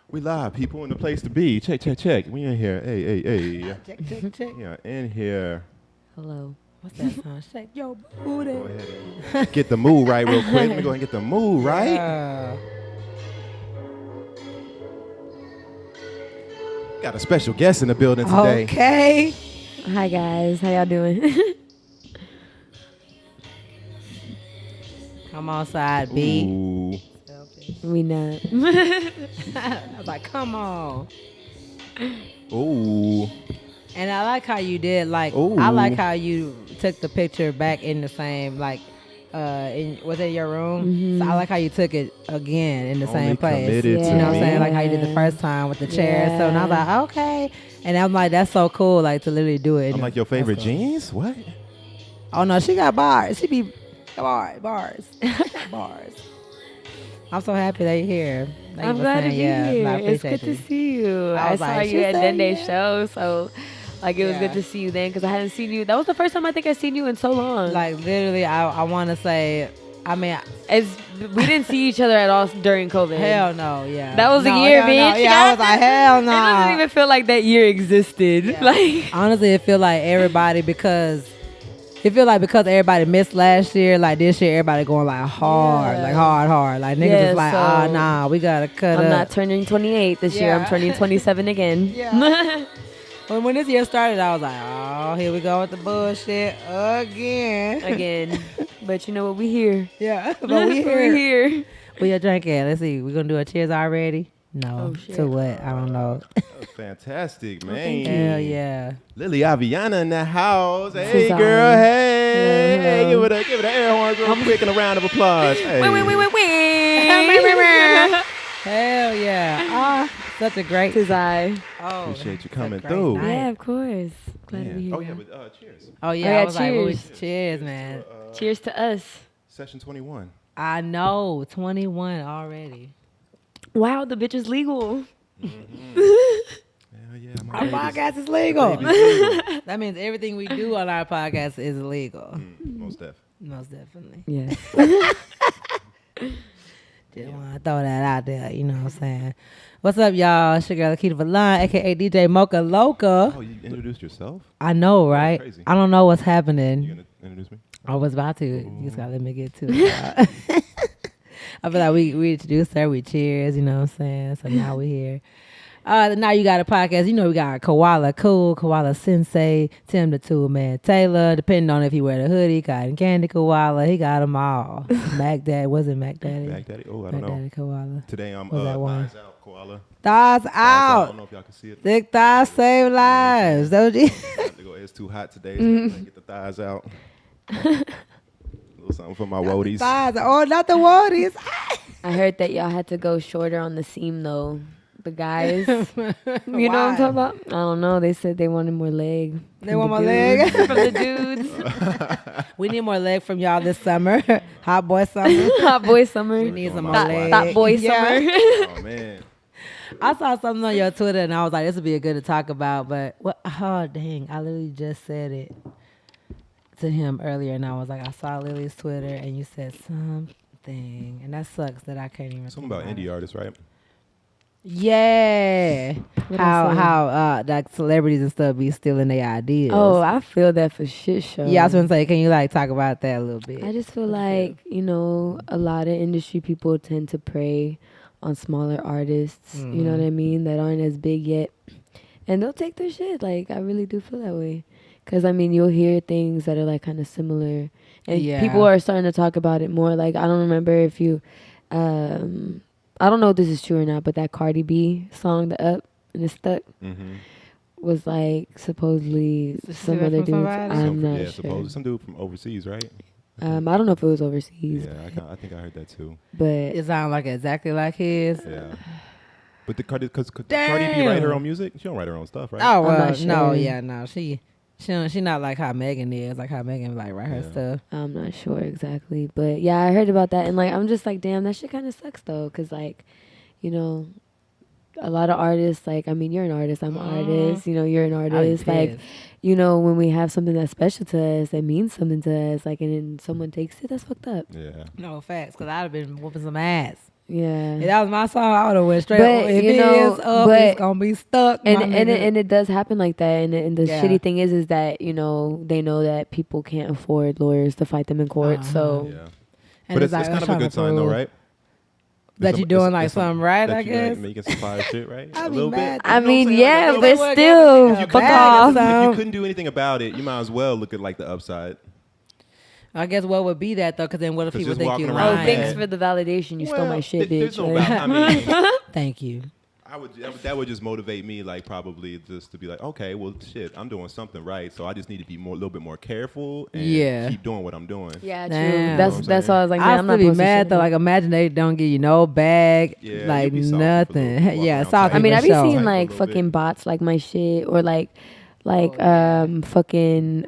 We live, people, in the place to be. Check, check, check. We in here. Hey, hey, hey. Check, check, check. Yeah, in here. Hello. What's that song? Shake your booty. Go ahead and get the mood right real quick. Let me go ahead and get the mood right. Yeah. Got a special guest in the building today. Okay. Hi guys, how y'all doing? Come on, side B. Ooh. We not. I was like, come on. Ooh. And I like how you did, like, Ooh. I like how you took the picture back in the same, like, was it your room? Mm-hmm. So I like how you took it again in the Only same place. committed You to know what I'm me. saying? Like how you did the first time with the chair. So and I was like, okay. And I'm like, that's so cool, like, to literally do it. I'm like, your favorite jeans? What? Oh, no, she got bars. She be bars. Bars. I'm so happy that you're here. Thank I'm you for glad to saying be yes. here. I It's good appreciate to see you. I I was saw like, you she at said Den Day yes. show, so like it was good to see you then because I hadn't seen you. That was the first time I think I seen you in so long. Like, literally, I want to say, I mean, we didn't see each other at all during COVID. hell no, yeah. That was no, a year, hell bitch. No. Yeah, I was like, hell no. It doesn't even feel like that year existed. Yeah. Like Honestly, it feel like everybody because everybody missed last year, like this year everybody going like hard, Yeah. like hard. Like niggas Yeah, is like, so nah, we gotta cut I'm up. not turning 28 this year. I'm Yeah. turning 27 again. Yeah. When this year started, I was like, oh, here we go with the bullshit again. Again. But you know what? We here. Yeah, but we We're here. here. We are drinking. Let's see. We gonna do a cheers already? No. Oh, shit. To what? I don't know. That was fantastic, man. thank you. Hell yeah. Lilly Aviana in the house. Hey, Suzanne. girl. Hey. Hello. Give it an air horn real quick and a round of applause. Hey. Hell yeah. Such a great. Tis I. Oh, Appreciate you that's a coming great through. night. Yeah, of course. Glad to be here. Oh, yeah, now. but cheers. Oh yeah. yeah, I was like, well, cheers. cheers, man. Cheers to us. Session 21. I know, 21 already. Wow, the bitch is legal. Hell yeah. Our My podcast is legal. baby's legal. That means everything we do on our podcast is legal. Most definitely. Most definitely. Yes. Just want to throw that out there. You know what I'm saying? What's up, y'all? It's your girl Lakeita Valon, aka DJ Mocha Loca. Oh, you introduced yourself? I know, right? crazy. I don't know what's You happening. gonna introduce me? I was about to. You just gotta let me get to it. I feel like we introduced her. We cheers. You know what I'm saying? So now we here. Now you got a podcast. You know we got Koala Cool, Koala Sensei, Tim the Tool Man Taylor. Depending on if he wear the hoodie, Cotton Candy Koala. He got them all. Mac Daddy. Was it Mac Daddy? Mac Daddy? Oh, I Mac don't know. Daddy Koala. Today I'm Was that one? thighs out, koala. Thighs Thighs I out. don't know if y'all can see it. Thick thighs save lives. Don't you? It's too hot today, so I'm gonna get the thighs out. A little something for my woadies. Thighs. Oh, not the woadies. I heard that y'all had to go shorter on the seam though. The guys. You know what I'm talking about? I don't know. They said they wanted more leg. They want my leg. From the dudes. We need more leg from y'all this summer. Hot boy summer. Hot boy summer. We need some more Thought- leg. Thought boy Yeah. summer. Oh man. I saw something on your Twitter and I was like, this would be a good to talk about. But what? Oh dang! I literally just said it to him earlier, and I was like, I saw Lily's Twitter, and you said something, and that sucks that I can't even. Something think about indie artists, right? Yeah. What I say? How like celebrities and stuff be stealing their ideas. Oh, I feel that for shit show. yeah. I was gonna say, can you like talk about that a little bit? I just feel like, you know, a lot of industry people tend to prey on smaller artists, you know what I mean, that aren't as big yet. And they'll take their shit. Like, I really do feel that way. Because, I mean, you'll hear things that are, like, kind of similar. And Yeah. people are starting to talk about it more. Like, I don't remember if you, I don't know if this is true or not, but that Cardi B song, The Up and It's Stuck, was, like, supposedly some other from dude. somebody? I'm not yeah, sure. supposedly some dude from overseas, right? I don't know if it was overseas, Yeah, I think I heard that too. but It sounds like exactly like his. Yeah. But because Cardi B Damn. write her own music, she don't write her own stuff, right? Oh well, not no, sure. yeah, no, she not like how Megan is, like how Megan like write her Yeah. stuff. I'm not sure exactly, but yeah, I heard about that, and like I'm just like, damn, that shit kind of sucks though, cause like, you know, a lot of artists, like, I mean, you're an artist, I'm an artist, you know, you're an artist, like, you know, when we have something that's special to us, that means something to us, like, and then someone takes it, that's fucked up. Yeah. No facts, cause I'd have been whooping some ass. Yeah. If that was my song, I would have went straight. But, If you it know, is up, but- it's gonna be stuck. And it does happen like that. And the Yeah. shitty thing is that, you know, they know that people can't afford lawyers to fight them in court. So Yeah. And But it's like, kind of a trying good to sign, though, prove right? that It's you're doing like it's some- something right, that I you, guess. Like, making some fire shit, right? I'd A be little mad. bit. I You know what I'm mean, saying? yeah, Like, a but little bit. still, If you fuck bag off. some- If you couldn't do anything about it, you might as well look at like the upside. I guess what would be that though? Because then what if 'Cause people just think walking you around Oh, lying? thanks mad. for the validation. You stole my shit, bitch. There's no I mean, Thank you. that would just motivate me, like probably just to be like, okay, well, shit, I'm doing something right, so I just need to be a little bit more careful and keep doing what I'm doing. Yeah, Damn. true. That's why I was like, man, I'd I'm still not be posting mad shit though. about- Like imagine they don't give you no bag, Yeah, like you'd be salty for a nothing. little- walking Yeah, around salty. I mean, I for be sure. seeing Type a like little bit. fucking bots like my shit, or like fucking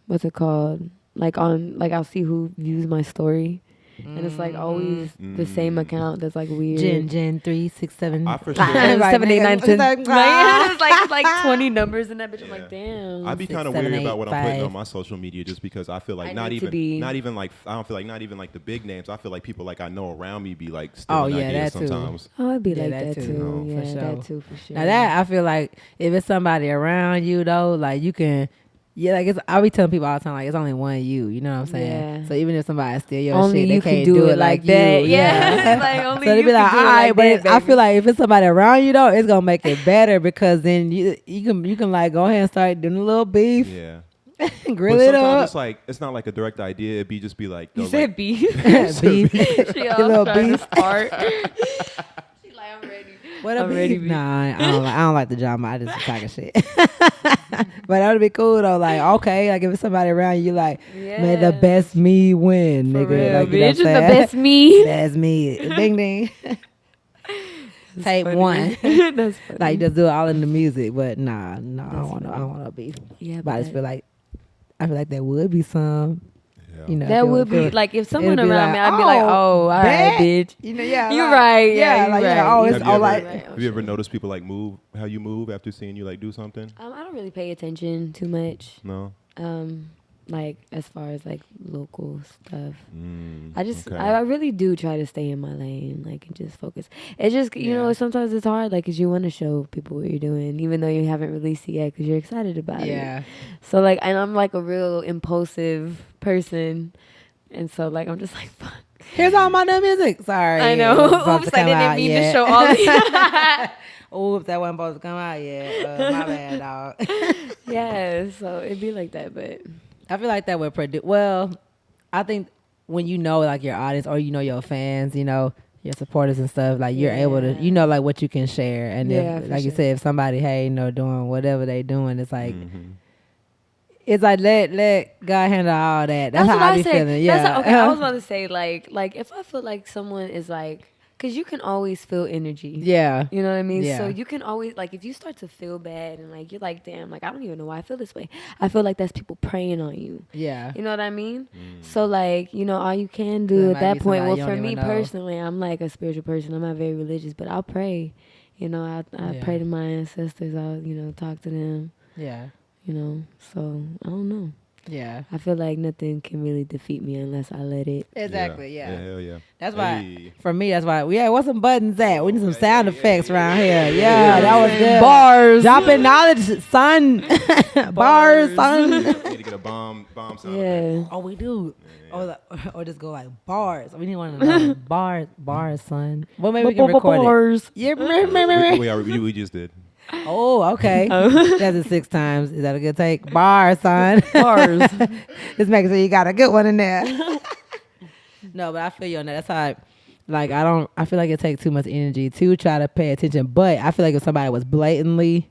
what's it called? Like I'll see who views my story, and it's like always the same account that's like weird. Gen 3 6 7 I for sure. 7, 8, 9, 10. Like, It's like 20 numbers in that bitch. I'm like, damn. I'd be 6, kind of 7, weary 8, about what I'm putting 5. on my social media just because I feel like I not need to even be. not even like I don't feel like not even like the big names. I feel like people like I know around me be like Oh, stealing yeah, ideas that too. sometimes. Oh, I'd be Yeah, like that that too. too. No, Yeah, for sure. that too for sure. Now that I feel like if it's somebody around you though, like you can, like it's. I be telling people all the time, like it's only one you know what I'm saying? Yeah. So even if somebody steal your Only shit, they you can't can do it like that. you. Yeah. Like, only so they you be can like, do all it right, like but that, I baby. feel like if it's somebody around you though, it's gonna make it better because then you can like go ahead and start doing a little beef, Yeah. grill But it sometimes up. it's like it's not like a direct idea. It'd be just be like, You though, said like, beef. beef. She Your all little trying to beef. start. She like, I'm ready. What a I'm ready, beef. beef. Nah, I don't like the drama. I just be talking shit. But that would be cool though. Like, okay, like if it's somebody around you, like, may the Yeah. best me win, For nigga. real, Like, you know bitch. what It's the I'm saying? best me. Best me. Ding ding. Tape Funny. one. That's funny. Like just do it all in the music. But nah, I don't want no beef. Yeah, But I just that- feel like there would be some. yeah. You know, that feel- would be feel- like if someone it'd be around me, like, I'd be like, oh, oh, all right, bet. bitch. You know, yeah, You like- right. Yeah, you like, right. oh, it's Have you all ever- like. Have you ever noticed people like move how you move after seeing you like do something? I don't really pay attention too much. No. Like as far as like local stuff. Mm, I just okay. I really do try to stay in my lane, like, and just focus. It's just you know Yeah. sometimes it's hard, like, 'cause you want to show people what you're doing, even though you haven't released it yet, 'cause you're excited about it. Yeah. So like, and I'm like a real impulsive person, and so like I'm just like, fuck. Here's all my new music. Sorry. I it know. wasn't supposed Oops, to I come didn't out mean to yet. show all these. Oops, that wasn't supposed to come out yet. My bad, dog. Yeah, so it'd be like that, but I feel like that would produce. Well, I think when you know like your audience or you know your fans, you know your supporters and stuff, like you're able to, you know, like what you can share. And Yeah, if, for like you sure. said, if somebody, hey, you know, doing whatever they doing, it's like Mhm. it's like let God handle all that. That's how what I be say. feeling. Yeah. That's okay. I was about to say like if I feel like someone is like, 'cause you can always feel energy. yeah. You know what I mean? Yeah. So you can always, like, if you start to feel bad and, like, you're like, damn, like, I don't even know why I feel this way. I feel like that's people preying on you. Yeah. You know what I mean? Mm. So, like, you know, all you can There do might at that be point, somebody well, you for don't me even know. personally, I'm, like, a spiritual person. I'm not very religious, but I'll pray. You know, I Yeah. pray to my ancestors. I'll, you know, talk to them, Yeah. you know. So, I don't know. Yeah. I feel like nothing can really defeat me unless I let it. Exactly. Yeah. Hell yeah. That's why, Hey. for me, that's why, yeah, what's some buttons at? We need some Yeah, sound yeah, effects yeah, around yeah, here. yeah, Yeah, that was good. Bars. Dropping knowledge, son. Bars, son. Need to get a bomb sound effect. Yeah. Oh, we do. Yeah. Or just go like bars. We need one of those. Bars, son. Well, maybe we can record it. Bars. Yeah, We just did. Oh, okay. That's it 6 times. Is that a good take? Bars, son. Bars. Just making sure you got a good one in there. No, but I feel you on that. That's how I feel like it takes too much energy to try to pay attention. But I feel like if somebody was blatantly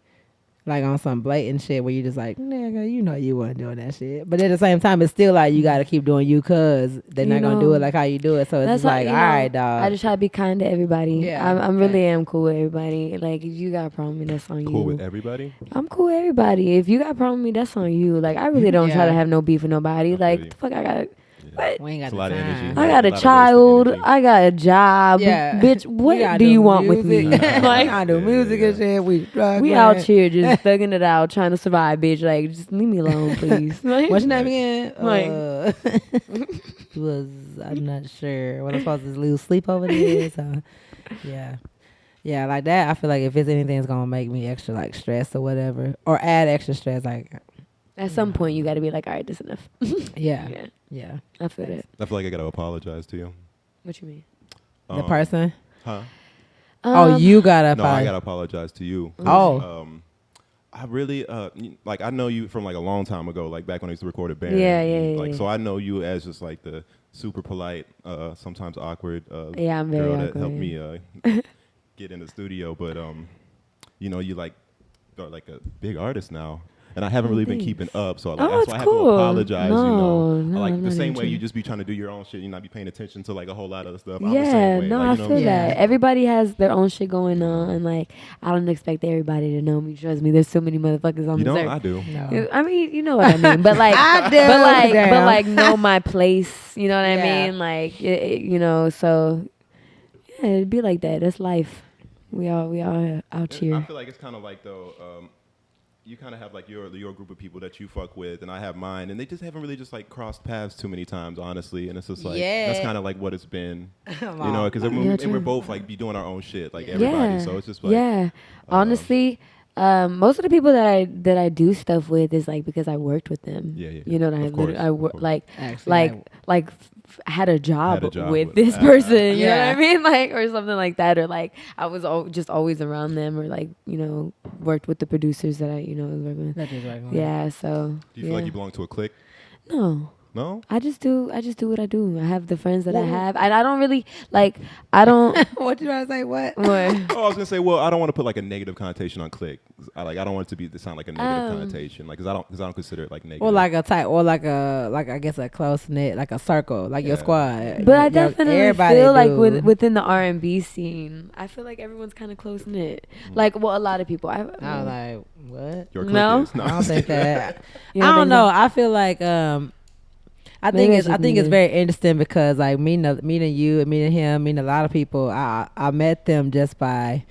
like on some blatant shit where you just like, nigga, you know you wasn't doing that shit. But at the same time, it's still like you got to keep doing you because they're not going to do it like how you do it. So it's That's just like, how, all you know, right, dog. I just try to be kind to everybody. Yeah, I'm really am cool with everybody. Like, if you got a problem with me, that's on you. Cool with everybody? I'm cool with everybody. If you got a problem with me, that's on you. Like, I really don't try Yeah. to have no beef with nobody. I feel Like, you. the fuck I got. What? We ain't got It's a the lot of time. energy. I got a lot of child. wasted energy. I got a job. Yeah. Bitch, what do you want with me? Like, I do music and shit. We out here just thugging it out, trying to survive, bitch. Like, just leave me alone, please. Like, What's your name again? Like- Was I'm not sure. What I'm supposed to lose sleep over there. So, yeah, like that. I feel like if it's anything that's gonna make me extra like stressed or whatever, or add extra stress, like at some point, you got to be like, all right, this enough. yeah. I feel it. I feel like I gotta apologize to you. What you mean? The person. Huh? You gotta. No, I gotta apologize to you. Oh. I really like I know you from like a long time ago, like back when I used to record a band. Yeah. Like so, I know you as just like the super polite, sometimes awkward Yeah, I'm very girl awkward, that helped me get in the studio. But you know, you like are like a big artist now. And I haven't really been keeping up, so like, that's why I have to apologize. No, like I'm the not same way even you just be trying to do your own shit, you not be paying attention to like a whole lot of stuff. I'm Yeah, the same way. no, like, I you know feel that. Yeah. Everybody has their own shit going on, and like I don't expect everybody to know me. Trust me, there's so many motherfuckers on You this don't? earth. I do. No. I mean, you know what I mean, but like, I do. but like, know my place. You know what I Yeah. mean? Like, you know, so yeah, it'd be like that. That's life. We all out I here. feel like it's kind of like though, you kind of have like your group of people that you fuck with, and I have mine, and they just haven't really just like crossed paths too many times, honestly. And it's just like that's kind of like what it's been, you know, because we're both like be doing our own shit, like everybody. So it's just like honestly. Most of the people that I do stuff with is like because I worked with them. Yeah. You know, I work like had a job with this person. You know what I mean? Like, or something like that, or like I was just always around them, or like, you know, worked with the producers that I, you know, was working with. That is right. Yeah. So. Do you feel like you belong to a clique? No. No. I just do what I do. I have the friends that I have, and I don't really like. I don't. What you trying to say? What? What? Oh, I was gonna say. Well, I don't want to put like a negative connotation on clique. I don't want it to sound like a negative connotation. Like, cause I don't consider it like negative. Or like a type, or like I guess a close knit, like a circle, like your squad. But I definitely feel like within the R&B scene, I feel like everyone's kind of close knit. Like, well, a lot of people. I was like, what? Your clique No? is? I don't think that. You I don't think know. so? I feel like I think it's very interesting because like meeting you and meeting him, meeting a lot of people. I met them just by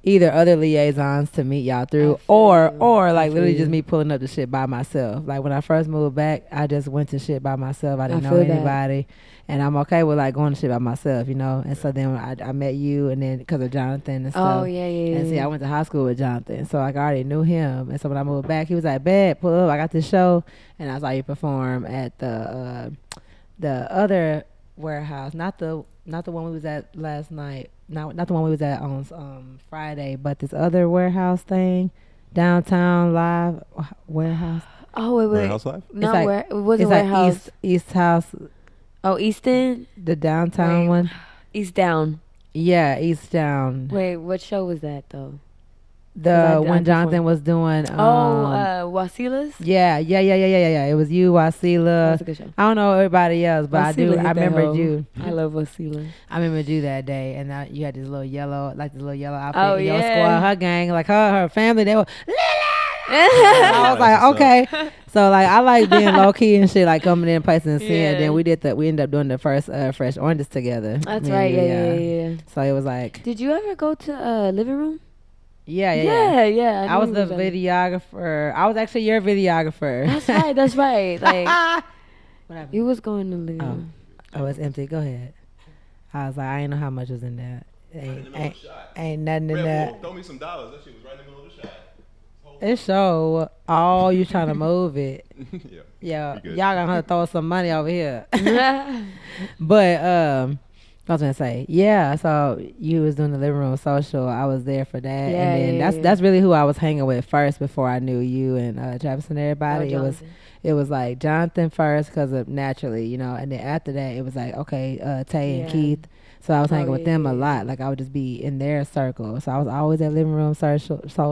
either other liaisons to meet y'all through, or like literally just me pulling up the shit by myself. Like when I first moved back, I just went to shit by myself. I didn't know anybody. And I'm okay with like going to shit by myself, you know. And so then I met you, and then because of Jonathan and stuff. Oh yeah. And see, I went to high school with Jonathan, so like I already knew him. And so when I moved back, he was like, "Bad, pull up. I got this show." And I saw you perform at the other warehouse, not the one we was at last night, not the one we was at on Friday, but this other warehouse thing, downtown live warehouse. Oh wait. Warehouse Live? Not like, where it wasn't it's warehouse. Like East House. Oh, Easton. The downtown one. East Down. Yeah, East Down. Wait, what show was that though? When Jonathan was doing Wasila's? Yeah. It was you, Wasila. That's a good show. I don't know everybody else, but Wasila I remembered you. I love Wasila. I remembered you that day, and you had this little yellow outfit. Oh, in your yeah. squad, her gang, like her family, they were I was like, okay. So like I like being low key and shit, like coming in places and seeing. Yeah. Then we ended up doing the first Fresh Oranges together. That's right. Yeah. So it was like, Did you ever go to living room? yeah. I was the videographer. I was actually your videographer. That's right. Like What happened? you was going to living room. Oh, it's empty. Go ahead. I was like, I didn't know how much was in there. Ain't nothing in there. Throw me some dollars. That shit was right in the middle of the shot. It show all you trying to move it. Yeah. Y'all gonna have to throw some money over here. But I was gonna say, yeah. So you was doing the living room social. I was there for that, and then that's really who I was hanging with first before I knew you and Travis and everybody. It was like Jonathan first because of naturally, you know, and then after that it was like okay, Tay and Keith. So I was hanging with them a lot. Like I would just be in their circle. So I was always at living room social. My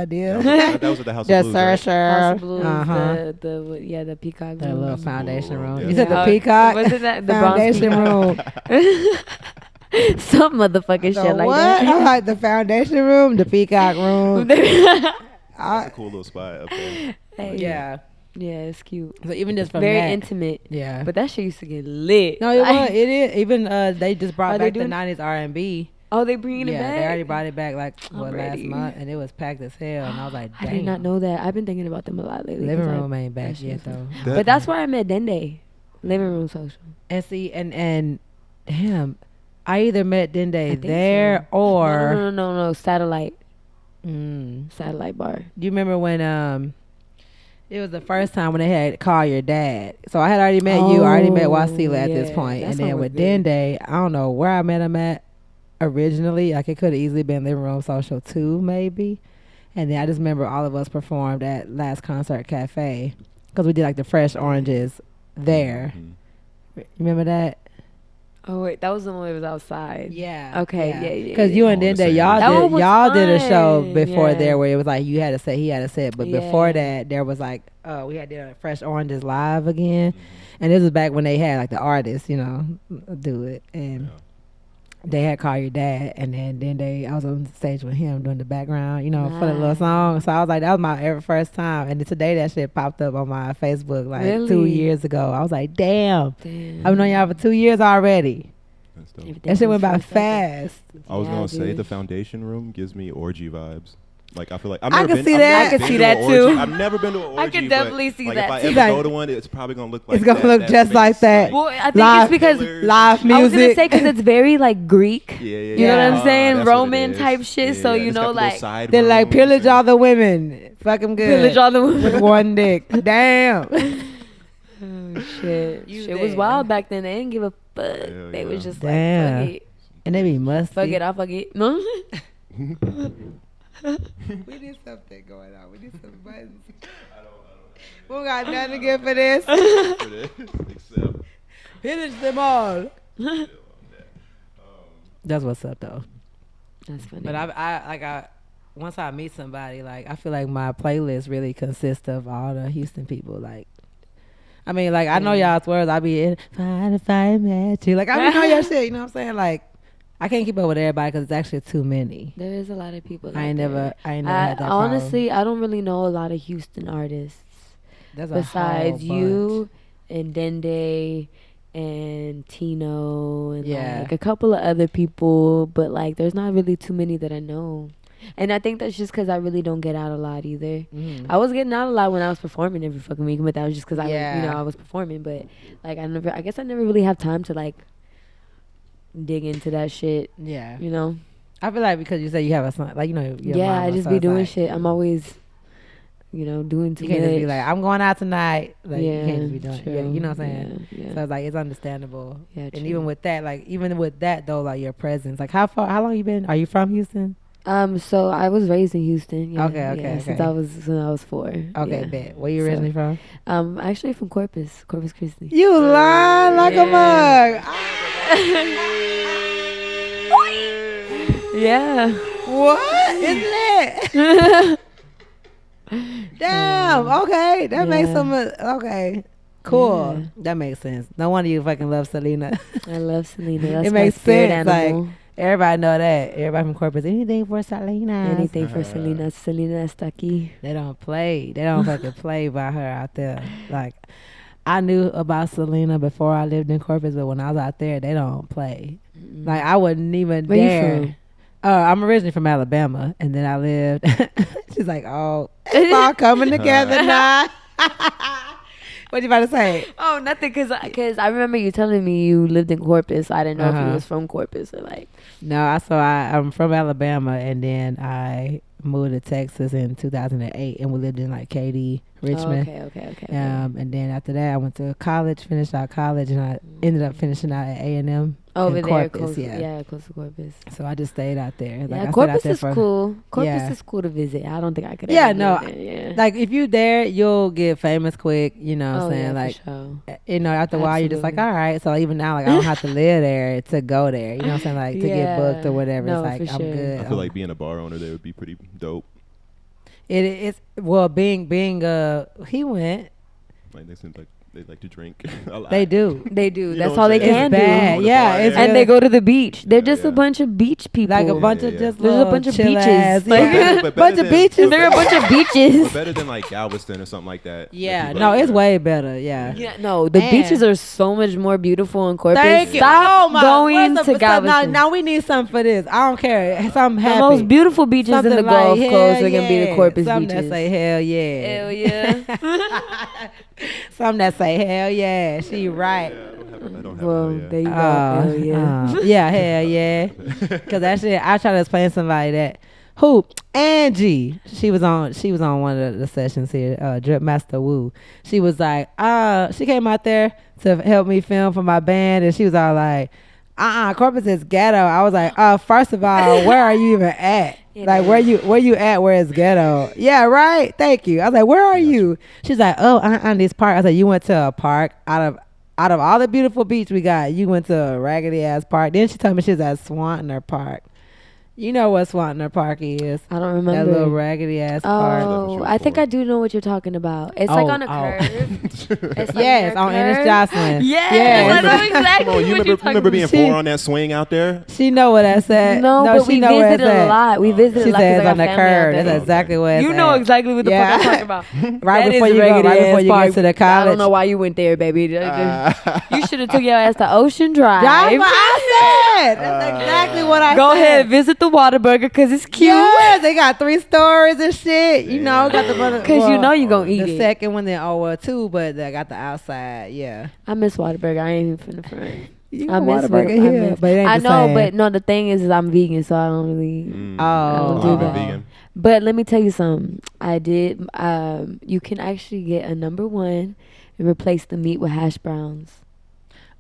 deal. That was at the House of Blues. Just House of Blues, Uh-huh. the peacock That room. little foundation room. Yeah. You said the peacock? Wasn't that the foundation bronze room. Some motherfucking shit like what? that. I like the foundation room, the peacock room. That's a cool little spot up there. Hey. Yeah. Yeah, it's cute. So even just from very that, intimate. Yeah. But that shit used to get lit. No, it is. Even they just brought back the 90s R&B. Oh, they bringing it back? Yeah, they already brought it back last month, and it was packed as hell. And I was like, damn. I did not know that. I've been thinking about them a lot lately. Living room ain't back yet though. But that's where I met Dende. Living room social. And see, and damn, I either met Dende there or no, satellite. Satellite bar. Do you remember when it was the first time when they had Call Your Dad? So I had already met you. I already met Wasila at this point. And then with Dende, I don't know where I met him at originally. Like it could have easily been Living Room Social 2 maybe. And then I just remember all of us performed at Last Concert Cafe because we did like the fresh oranges there. You remember that? Oh wait, that was the one that was outside. Yeah. Okay. Yeah. Because you and Dende, y'all did a show before there where it was like you had to say, he had to say it, but before that there was like we had did a Fresh Oranges live again, and this was back when they had like the artists, do it, and they had Call Your Dad, and then I was on stage with him doing the background, for the little song. So I was like, that was my first time. And then today that shit popped up on my Facebook like 2 years ago. I was like, damn. I've known y'all for 2 years already. That's dope. That shit went by fast. I was gonna say the Foundation Room gives me orgy vibes. Like I feel like I can see that too. I've never been to an orgy. I can definitely see that. If I ever go to one, it's probably gonna look like it's gonna look just like that. Well, I think it's because live music. I was gonna say because it's very like Greek. Yeah. You know what I'm saying? Roman type shit. So like they're like pillage all the women. Fuck them good. Pillage all the women with one dick. Damn. Oh shit. Shit was wild back then. They didn't give a fuck. They was just like fuck it. And they be musty. Fuck it, I'll fuck it. No. We need something going on. We need some buttons. We don't got nothing to give for this. Except finish them all. That's what's up though. That's funny. But I once I meet somebody, like I feel like my playlist really consists of all the Houston people. Like I mean, like I know y'all's words. I be in fine if I met you. Like I know your shit. You know what I'm saying? Like I can't keep up with everybody because it's actually too many. There is a lot of people. I ain't never had that honestly, problem. I don't really know a lot of Houston artists. That's besides you and Dende and Tino and like a couple of other people, but like there's not really too many that I know. And I think that's just because I really don't get out a lot either. I was getting out a lot when I was performing every fucking week, but that was just because I was performing. But like I guess I never really have time to like dig into that shit. Yeah, I feel like because you say you have a son, like I just be doing shit. I'm always doing too much. You can't just be like, I'm going out tonight. Like, you can't just be doing it. You know what I'm saying? Yeah. So it's like, it's understandable. Yeah, and even with that, though, like your presence, like how long you been? Are you from Houston? So I was raised in Houston. Yeah, okay. Since I was 4. Okay, bet. Where you originally from? Actually from Corpus Christi. You lying like a mug. Yeah. What? Isn't it? Damn. Okay, that makes some. Okay. Cool. Yeah. That makes sense. No wonder you fucking love Selena. I love Selena. That's it makes sense. Animal. Like everybody know that. Everybody from Corpus. Anything for Selena. Anything for Selena. Selena está aquí. They don't play. They don't fucking play by her out there. Like I knew about Selena before I lived in Corpus, but when I was out there, they don't play. Like I wouldn't even Where dare. You from? I'm originally from Alabama, and then I lived. She's like, "Oh, it's all coming together now." What you about to say? Oh, nothing. Cause I remember you telling me you lived in Corpus. I didn't know if you was from Corpus or like. No, I'm from Alabama, and then I moved to Texas in 2008, and we lived in like Katy, Richmond. Oh, okay. And then after that, I went to college, finished out college, and I ended up finishing out at A&M. Over there, Corpus, close to Corpus. So I just stayed out there. Like, yeah, Corpus is cool. Corpus is cool to visit. I don't think I could. Like if you there, you'll get famous quick. You know what I'm saying? Like, sure. After a while, you're just like, all right. So even now, like I don't have to live there to go there. You know what I'm saying? Like to get booked or whatever. No, it's like I'm good. I feel like being a bar owner there would be pretty dope. It's being he went. Like they seem like They like to drink a lot. They do. They do. You That's know all they what I'm can It's do. bad. Yeah, it's And good. they go to the beach. They're just yeah. a bunch of beach people. Like a bunch of yeah. just There's a little bunch of chill beaches. ass- Like- yeah. But bunch of beaches. They're a bunch of But beaches. better than like Galveston or something like that. Yeah, Like, no, it's yeah. way better. Yeah. Yeah, no, the Man. beaches are so much more beautiful in Corpus. Thank you. Stop Oh, my- going what's to up? So now, Galveston. now we need something for this. I don't care. Something The happy. most beautiful beaches in the Something Gulf like, Coast hell are gonna be the yeah. Corpus Something beaches. that say hell yeah. Hell yeah. Something that say hell yeah. She right. I don't have Well, it, there you go. Hell yeah. Yeah, hell yeah. Cause that shit, I try to explain to somebody that who Angie, she was on one of the sessions here, Drip Master Wu. She was like, she came out there to help me film for my band, and she was all like, Corpus is ghetto. I was like, first of all, where are you even at? Yeah, Like where you at where it's ghetto? Yeah, right. Thank you. I was like, where are you? She's like, on this park. I was like, you went to a park out of all the beautiful beach we got, you went to a raggedy ass park. Then she told me she was at Swanner Park. You know what Swanner Park is? I don't That remember. little raggedy ass park. Oh, I think I do know what you're talking about. It's like on a curve. It's like Yes, near a on Ennis curve. Jocelyn. Yes, Yes. I know exactly Come on, you what you're remember being She- 4 on that swing out there? She know what I said. No, but she we know where visited it's a at. lot. We visited She a lot. 'cause says I got on the family out curve. there. That's exactly where it's You know at. exactly what the Yeah. fuck I'm talking about. Right That before is you go, raggedy right before ass you park. get to the I college. don't know why you went there, baby. You should have took your ass to Ocean Drive. That's what I said. That's exactly what I Go said. ahead, visit the Whataburger because it's cute. Yes, they got 3 stories and shit. You know, got the Because you know you going to eat the it. second one, then 2, but they got the outside. Yeah, I miss Whataburger. I ain't even finna front. you I miss Whataburger Whataburger. here, but it ain't I the know, same. but no, the thing is I'm vegan, so I don't really. Oh, don't do I've that. been vegan. But let me tell you something. I did. You can actually get a number 1 and replace the meat with hash browns.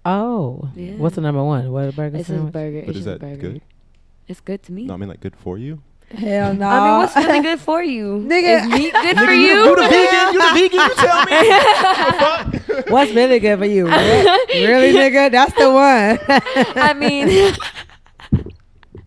Oh, Yeah. what's the number 1? Whataburger It's a sandwich? burger. But It's is just a that burger. good? It's good to me. No, I mean like good for you. Hell no. I mean, what's really good for you? Nigga. Is meat good for Nigga, you? you the vegan. You the vegan. You tell me. What's really good for you? Really, nigga? That's the one. I mean,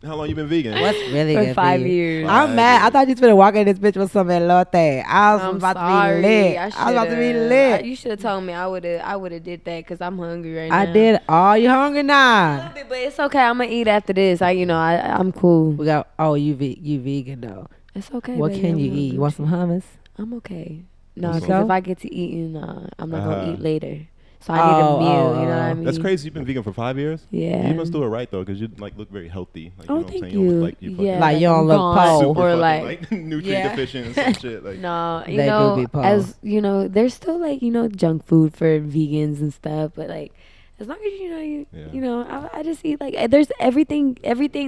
How long you been vegan? What's really for good 5 for you? years. I'm mad. I thought you was gonna walk in this bitch with some elote. I was I'm about sorry. to be lit. I I was about to be shoulda- lit. You should have told me. I would have did that because I'm hungry right now. I did. Oh, you hungry now? But it's okay. I'm gonna eat after this. I'm cool. We got. Oh, you vegan though. It's okay. What baby. can I'm you gonna eat? do You want shit. some hummus? I'm okay. No, So? because if I get to eating, I'm not gonna eat later. So I need Oh, a meal. oh, You know what I oh. mean? That's crazy. You've been vegan for 5 years. Yeah. You must do it right though, because you like look very healthy. Like, Oh, you know what I'm thank saying? you. Look like you fucking Yeah, Like you don't look gone. pole. super Or fucking, like- nutrient Yeah. deficient and some shit. Like, No, you They do know, be posed. as you know, there's still like junk food for vegans and stuff, but like as long as I just eat like there's everything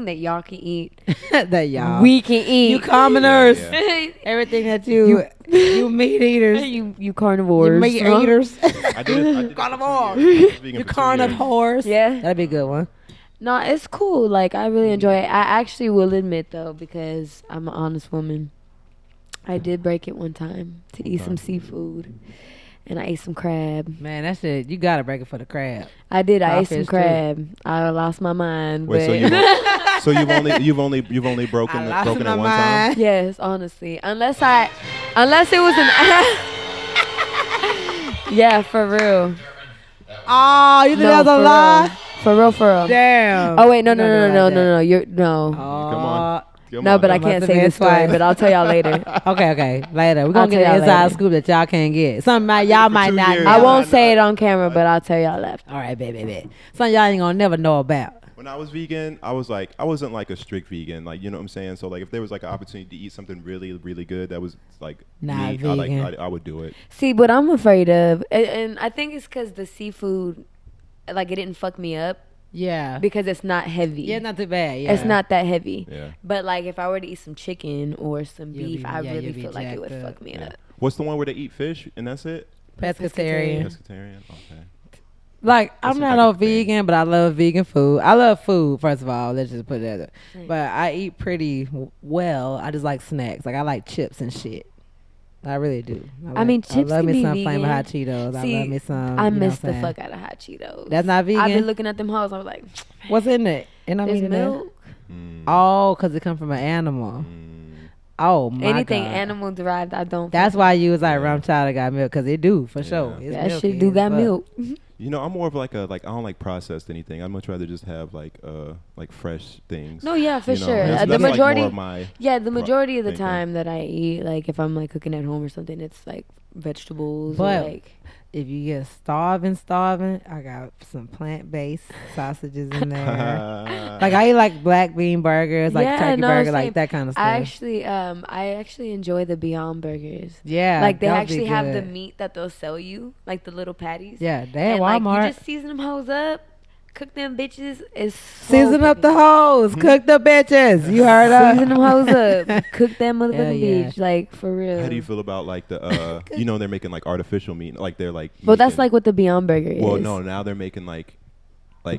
that y'all can eat, That y'all. we can eat. You commoners. Yeah, Everything that you meat eaters. you carnivores. You meat huh? eaters. I did it for Carnivore. 2 years. I was vegan You for 2 years. carnivores. Yeah. That'd be a good one. No, it's cool. Like I really enjoy it. I actually will admit though, because I'm an honest woman, I did break it one time to eat some seafood, and I ate some crab. Man, that shit, you gotta break it for the crab. I did. I ate some Crawfish, too. crab. I lost my mind. Wait, but so you've only broken I lost it my one time? mind. yes, honestly, unless it was an. Yeah, for real. Oh, you think No, that was a for lie? real. For real. Damn. Oh wait, no. You don't do it like that. You're no. Come on. Come No, on. but I That must can't have say been this story. twice. But I'll tell y'all later. Okay. Later. We're I'll gonna get tell the y'all inside later. scoop that y'all can't get. Something did y'all it for might 2 not years. know. I won't say it on camera, but I'll tell y'all after. All right, baby. Something y'all ain't gonna never know about. When I was vegan, I wasn't like a strict vegan, like, you know what I'm saying. So like, if there was like an opportunity to eat something really, really good that was like Not meat, vegan. I would do it. See, what I'm afraid of, and I think it's because the seafood, like it didn't fuck me up Yeah. because it's not heavy. Yeah, not too bad. Yeah. It's not that heavy. Yeah. But like if I were to eat some chicken or some You'll beef, be- I yeah, really you'll be feel like it jacked would up. fuck me Yeah. up. What's the one where they eat fish and that's it? pescatarian. Pescatarian. Okay. Like That's I'm a not no type of thing. vegan, but I love vegan food. I love food. First of all, let's just put it that. Same. But I eat pretty well. I just like snacks. Like I like chips and shit. I really do. I mean, I chips love can me be some vegan. flaming hot Cheetos. See, I love me some. I you know miss what the I'm saying? fuck out of hot Cheetos. That's not vegan. I've been looking at them hoes. I was like, What's in it? And I'm there's eating that. milk. Mm. Oh, 'cause it come from an animal. Mm. Oh my Anything God. animal derived, I don't. That's why you was like rum chowder got milk, because it do for sure. It's that milky shit do as got fuck. milk. You know, I'm more of like I don't like processed anything. I'd much rather just have like fresh things. No, yeah, for You know, sure. that's The like majority, more of my the majority of the thinking. time that I eat, like if I'm like cooking at home or something, it's like vegetables. But or like if you get starving, I got some plant-based sausages in there. Like I eat like black bean burgers, like turkey burger, like that kind of stuff. I actually enjoy the Beyond Burgers. Yeah, Like they that'd actually be have the good. meat that they'll sell you, like the little patties. Yeah, they at and like Walmart. you just season them hoes up, cook them bitches. Is Season up the hoes, cook the bitches. You heard us. Season them hoes up, cook that motherfucking Hell yeah. bitch, like for real. How do you feel about like the you know, they're making like artificial meat, like they're like Well, that's making- like what the Beyond Burger is. well, no, now they're making like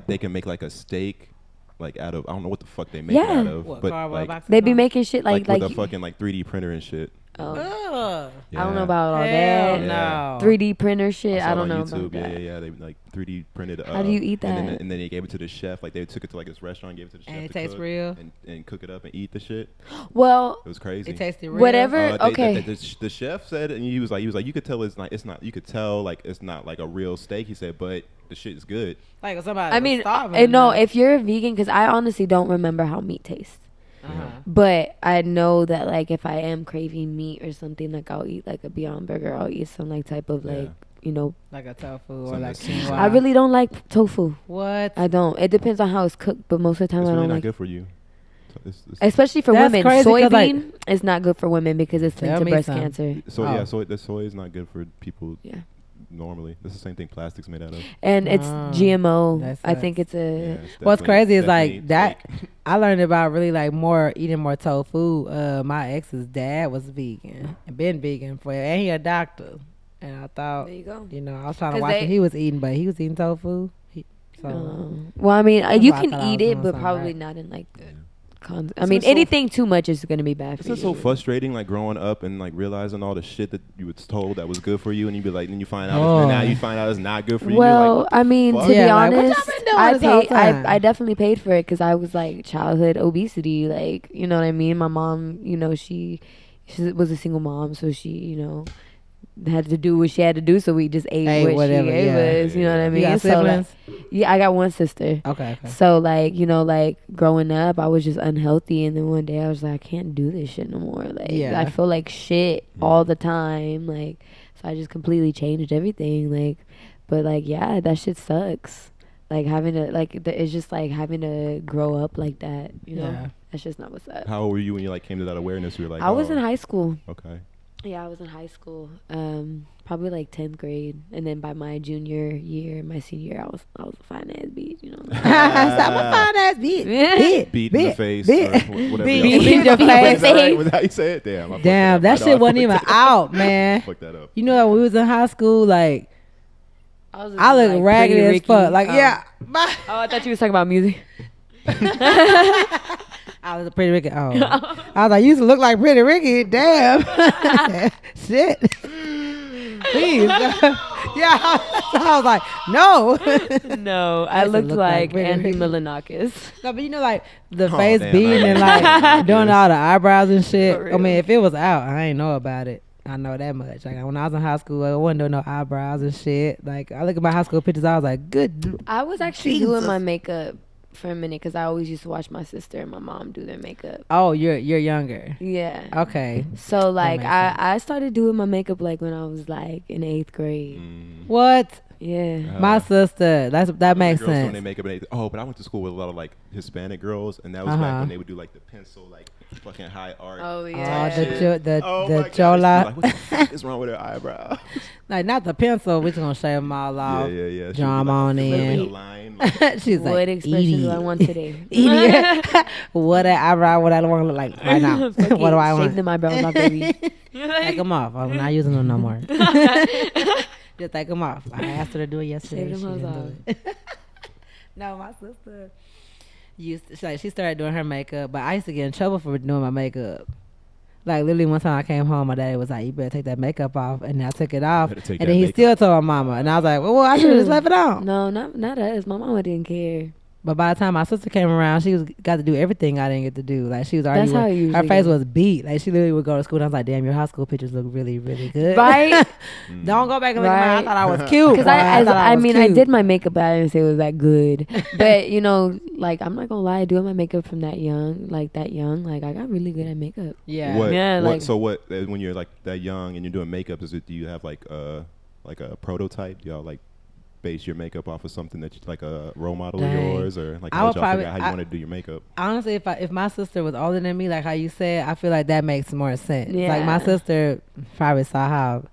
they can make like a steak like out of I don't know what the fuck they make it Yeah. out of, What, but cardboard like boxes They be on? making shit with like a fucking like 3D printer and shit. oh, Ugh. I don't know Yeah. about all Hell that. no. 3D printer shit. saw I it don't on know YouTube. about that. Yeah. They like 3D printed. How do you eat And that? then they gave it to the chef. Like they took it to like this restaurant, gave it to the chef. And it to tastes cook real? and cook it up and eat the shit. Well, It was crazy. It tasted real. whatever. Okay. The chef said, and he was like, you could tell it's not. You could tell like it's not like a real steak. He said, but the shit is good. Like if somebody. I was mean, starving no. enough. If you're a vegan, because I honestly don't remember how meat tastes. Uh-huh. But I know that like if I am craving meat or something, like I'll eat like a Beyond Burger. I'll eat some like type of like Like a tofu or Something like that's seasoned. quinoa. I really don't like tofu. What? I don't. It depends on how it's cooked, but most of the time It's I really don't not like. good for you. It's Especially for That's women, crazy 'cause, like- soybean is not good for women because it's Tell linked to me breast some. cancer. so Oh. yeah, the soy is not good for people. Yeah. Normally, that's the same thing plastic's made out of. And it's GMO. That I sucks. think it's Yeah, a. it's What's definitely- crazy is definitely like that. fake. I learned about really like eating more tofu. My ex's dad was vegan and been vegan for, and he a doctor. And I thought, There you go. I was trying to 'Cause watch they- what he was eating, but he was eating tofu. Well, I mean, That's you why I can thought I eat was it, doing but something probably right. not in like. I It's mean, just so- anything too much is gonna be bad It's for you. just so frustrating, like growing up and like realizing all the shit that you was told that was good for you, and you be like, then you find out, Oh. and now you find out it's not good for you. Well, You're like, what the I mean, fuck? to be Yeah, like, what y'all honest, been doing I this whole paid. time? I definitely paid for it because I was like childhood obesity. Like, you know what I mean. My mom, she was a single mom, so she, had to do what she had to do. So we just ate what whatever, she gave yeah. us. You know what I You mean? got So, like, siblings? yeah, I got one sister. Okay. So like, like growing up, I was just unhealthy, and then one day I was like, I can't do this shit no more. Like, Yeah. I feel like shit all the time. Like, so I just completely changed everything. Like, but like, yeah, that shit sucks. Like having to it's just like having to grow up like that. Yeah. That's just not what's up. How old were you when you like came to that awareness? You were like, I was oh, in high school. Okay. Yeah, I was in high school. Probably like 10th grade, and then by my junior year, my senior year, I was a fine ass bitch. I'm a fine ass bitch. Beat in the face. Bitch. Or whatever. Beat y'all- in your Is that face. right? Was that how you say it? Damn. I fucked Damn, up. that I know shit I wasn't fucked even that up. out, man. Fuck that up. You know, when we was in high school, like, I was I look like, ragged Pretty as Ricky. fuck. Like, Oh. yeah. Bye. Oh, I thought you was talking about music. I was a Pretty Ricky. Oh. I was like, you used to look like Pretty Ricky. Damn. Shit. Please. Yeah. I was like, no. No, I used to looked look like like Pretty Andy Ricky. Milonakis. No, but you know, like, the Oh, face damn, beating I and, ain't like, doing this. all the eyebrows and shit. For I mean, real. if it was out, I ain't know about it. I know that much. Like, when I was in high school, I wasn't doing no eyebrows and shit. Like, I look at my high school pictures, I was like, good. I was actually Jesus. doing my makeup for a minute because I always used to watch my sister and my mom do their makeup. Oh, you're younger. Yeah. Okay. So like makes sense. I started doing my makeup like when I was like in 8th grade. What? Yeah. My sister. That makes Girls doing sense. their makeup and everything. Oh, but I went to school with a lot of like Hispanic girls, and that was back Uh-huh. when they would do like the pencil, like fucking high art. Oh Oh, yeah. the Oh the my God, chola. like, what the fuck is wrong with her eyebrow? Like, not the pencil. We're just gonna shave them all off. Yeah. She would do, Drum like, on literally in. a line, like, She's What like, expression do I idiot. want today? Idiot. What an eyebrow, what I want to look like right now. Fuck What it, do I Shave want? them eyebrows off, baby. Take them off. I'm not using them no more. Just take them off. I asked her to do it yesterday. Shave She them didn't hoes do it. No, my sister she started doing her makeup, but I used to get in trouble for doing my makeup. Like, literally one time I came home, my daddy was like, you better take that makeup off. And I took it off. Better take And that then he makeup still told my mama. And I was like, well, I should have just left it on. No, not us. My mama didn't care. But by the time my sister came around, she got to do everything I didn't get to do. Like she was already, That's how it usually her face goes. was beat. Like she literally would go to school and I was like, damn, your high school pictures look really, really good. Right? Don't go back and look at mine. I Right. thought I was cute. Because I was mean, cute. I did my makeup, but I didn't say it was that good. But, you know, like, I'm not going to lie, doing my makeup from that young, like, I got really good at makeup. Yeah. What when you're like that young and you're doing makeup, do you have like a prototype? Do y'all like base your makeup off of something that you, like a role model of yours, or like how y'all figure out how you want to do your makeup? Honestly, if my sister was older than me, like how you said, I feel like that makes more sense. Yeah. Like my sister probably saw how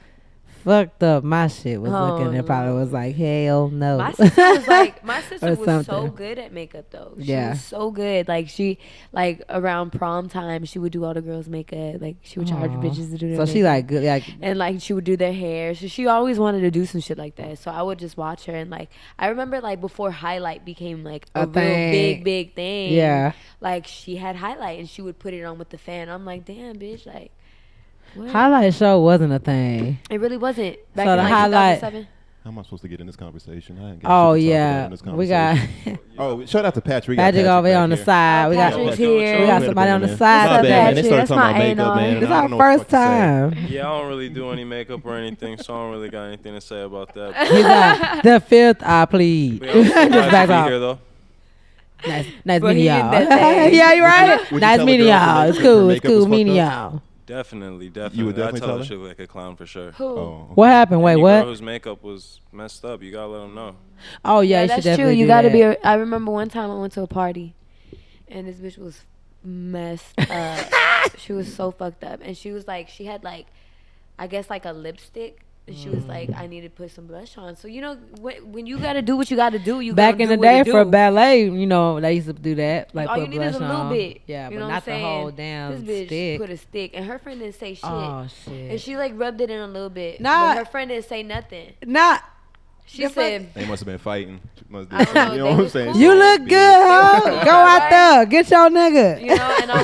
fucked up my shit was looking and probably was like, hell no. My sister was like, so something. good at makeup though. She Yeah. was so good. Like she, like around prom time, she would do all the girls' makeup. Like she would charge bitches to do their So makeup. she like good, like, And like she would do their hair. So she always wanted to do some shit like that. So I would just watch her and like I remember like before highlight became like a real thing. big thing. Yeah. Like she had highlight and she would put it on with the fan. I'm like, damn bitch, like what? highlight show wasn't a thing. It really wasn't. Back So in the like highlight- 2007. How am I supposed to get in this conversation? I ain't got Oh shit to talk about yeah, in this we got conversation. Oh, shout out to Patrick. Patrick over here on the side. We got Patrick's here. we got somebody on the What's side. up, My bad, man. They Patrick? started That's talking about my makeup, A&R. man. It's I our don't know what the first fuck to say. time. Yeah, I don't really do any makeup or anything, so I don't really got anything to say about that. He's like, the fifth I plead. But yeah, I'm so glad Just to back be off. here, though. Nice But meeting he in y'all. that thing. Yeah, you right. Would you Nice tell a meeting girl her y'all. It's makeup- cool. her It's makeup was cool meeting fucked y'all. Definitely. You would definitely I tell tell her her? she look like a clown for sure. Who? Oh. What happened? Wait, Any what? girl whose makeup was messed up, you gotta let them know. Oh yeah, you should that's true. definitely You do gotta that. be. I remember one time I went to a party, and this bitch was messed up. She was so fucked up, and she was like, she had like, I guess like a lipstick. And she was like, I need to put some blush on. So you know, when you gotta do what you gotta do, you Back gotta in the do what day you for do. ballet, you know, they used to do that. Like All put you need blush is a little on. bit. Yeah, you but know not what I'm the whole saying? damn This bitch stick. put a stick, and her friend didn't say shit. Oh shit. And she like rubbed it in a little bit. Nah. But her friend didn't say nothing. Not. She The said, They must have been fighting. Must I don't know, you know they what I'm was saying? cool. You look good, ho. Go out Right? there, get your nigga. you know, and I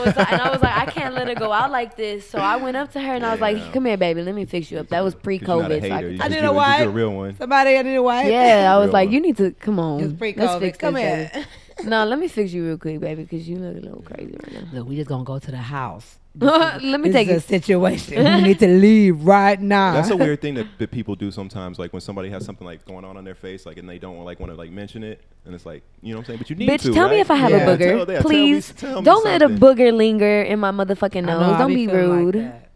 was like, I can't let her go out like this. So I went up to her and I was like, come here, baby, let me fix you up. That was 'Cause pre-COVID. you're not a So I hater. could You I just need do a it- wife. You're a real one. Somebody I need a wife. Yeah, I was Real like, one. you need to come on. It's Let's pre-COVID. fix Come this, here. baby. No, let me fix you real quick, baby, because you look a little crazy right now. Look, we just gonna go to the house. Let me This take is a it. situation. We need to leave right now. That's a weird thing that people do sometimes. Like when somebody has something like going on their face, like and they don't like want to like mention it, and it's like, you know what I'm saying? But you need Bitch, to. tell me right? if I have Yeah. a booger, Tell me- please. tell me Don't let a something. booger linger in my motherfucking I know, nose. I Don't be feeling rude. Like that.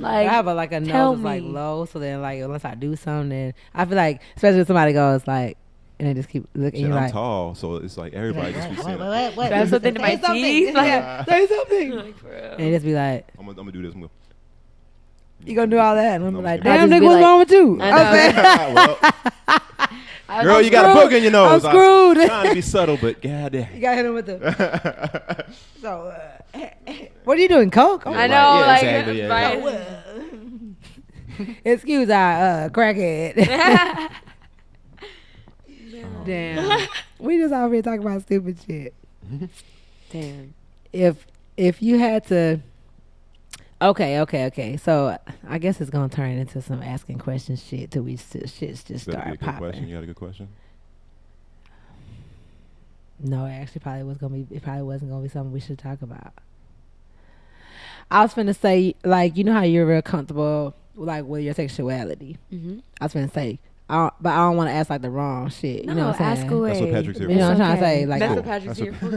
Like, I have a nose tell that's like me. low, so then like unless I do something, then I feel like especially if somebody goes like, and they just keep looking. Shit, You're I'm like, tall, so it's like everybody just be saying, what? Grab something to my Say something. teeth. Yeah, say something. Like, for real. And just be like, I'm gonna do this. you gonna do all that? And I'm No, like, I'm just damn, be nigga, what's like- wrong with you? I know. Well, girl, you got a booger in your nose. I'm screwed. I'm trying to be subtle, but goddamn. You got hit him with the. So, what are you doing, coke? I know, Yeah, like, exactly, yeah, right. Excuse our crackhead. Damn. We just out here talking about stupid shit. Damn. If you had to, okay. So I guess it's gonna turn into some asking questions shit till we shits just That'd be a start good question. popping. You got a good question? No, it actually probably was gonna be. It probably wasn't gonna be something we should talk about. I was finna say, like, you know how you're real comfortable, like, with your sexuality. Mm-hmm. I was finna say, but I don't want to ask like the wrong shit. You know what I'm ask saying? away. That's what Patrick's here You know for. what I'm trying to say? Like, That's Cool. what Patrick's That's here for.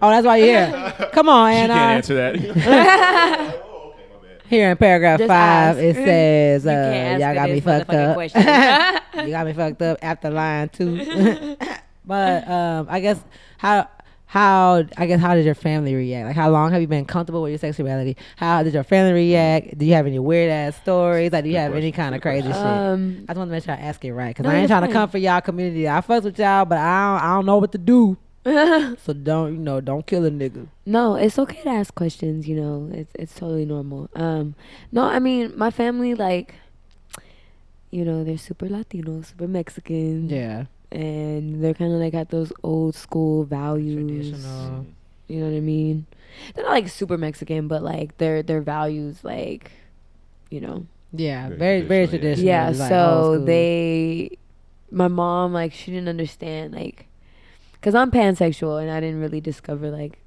oh, that's why you're here. Come on, She Anna. can't answer that. Here in paragraph Just 5, ask. it says, You can't y'all answer got me this fucked motherfucking up. question. You got me fucked up after line 2. But I guess how did your family react? Like, how long have you been comfortable with your sexuality? How did your family react? Do you have any weird ass stories? Like, do you have any kind of crazy shit? I just want to make sure I ask it right, because No, I ain't you're trying to fine. come for y'all community. I fucks with y'all, but I don't know what to do. So don't kill a nigga. No, it's okay to ask questions, you know. It's totally normal. No, I mean, my family, like, you know, they're super Latino, super Mexican. Yeah, And they're kind of like at those old school values. traditional. You know what I mean? They're not like super Mexican, but like their values, like, you know. Yeah, Very very traditional, traditional. Yeah, It's like old so school. my mom, like, she didn't understand, like, because I'm pansexual and I didn't really discover like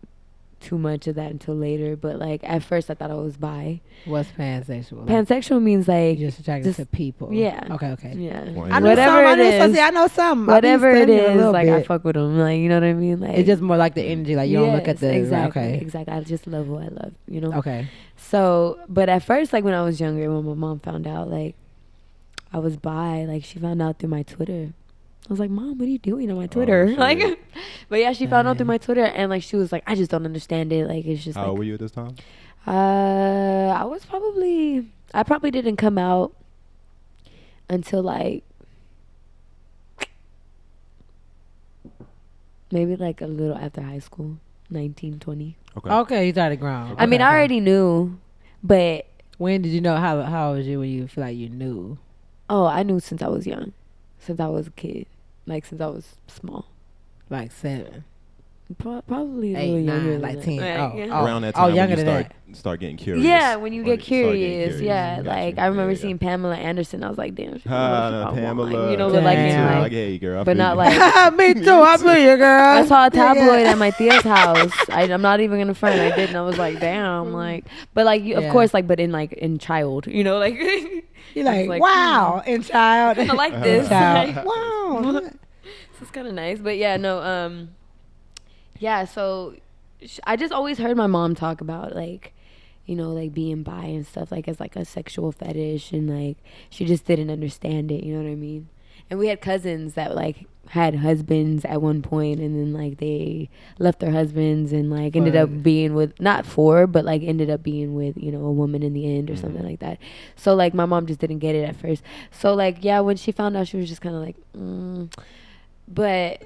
too much of that until later. But like at first I thought I was bi. What's pansexual? Pansexual means like you're just attracted to people. Yeah. Okay. Yeah. Well, I know whatever some. it is. I know some. Whatever it is, like I bit. fuck with them. Like, you know what I mean? Like It's just more like the energy. Like you don't look at the exactly. Okay. Exactly. I just love who I love. You know. Okay. So, but at first, like when I was younger, when my mom found out like I was bi, like she found out through my Twitter. I was like, Mom, what are you doing on my Twitter? Like, but yeah, she found out through my Twitter, and like she was like, I just don't understand it. Like, it's just. How old were you at this time? I probably didn't come out until like maybe like a little after high school, 19, 20. Okay, you started growing. I mean, I already knew, but when did you know? How old was you when you feel like you knew? Oh, I knew since I was young, since I was a kid, like since I was small. Like 7. Probably a 8, little 9, younger, like than 10. that. Around that time, younger when than you that. start getting curious. Yeah, when you get Start getting curious, yeah. Got Like you. I remember seeing Pamela Anderson. I was like, damn, she's Pamela. like, you know, but like, in, I like get you, girl. I but feel not you. like. Me too. I feel you, girl. I saw a tabloid at my Thea's house. I'm not even gonna front. I did, and I was like, damn, like, but like, of course, like, but in child, you know, like. You're like wow, in child. I like this. Child. Like, Wow. So it's kind of nice, but yeah, no, yeah. So I just always heard my mom talk about like, you know, like being bi and stuff like as like a sexual fetish, and like she just didn't understand it. You know what I mean? And we had cousins that like had husbands at one point, and then like they left their husbands and like ended up being with but like ended up being with, you know, a woman in the end or something like that. So like my mom just didn't get it at first. So like yeah, when she found out, she was just kind of like, but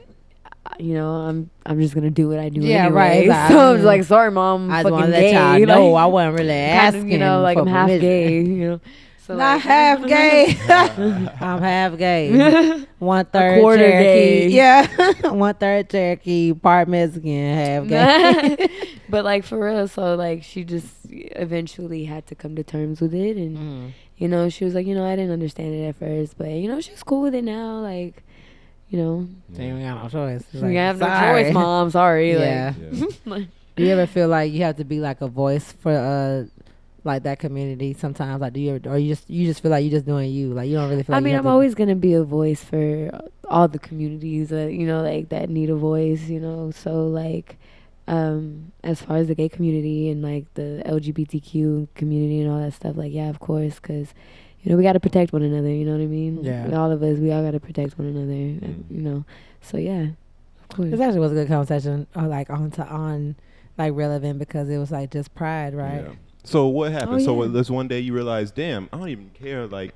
you know, I'm just gonna do what I do anyway. Right. So I was like, sorry, Mom, I'm fucking gay. Y'all know like, I wasn't really asking. Kind of, you know, like I'm half gay. You know. So not like, half gay. I'm half gay. 1/3 quarter Cherokee. gay. Yeah. 1/3 Cherokee, part Mexican, half gay. But like for real, so like she just eventually had to come to terms with it, and you know, she was like, you know, I didn't understand it at first, but you know, she's cool with it now. Like, you know, you got no choice. You have no choice, Mom. Sorry. Yeah. Like, do you ever feel like you have to be like a voice for like that community sometimes? Like, do you ever, or you just feel like you're just doing you? Like, you don't really feel like I mean, I'm always going to be a voice for all the communities that, you know, like that need a voice, you know? So like, as far as the gay community and like the LGBTQ community and all that stuff, like, yeah, of course. 'Cause, you know, we got to protect one another, you know what I mean? Yeah. All of us, we all got to protect one another, you know? So yeah, of course. This actually was a good conversation, like on like relevant, because it was like just pride, right? Yeah. So what happened? Oh, yeah. So this one day you realized, damn, I don't even care like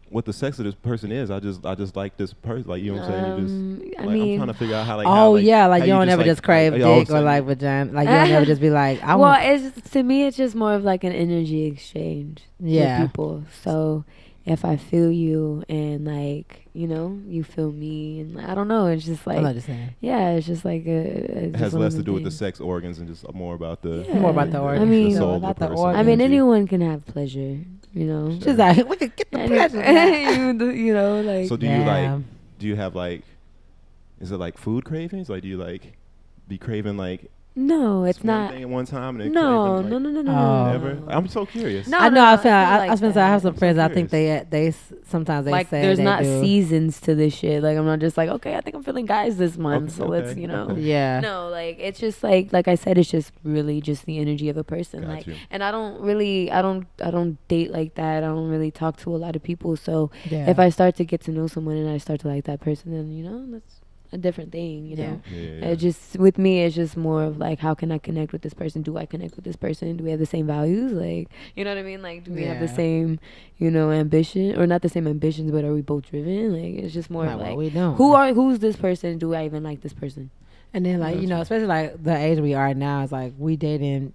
what the sex of this person is. I just like this person. Like, you know what I'm saying? You just, I like, mean, I'm trying to figure out how like. Oh how, like, yeah, like how you don't ever like, just crave like, all of a dick or sudden- like vagina. Like you don't ever just be like, I well, want. it's to me, it's just more of like an energy exchange Yeah. with people. So if I feel you and like, you know, you feel me, and I don't know, it's just like, I'm not just saying. yeah, it's just like It has less to do with the sex organs and just more about the. Yeah. More about the organ. I mean, the soul about of the the person. organ. I mean, Energy. anyone can have pleasure, you know. She's like, we could get the pleasure. you know, like. So do you like? Do you have like? Is it like food cravings? Like, do you like be craving like? No, it's one not. thing at one time and then No, craving, like, no. Never. I'm so curious. No, I know. I feel. it's not I like spent. I have that. some friends. so I think they sometimes they like say there's they not do. seasons to this shit. Like I'm not just like, okay, I think I'm feeling guys this month, so let's, okay, you know. okay. Yeah. No, like it's just like I said, it's just really just the energy of a person. Got like you. and I don't date like that. I don't really talk to a lot of people. So Yeah. if I start to get to know someone and I start to like that person, then you know, that's a different thing, you know. Yeah. It just with me, it's just more of like, how can I connect with this person? Do I connect with this person? Do we have the same values? Like, you know what I mean? Like, do we have the Yeah. same, you know, ambition, or not the same ambitions, but are we both driven? Like, it's just more Like, of what like, we doing? who's this person? Do I even like this person? And then like, you know, especially like the age we are now, it's like we dating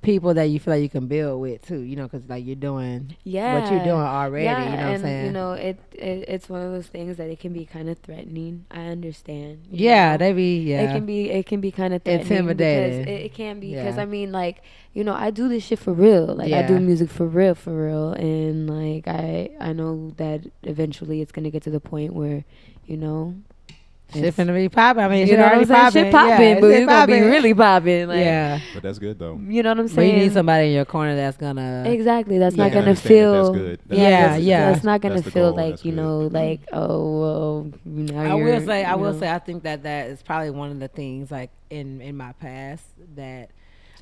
people that you feel like you can build with too, you know, because like you're doing what you're doing already, Yeah, you know what I'm and saying? you know, it's one of those things that it can be kind of threatening. I understand. Yeah, know? they be, yeah. It can be kind of threatening. Intimidating. Because it can be, because Yeah. I mean, like, you know, I do this shit for real. Like, I do Yeah. music for real, and like I know that eventually it's gonna get to the point where, you know, Shit finna be popping. I mean, You shit know what already I'm saying? popping. Shit popping, but it's gonna be really popping. Like, yeah. But that's good though. You know what I'm But saying? you need somebody in your corner that's gonna Exactly. That's not Yeah. gonna Understand that feel. that's good. That's not gonna That's the feel goal. like That's you good. know, like now I will you're, say, you know. I think that is probably one of the things like in my past that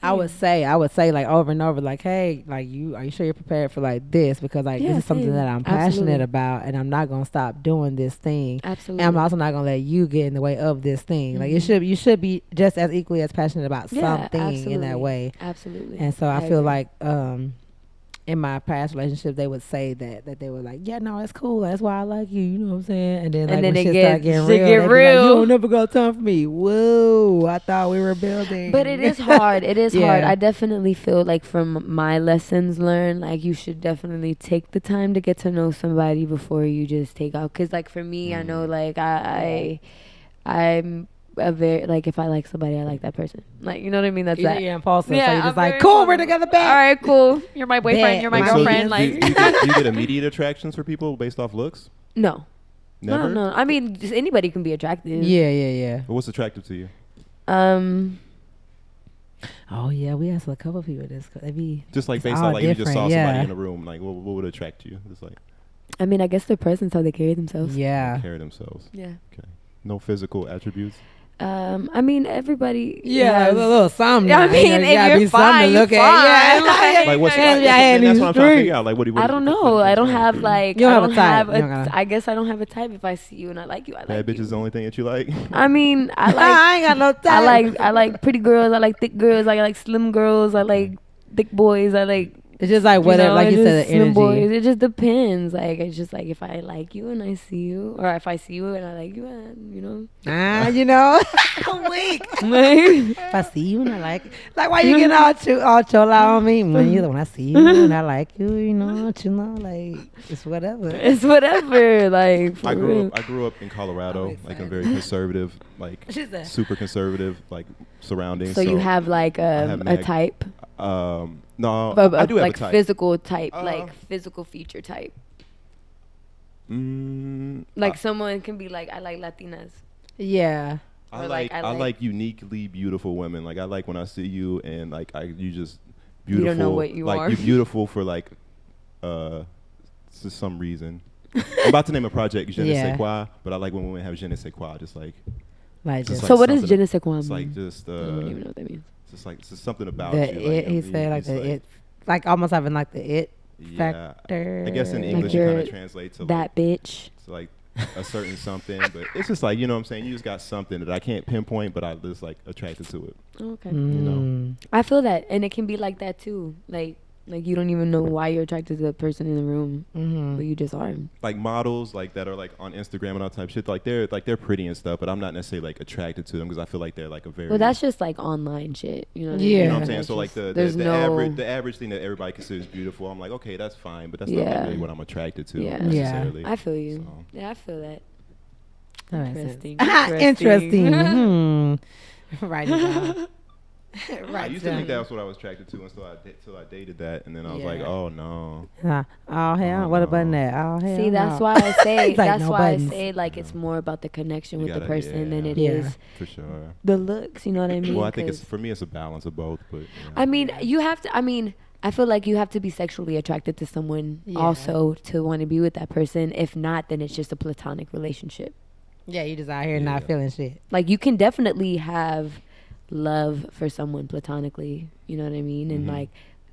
I would say like over and over, like, hey, like are you sure you're prepared for like this? Because like this is something same. that I'm Absolutely. passionate about, and I'm not gonna stop doing this thing. Absolutely. And I'm also not gonna let you get in the way of this thing. Like Mhm. you should be just as equally as passionate about something in absolutely. that way. Absolutely. And so I feel agree. like in my past relationship, they would say that they were like, yeah, no, it's cool. That's why I like you. You know what I'm saying? And then like when shit start getting real, they be like, you don't never got time for me. Whoa, I thought we were building. But it is hard. It is hard. Yeah. I definitely feel like from my lessons learned, like you should definitely take the time to get to know somebody before you just take out. Cause like for me, I know like I'm a very like if I like somebody, I like that person. Like you know what I mean? That's You're that. impulsive. Yeah, so you're I'm just like, very cool, we're impulsive. together back. All right, cool. You're my boyfriend. Bet. You're my Like, girlfriend. do Like you get immediate attractions for people based off looks? no. Never. No. I mean, just anybody can be attractive. Yeah. But what's attractive to you? Oh yeah, we asked a couple people this. They be Just like it's based all on like you just saw different, somebody yeah. in a room, like what would attract you? Just like I mean, I guess their presence, how they carry themselves. Yeah. carry themselves. Yeah. Okay. No physical attributes. I mean, everybody. Yeah, has, a little something. I mean, you if gotta you're be something fine, to look you're at. fine. Yeah, Like what's Yeah, that's, yeah, that's what I'm trying to street. figure out. Like what do you? I don't know. I don't have like. You don't I have a don't type. have You don't gotta- I guess I don't have a type. If I see you and I like you, I Bad like bitch you. is the only thing that you like. I mean, I like. I ain't got no time. I like pretty girls. I like thick girls. I like slim girls. I like thick boys. I like. It's just like whatever, like you just said, the slim energy. boys. It just depends. Like it's just like if I like you and I see you, or if I see you and I like you, and you know. You know, I'm weak. If I see you and I like why you getting all chill out on me? When I see you and I like you, you know, like it's whatever. It's whatever. Like for I real. grew up in Colorado, I'm like a very conservative, like She said- super conservative, like surroundings. So you have like have a mag- type, no, but I do have like a type. physical type, Uh, like physical feature type. Mm, Like someone can be like, I like Latinas. Yeah. I Or like like, I I like- like uniquely beautiful women. Like I like when I see you and like you just You beautiful. don't know what you like are. you're beautiful for like for some reason. I'm about to name a project Je ne sais Yeah. quoi, but I like when women have je ne sais quoi, just like Like Just just So what does something- je ne sais quoi it's mean? like just I don't even know what that means. just like just something about the you. it. He you said like just the it, like almost having like the it Yeah, factor. I guess in Like English it you're kind of translates to That bitch. like a certain something, but it's just like, you know what I'm saying, you just got something that I can't pinpoint, but I just like attracted to it. Okay. Mm. I feel that, and it can be like that too. Like you don't even know why you're attracted to the person in the room, Mm-hmm. but you just are. Like models like that are like on Instagram and all type of shit, like they're pretty and stuff, but I'm not necessarily like attracted to them because I feel like they're like a very Well, that's just like online shit. You know what I mean? Yeah. you know what I'm saying. That's So like just- there's the no average thing that everybody considers beautiful, I'm like, okay, that's fine, but that's not Yeah. like really what I'm attracted to Yeah. necessarily. I feel you. So. Yeah, I feel that. That makes sense. Interesting. Interesting. Write it down. I used to think that was what I was attracted to until I dated that, and then I was like, Yeah. oh no. Oh hell, Oh, what a no. button that? Oh hell. See, that's no. why I say It's like that's no why buttons. I say like it's more about the connection You with the gotta- person than it yeah. is Yeah. For sure. the looks. You know what I mean? Well, I think it's 'Cause- for me it's a balance of both, but I mean, you have to. I mean, I feel like you have to be sexually attracted to someone Yeah. also to want to be with that person. If not, then it's just a platonic relationship. Yeah, you just out here not Yeah. feeling shit. Like you can definitely have love for someone platonically. You know what I mean? And Mhm. like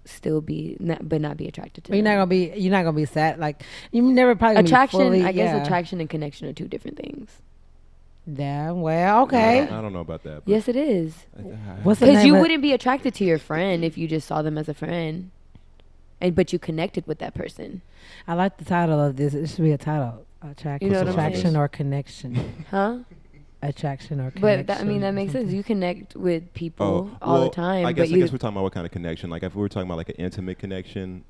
still be, but not be attracted to. But you're not gonna be sad. Like you never probably gonna attraction. Be fully, I guess yeah. attraction and connection are two different things. Yeah. Well, okay. I don't know about that. But Yes, it is. What's the Because name you of- wouldn't be attracted to your friend if you just saw them as a friend, but you connected with that person, I like the title of this. It should be a title. Attraction, You know what I'm attraction saying? or connection. huh? Attraction or connection. But that, I mean, that makes sense. You connect with people all well, the time. I guess but you, we're talking about what kind of connection. Like if we were talking about like an intimate connection,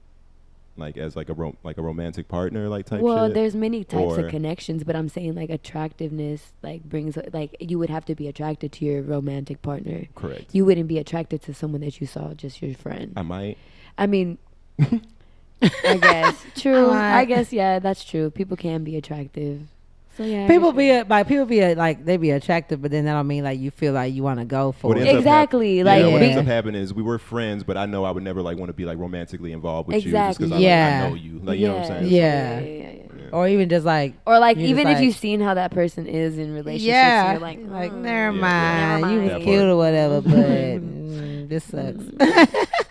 like as like a romantic partner, like type well, shit. there's many types Or- of connections, but I'm saying like attractiveness, like brings like you would have to be attracted to your romantic partner. Correct. You wouldn't be attracted to someone that you saw just your friend. I might. I mean, I guess true. I Alright. guess yeah, that's true. People can be attractive. So yeah, people be like they be attractive, but then that don't mean like you feel like you want to go for it. Exactly. Like what ends up happening is we were friends, but I know I would never like want to be like romantically involved with you just because I know you. Like you know what I'm saying? Yeah. Or even just like, or like even if you've seen how that person is in relationships, you're like never mind, you was cute or whatever, but this sucks.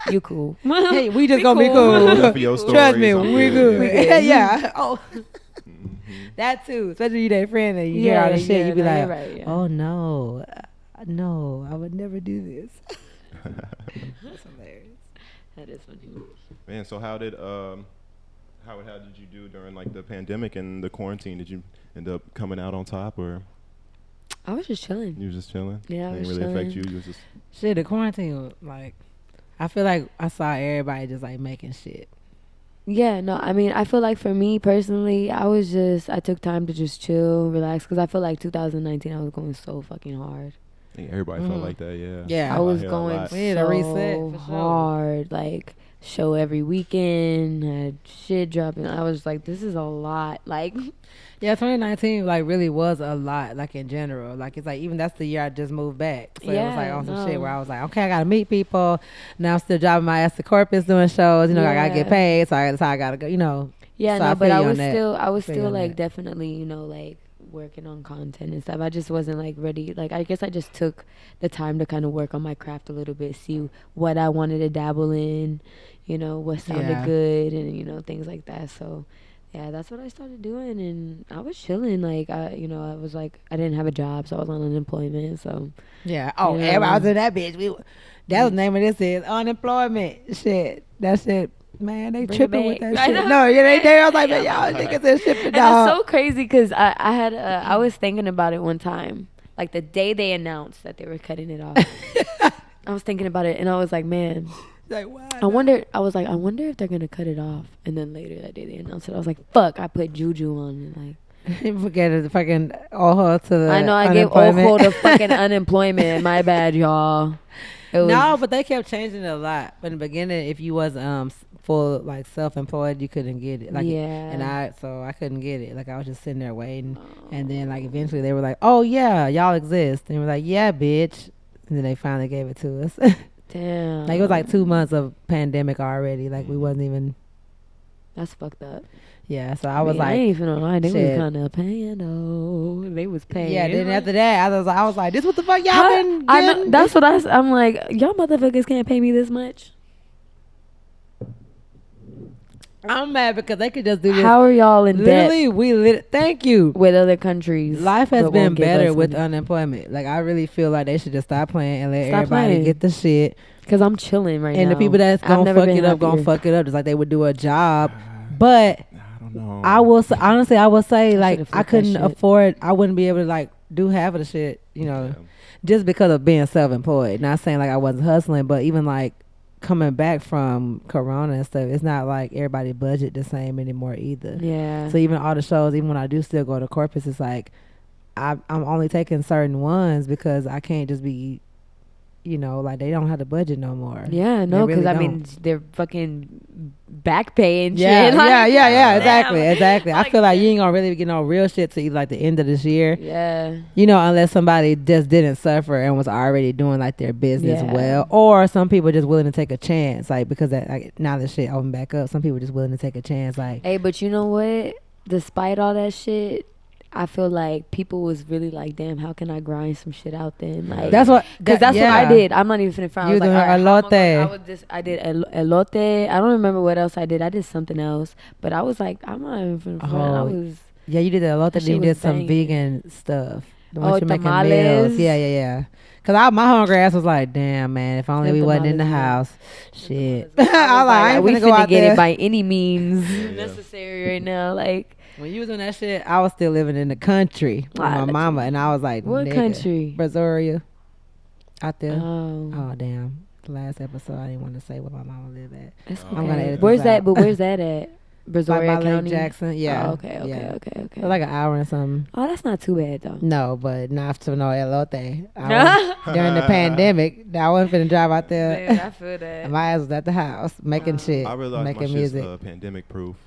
You cool? Hey, we just gonna be cool. Trust me, we good. Yeah. Oh. That too, especially you that friend and you hear all the shit, you be like, right, oh no, I would never do this. That's hilarious. That is funny. Man, so how did you do during like the pandemic and the quarantine? Did you end up coming out on top, or? I was just chilling. You was just chilling? Yeah, it didn't really affect you? You was just shit. The quarantine, like, I feel like I saw everybody just like making shit. Yeah, no, I mean, I feel like for me personally, I took time to just chill, relax, because I feel like 2019 I was going so fucking hard. I think everybody felt like that, yeah. Yeah, I was going so hard, like show every weekend, had shit dropping. I was like, this is a lot, like. Yeah, 2019 like really was a lot, like in general. Like it's like even that's the year I just moved back, so it was like on some shit where I was like, okay, I gotta meet people. Now I'm still driving my ass to Corpus doing shows. You know, I gotta get paid, so that's how I gotta go. You know. Yeah, so no, but I was still like definitely, you know, like working on content and stuff. I just wasn't like ready. Like I guess I just took the time to kind of work on my craft a little bit, see what I wanted to dabble in, you know, what sounded good, and you know things like that. So. Yeah, that's what I started doing, and I was chilling. Like, I was like, I didn't have a job, so I was on unemployment. So yeah. Oh, everybody was in that bitch. That was the name of this is unemployment. Shit, that shit. Man, they tripping with that shit. No, yeah, they. I was like, man, y'all niggas is shipping dog. It's so crazy because I was thinking about it one time, like the day they announced that they were cutting it off. I was thinking about it, and I was like, man. Like, what? I wonder if they're gonna cut it off. And then later that day they announced it. I was like, fuck, I put Juju on it. Like, forget it, fucking Ojo to the I know I gave Ojo the fucking unemployment. My bad, y'all. No, but they kept changing it a lot. But in the beginning, if you was full like self-employed, you couldn't get it. Like, and I couldn't get it. Like I was just sitting there waiting, and then like eventually they were like, oh yeah, y'all exist, and we're like, yeah, bitch, and then they finally gave it to us. Damn. Like it was like 2 months of pandemic already. Like we wasn't even. That's fucked up. Yeah, so I was like, I ain't even gonna lie, they was kind of paying though. They was paying. Yeah, then after that, I was like, this what the fuck y'all been getting? I know, that's what I'm like, y'all motherfuckers can't pay me this much. I'm mad because they could just do this. How are y'all in debt? Thank you. With other countries. Life has been better with unemployment. Like, I really feel like they should just stop playing and let everybody get the shit. Because I'm chilling right now. And the people that's going to fuck it up, going to fuck it up. Just like they would do a job. But I don't know. I will honestly, I will say, like, I couldn't afford, I wouldn't be able to, like, do half of the shit, you know, just because of being self-employed. Not saying, like, I wasn't hustling, but even, like, coming back from Corona and stuff, it's not like everybody budget the same anymore either. Yeah. So even all the shows, even when I do still go to Corpus, it's like I'm only taking certain ones because I can't just be, you know, like they don't have the budget no more. Yeah, no, because I mean they're fucking back paying shit. Yeah, exactly. Like, I feel like you ain't gonna really get no real shit till like the end of this year. Yeah. You know, unless somebody just didn't suffer and was already doing like their business well, or some people just willing to take a chance, like because that like now the shit open back up, some people just willing to take a chance, like. Hey, but you know what? Despite all that shit, I feel like people was really like, damn, how can I grind some shit out then? Like that's what what I did. I'm not even finna front. I was like, elote. I did elote. I don't remember what else I did. I did something else, but I was like, I'm not even finna front. I was. Yeah, you did elote. Then you did some vegan stuff. Tamales. Yeah. Cause my hungry ass was like, damn man, if only we wasn't in the house. Shit. I was like, I ain't we finna go out get there. It by any means necessary right now. Like. When you was on that shit, I was still living in the country with my mama, and I was like, what country? Brazoria. Out there. Oh, damn. The last episode, I didn't want to say where my mama lived at. That's okay. I'm gonna edit where's that? But where's that at? Brazoria County? Lake Jackson. Yeah. Oh, okay. It's like an hour and something. Oh, that's not too bad though. No, but not to know elote. During the pandemic, I wasn't finna drive out there. Man, I feel that. My ass was at the house making shit, I realized making my music. Shit's pandemic proof.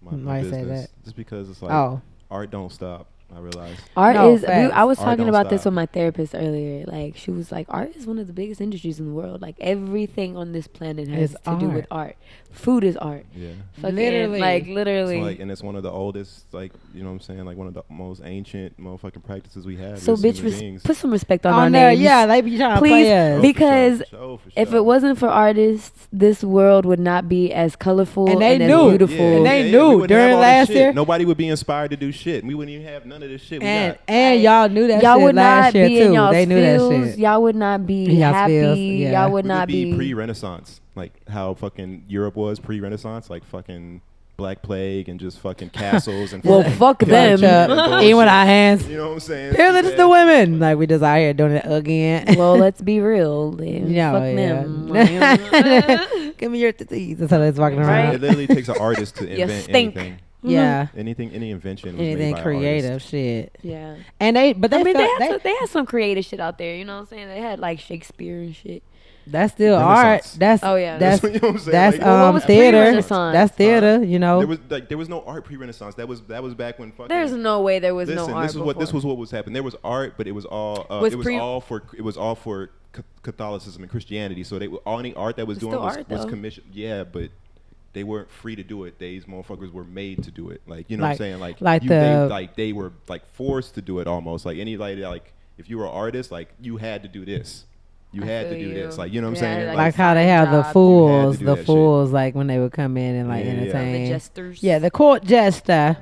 Why you say that? Just because it's like art don't stop. I realize art No, is. facts. I was Art talking don't about this stop. with my therapist earlier. Like she was like, art is one of the biggest industries in the world. Like everything on this planet has It's to do with art. Food is art. yeah. Fucking, Literally. like So literally. like, and it's one of the oldest, like, you know what I'm saying, like one of the most ancient motherfucking practices we have. So as bitch, human beings. put some respect on our On there, names. yeah, they be trying to Please, play us. Oh, because for sure, for if sure. it wasn't for artists, this world would not be as colorful And they and knew. as beautiful. And they we knew wouldn't have during all this last shit. year. Nobody would be inspired to do shit. We wouldn't even have none of this shit we got. And y'all knew that Y'all shit would last not year be in too. y'all's They knew feels. that shit. Y'all would not be Y'all's happy. feels, yeah. Y'all would We not would be pre-Renaissance, like how fucking Europe was pre-Renaissance, like fucking Black Plague and just fucking castles and Well, fucking fuck them. pillaging and bullshit. Even with our hands. You know what I'm saying? Pillage the women. Like we just out here doing it again. Well, let's be real. Then. Yeah, Fuck yeah. them. Give me your titties. That's how they're walking Right. around. It literally takes an artist to You invent stink. anything. Yeah. Any invention was Anything made by an creative artist. shit. Yeah. And they I mean, felt, they had some creative shit out there. You know what I'm saying? They had like Shakespeare and shit. that's still art. Renaissance. That's Oh, yeah. That's You know what I'm saying? that's Like, Well, what was theater. pre-Renaissance? That's theater. You know. there was no art pre-Renaissance. That was back when fucking. There's no way there was Listen, no art this was what was happening. There was art, but it was all all for Catholicism and Christianity. So any art that was It's doing still was art, though. commissioned. Yeah, but they weren't free to do it. These motherfuckers were made to do it. Like, you know what I'm saying? They were like forced to do it almost. Like anybody, like if you were an artist, like you had to do this. You had to do this. Like, you know what I'm saying? Yeah, Like how they have the jobs. fools, You had to do that shit. like when they would come in and like Yeah, yeah. entertain. The jesters. Yeah, the court jester.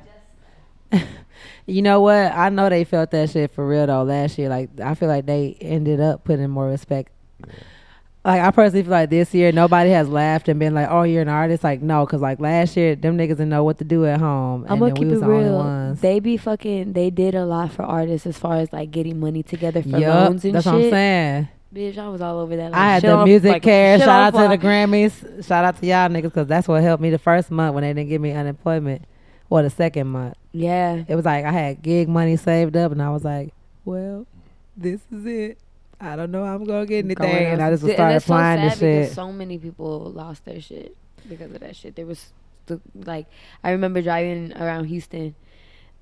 You know what? I know they felt that shit for real though last year. Like I feel like they ended up putting more respect. Like I personally feel like this year nobody has laughed and been like, "Oh, you're an artist." Like no, because like last year them niggas didn't know what to do at home. I'm and gonna then keep we was it the only real. ones. They did a lot for artists as far as like getting money together for Yup, loans and that's shit. what I'm saying. Bitch, I was all over that. Like, I had shit the off- music like, care. shit Shout out off to the Grammys. Shout out to y'all niggas because that's what helped me the first month when they didn't give me unemployment. Or the second month. Yeah. It was like I had gig money saved up and I was like, well, this is it. I don't know how I'm going to get anything. Going And I out. just would And start that's applying so this sad because shit. so many people lost their shit because of that shit. There was, like, I remember driving around Houston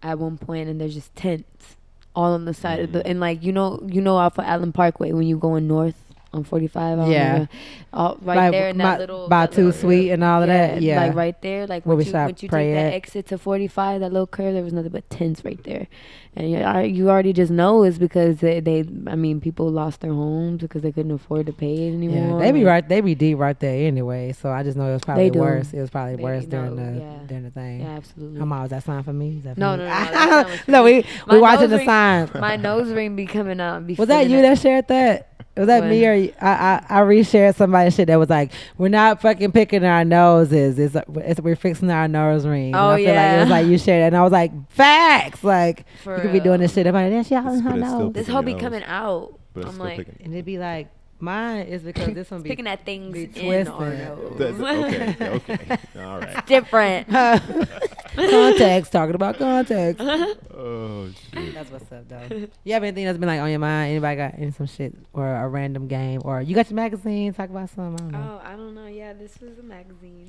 at one point and there's just tents all on the side of the, and like, you know off of Allen Parkway when you going north on 45. I don't Yeah. know, right Like there in that little. by that Too little- Sweet and all of that. Yeah. Like right there, like Where we once you stopped, take pray that at. exit to 45, that little curve, there was nothing but tents right there. And you already just know it's because I mean, people lost their homes because they couldn't afford to pay it anymore. Yeah, they be deep right there anyway. So I just know it was probably They do. worse. It was probably They- worse no, during the thing. Yeah, absolutely. Come on, is that sign for me? Is that for No, me? no, no, that sign was for No, me. we My watching nose the ring- sign. My nose ring be coming out. And be Was that feeling you that shared that? Was that What? me or I reshared somebody's shit that was like, we're not fucking picking our noses. We're fixing our nose rings. Oh, and I feel like it yeah. was like you shared it. And I was like, facts. Like, For you could be doing this shit. I'm like, that shit out in her But it's still nose. This picking whole your be nose. coming out. But it's I'm still like, picking. And it'd be like, mine is because this one be picking at things be in our twisted. nose. Okay. All right. Different. context, talking about context. Oh, shit. That's what's up, though. You have anything that's been like on your mind? Anybody got some shit or a random game? Or you got your magazine? Talk about something. I don't know. Oh, I don't know. Yeah, this was a magazine.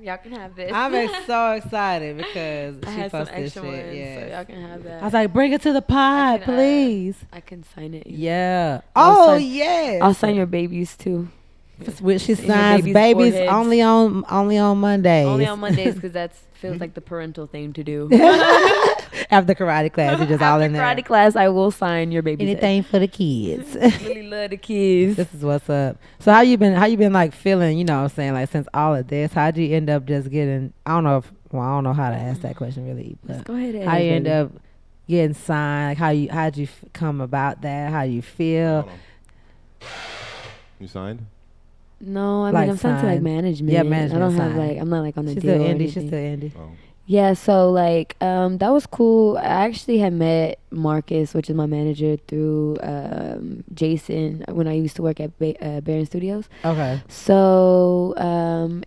Y'all can have this. I'm so excited because I she had some posted this extra shit. ones, Yeah. so y'all can have that. I was like, bring it to the pod, can, please. I can sign it. Yeah. I'll Oh, sign- yes. I'll sign your babies too. She your signs baby's babies foreheads. only on Mondays. Only on Mondays because that feels like the parental thing to do. After karate class, you're just all After in there. karate class, I will sign your baby's Anything for the kids. head. Really love the kids. This is what's up. So how you been like feeling, you know what I'm saying, like since all of this, how'd you end up just getting, I don't know how to ask that question really, Let's but go ahead and how you end baby. up getting signed, like how'd you come about that, how you feel? Hold on. You signed? No, I Like mean I'm signed to like signed. management. Yeah, management I don't have signed. like I'm not like on a She's deal. still or indie, she's anything. still indie. Oh. Yeah, so like that was cool. I actually had met Marcus, which is my manager, through Jason when I used to work at Barron Studios. Okay. So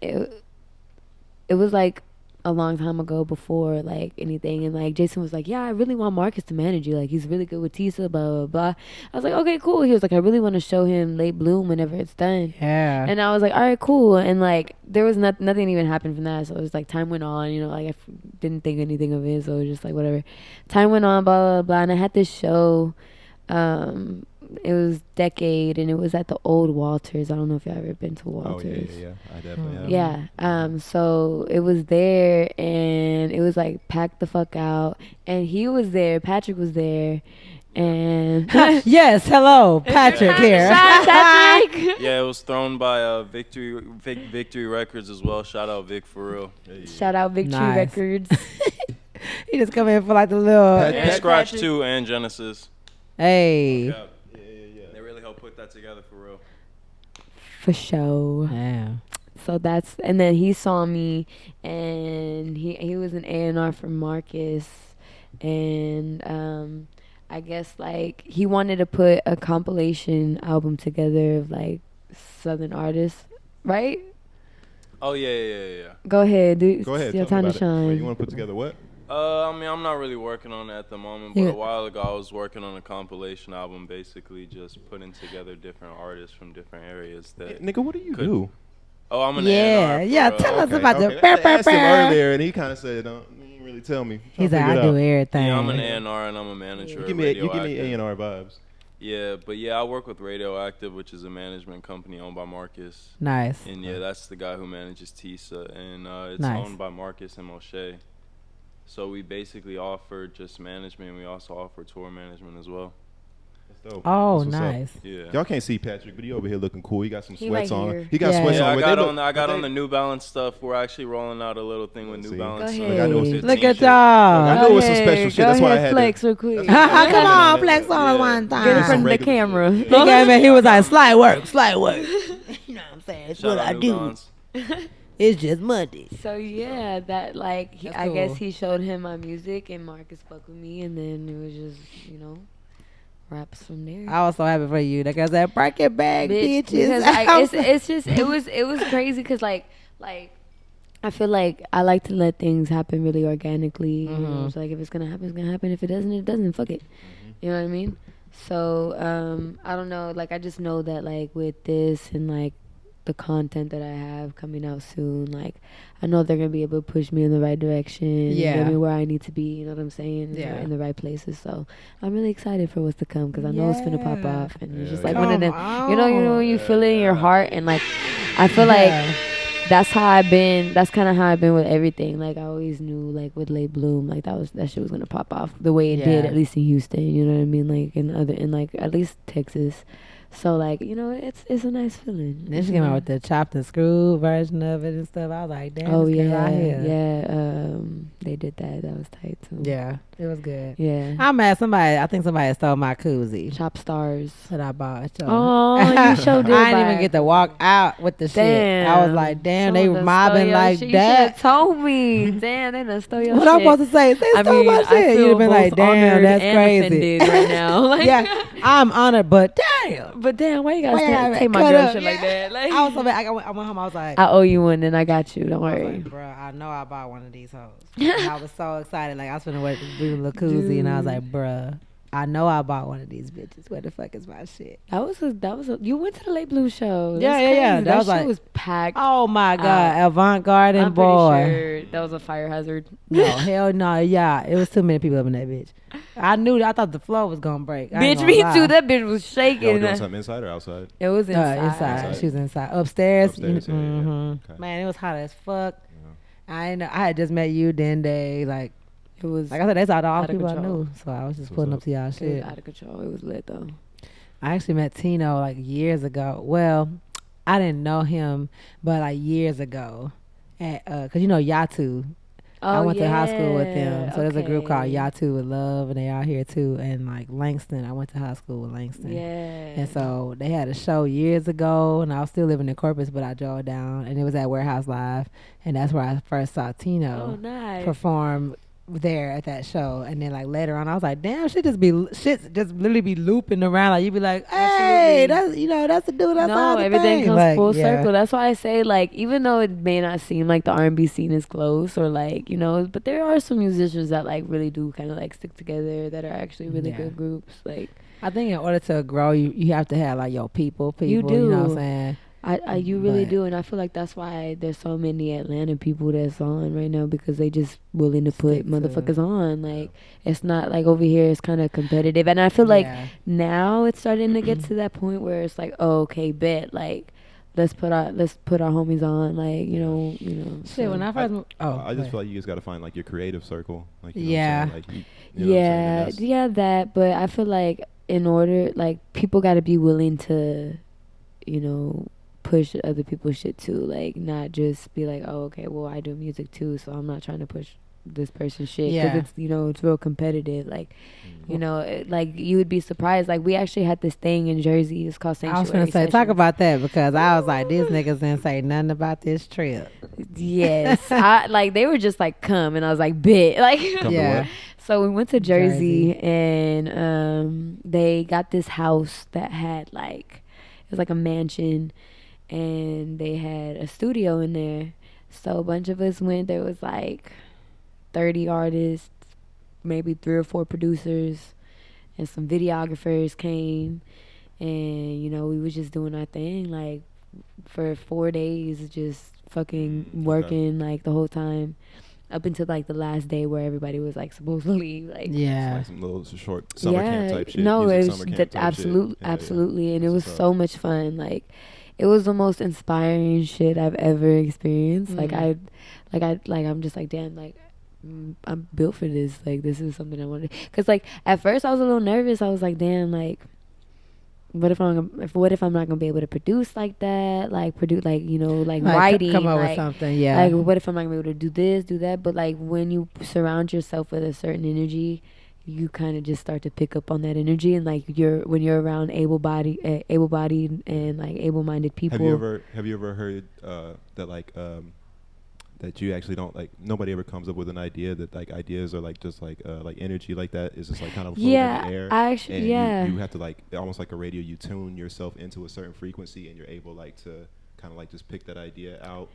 it was like a long time ago before like anything, and like Jason was like, yeah, I really want Marcus to manage you, like he's really good with Tisa, blah blah blah. I was like, okay, cool. He was like, I really want to show him Late Bloom whenever it's done. Yeah. And I was like, all right, cool. And like there was nothing even happened from that, so it was like time went on, you know, like didn't think anything of it, so it was just like whatever. Time went on, blah blah blah, and I had this show. It was Decade, and it was at the old Walters. I don't know if y'all ever been to Walters. Oh, yeah. I definitely have. Yeah. So it was there, and it was like packed the fuck out. And he was there. Patrick was there. And yes, hello, Patrick here. Patrick. Yeah, it was thrown by Victory Records as well. Shout out Vic for real. Hey. Shout out Victory Records. He just come in for like the little And Scratch too, and Genesis. Hey. Yeah. They really helped put that together for real. For sure. Yeah. So that's, and then he saw me, and he was an A&R for Marcus, and I guess like he wanted to put a compilation album together of like Southern artists, right? Oh yeah. Go ahead, dude. Go ahead. Your Tell me time to about it. shine. Wait, you want to put together what? I mean, I'm not really working on it at the moment, but a while ago I was working on a compilation album, basically just putting together different artists from different areas that. Hey, nigga, what do you do? Oh, I'm an Yeah, A&R yeah. for, Tell us about okay. the. I asked him earlier, and he kind of said, "Don't you didn't really tell me." He's like, I do everything. Yeah, I'm an A&R and I'm a manager. You give me A&R vibes. Yeah, but yeah, I work with Radioactive, which is a management company owned by Marcus. Nice. And yeah, that's the guy who manages Tisa, and it's Nice. owned by Marcus and Moshe. So we basically offer just management. We also offer tour management as well. That's dope. Oh, That's what's nice. up. Yeah. Y'all can't see Patrick, but he over here looking cool. He got some He sweats right on. here. He got Yeah. sweats Yeah, on. I got on the New Balance stuff. We're actually rolling out a little thing with See? New Balance. Go Look, I know ahead. it's Look at shit. y'all. I know it's some special shit. That's why I had to. flex real quick. Come on, Yeah. flex on us Yeah. one time. Get in front of the Regular camera. shit. He came in, he was like, slight work. You know what I'm saying? It's Shout what out I New do. Balance. It's just Monday. So yeah, that like That's I cool. guess he showed him my music, and Marcus fucked with me, and then it was just raps from there. I was so happy for you. Like I said, break it back, Bitch, bitches. because like, it's just it was crazy because like I feel like I like to let things happen really organically. You know, it's like if it's gonna happen, it's gonna happen. If it doesn't, it doesn't. Fuck it. You know what I mean? So I don't know. Like I just know that like with this and like the content that I have coming out soon, like I know they're gonna be able to push me in the right direction, Yeah. get me where I need to be. You know what I'm saying? Yeah. In the right places. So I'm really excited for what's to come because I know it's gonna pop Yeah. off, and it's just Yeah. like one of them. Come You know when you feel it in your heart, and like I feel Yeah. like that's how I've been. That's kind of how I've been with everything. Like I always knew, like with Late Bloom, like that shit was gonna pop off the way it did, Yeah. at least in Houston. You know what I mean? Like in like at least Texas. So like it's a nice feeling. Then she came out with the chopped and screwed version of it and stuff. I was like, damn. Oh this girl yeah, out here. yeah. They did that. That was tight too. Yeah, it was good. Yeah. I'm mad. I think somebody stole my koozie Chop stars. that I bought. So. Oh, you showed it. I didn't even get to walk out with the shit. I was like, damn, they mobbing like You that. should've told me. Damn, they done stole your What shit. I'm supposed to say? They stole my shit. You'd have been like, damn, that's crazy. Right now. Like, Yeah, I'm honored, but damn. But damn, why you gotta Why you gotta take my cut girl up? shit like that? Like, I was so bad. I went home. I was like, I owe you one, and I got you. Don't I was worry. like, bro, I know I bought one of these hoes. And I was so excited. Like, I was finna wear the blue little koozie, and I was like, bruh, I know I bought one of these bitches. Where the fuck is my shit? That was a. You went to the Late Blue show. Yeah, That's yeah, yeah. crazy. That was shit like- was packed. Oh, my God. Avant-garde and I'm boy. pretty sure that was a fire hazard. No, hell no. Yeah, it was too many people up in that bitch. I thought the floor was going to break. I ain't Bitch, gonna me lie. too. That bitch was Y'all shaking. doing something inside or outside? It was inside. Inside. She was inside. Upstairs. Upstairs, yeah, yeah. Mhm. Okay. Man, it was hot as fuck. I ain't know. I had just met you then day. Like It was I said, that's all the Out of people I control. knew. So I was just What's pulling up? up to y'all it was shit. out of control. It was lit though. I actually met Tino like years ago. Well, I didn't know him, but like years ago. At, cause you know Yatu. I went to high school with them. So there's a group called Yatu with Love, and they out here too. And like Langston, I went to high school with Langston. Yeah. And so they had a show years ago, and I was still living in Corpus, but I drove down, and it was at Warehouse Live, and that's where I first saw Oh, Tino nice. perform there at that show, and then like later on I was like, damn, shit just literally be looping around. Like you'd be like, hey, that's that's the dude that's no, everything comes full circle. That's why I say, like, even though it may not seem like the R&B scene is close or like, but there are some musicians that like really do kind of like stick together that are actually really good groups. Like, I think in order to grow, you have to have like your people. You do. You know what I'm saying? You really do, and I feel like that's why there's so many Atlanta people that's on right now, because they just willing to put motherfuckers on. Like, it's not like over here it's kind of competitive, and I feel like now it's starting to get to that point where it's like, oh, okay, bet, like let's put our homies on, like Shit, so when I first I just feel like you just got to find like your creative circle, like that. But I feel like in order, like, people got to be willing to, push other people's shit too, like not just be like, oh, okay, well, I do music too, so I'm not trying to push this person's shit, because it's it's real competitive, like like you would be surprised, like we actually had this thing in Jersey, it's called Sanctuary I was gonna say Sessions. talk about that, because I was like, these niggas didn't say nothing about this trip. Yes. I like, they were just like, come, and I was like, bit, like so we went to Jersey. And they got this house that had like, it was like a mansion, and they had a studio in there. So a bunch of us went. There was like 30 artists, maybe 3 or 4 producers, and some videographers came. And, we was just doing our thing, like, for 4 days, just fucking working, like, the whole time. Up until, like, the last day where everybody was, like, supposed to leave. Like, it's like some little short summer camp type shit. No, it was absolutely. And it was so much fun. Like, it was the most inspiring shit I've ever experienced. I'm just like, damn, like, I'm built for this. Like, this is something I wanted. Because, like, at first I was a little nervous. I was like, damn, like, what if I'm not gonna be able to produce like that? Like, produce, like, like writing, come up like, with something, Like, what if I'm not gonna be able to do this, do that? But like, when you surround yourself with a certain energy, you kind of just start to pick up on that energy, and like when you're around able-bodied and like able-minded people. Have you ever heard that like that you actually don't, like, nobody ever comes up with an idea, that like ideas are like just like energy like that is just like kind of floating in the air. I actually you have to, like, almost like a radio, you tune yourself into a certain frequency, and you're able like to kind of like just pick that idea out.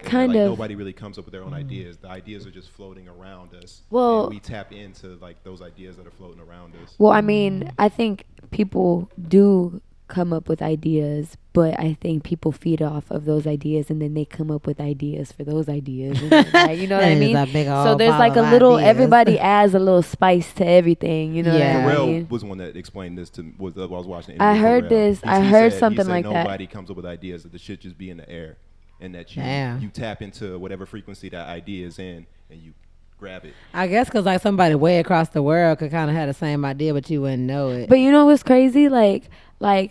Kind of. Nobody really comes up with their own ideas. The ideas are just floating around us. Well, and we tap into like those ideas that are floating around us. Well, I mean, I think people do come up with ideas, but I think people feed off of those ideas, and then they come up with ideas for those ideas. And then, like, you know what I mean? So there's like a little, everybody adds a little spice to everything. You know what I mean? Pharrell was the one that explained this to while I was watching. I heard this. I heard something like that. Nobody comes up with ideas, that the shit just be in the air, and that you tap into whatever frequency that idea is in, and you grab it. I guess because like somebody way across the world could kind of have the same idea, but you wouldn't know it. But you know what's crazy? Like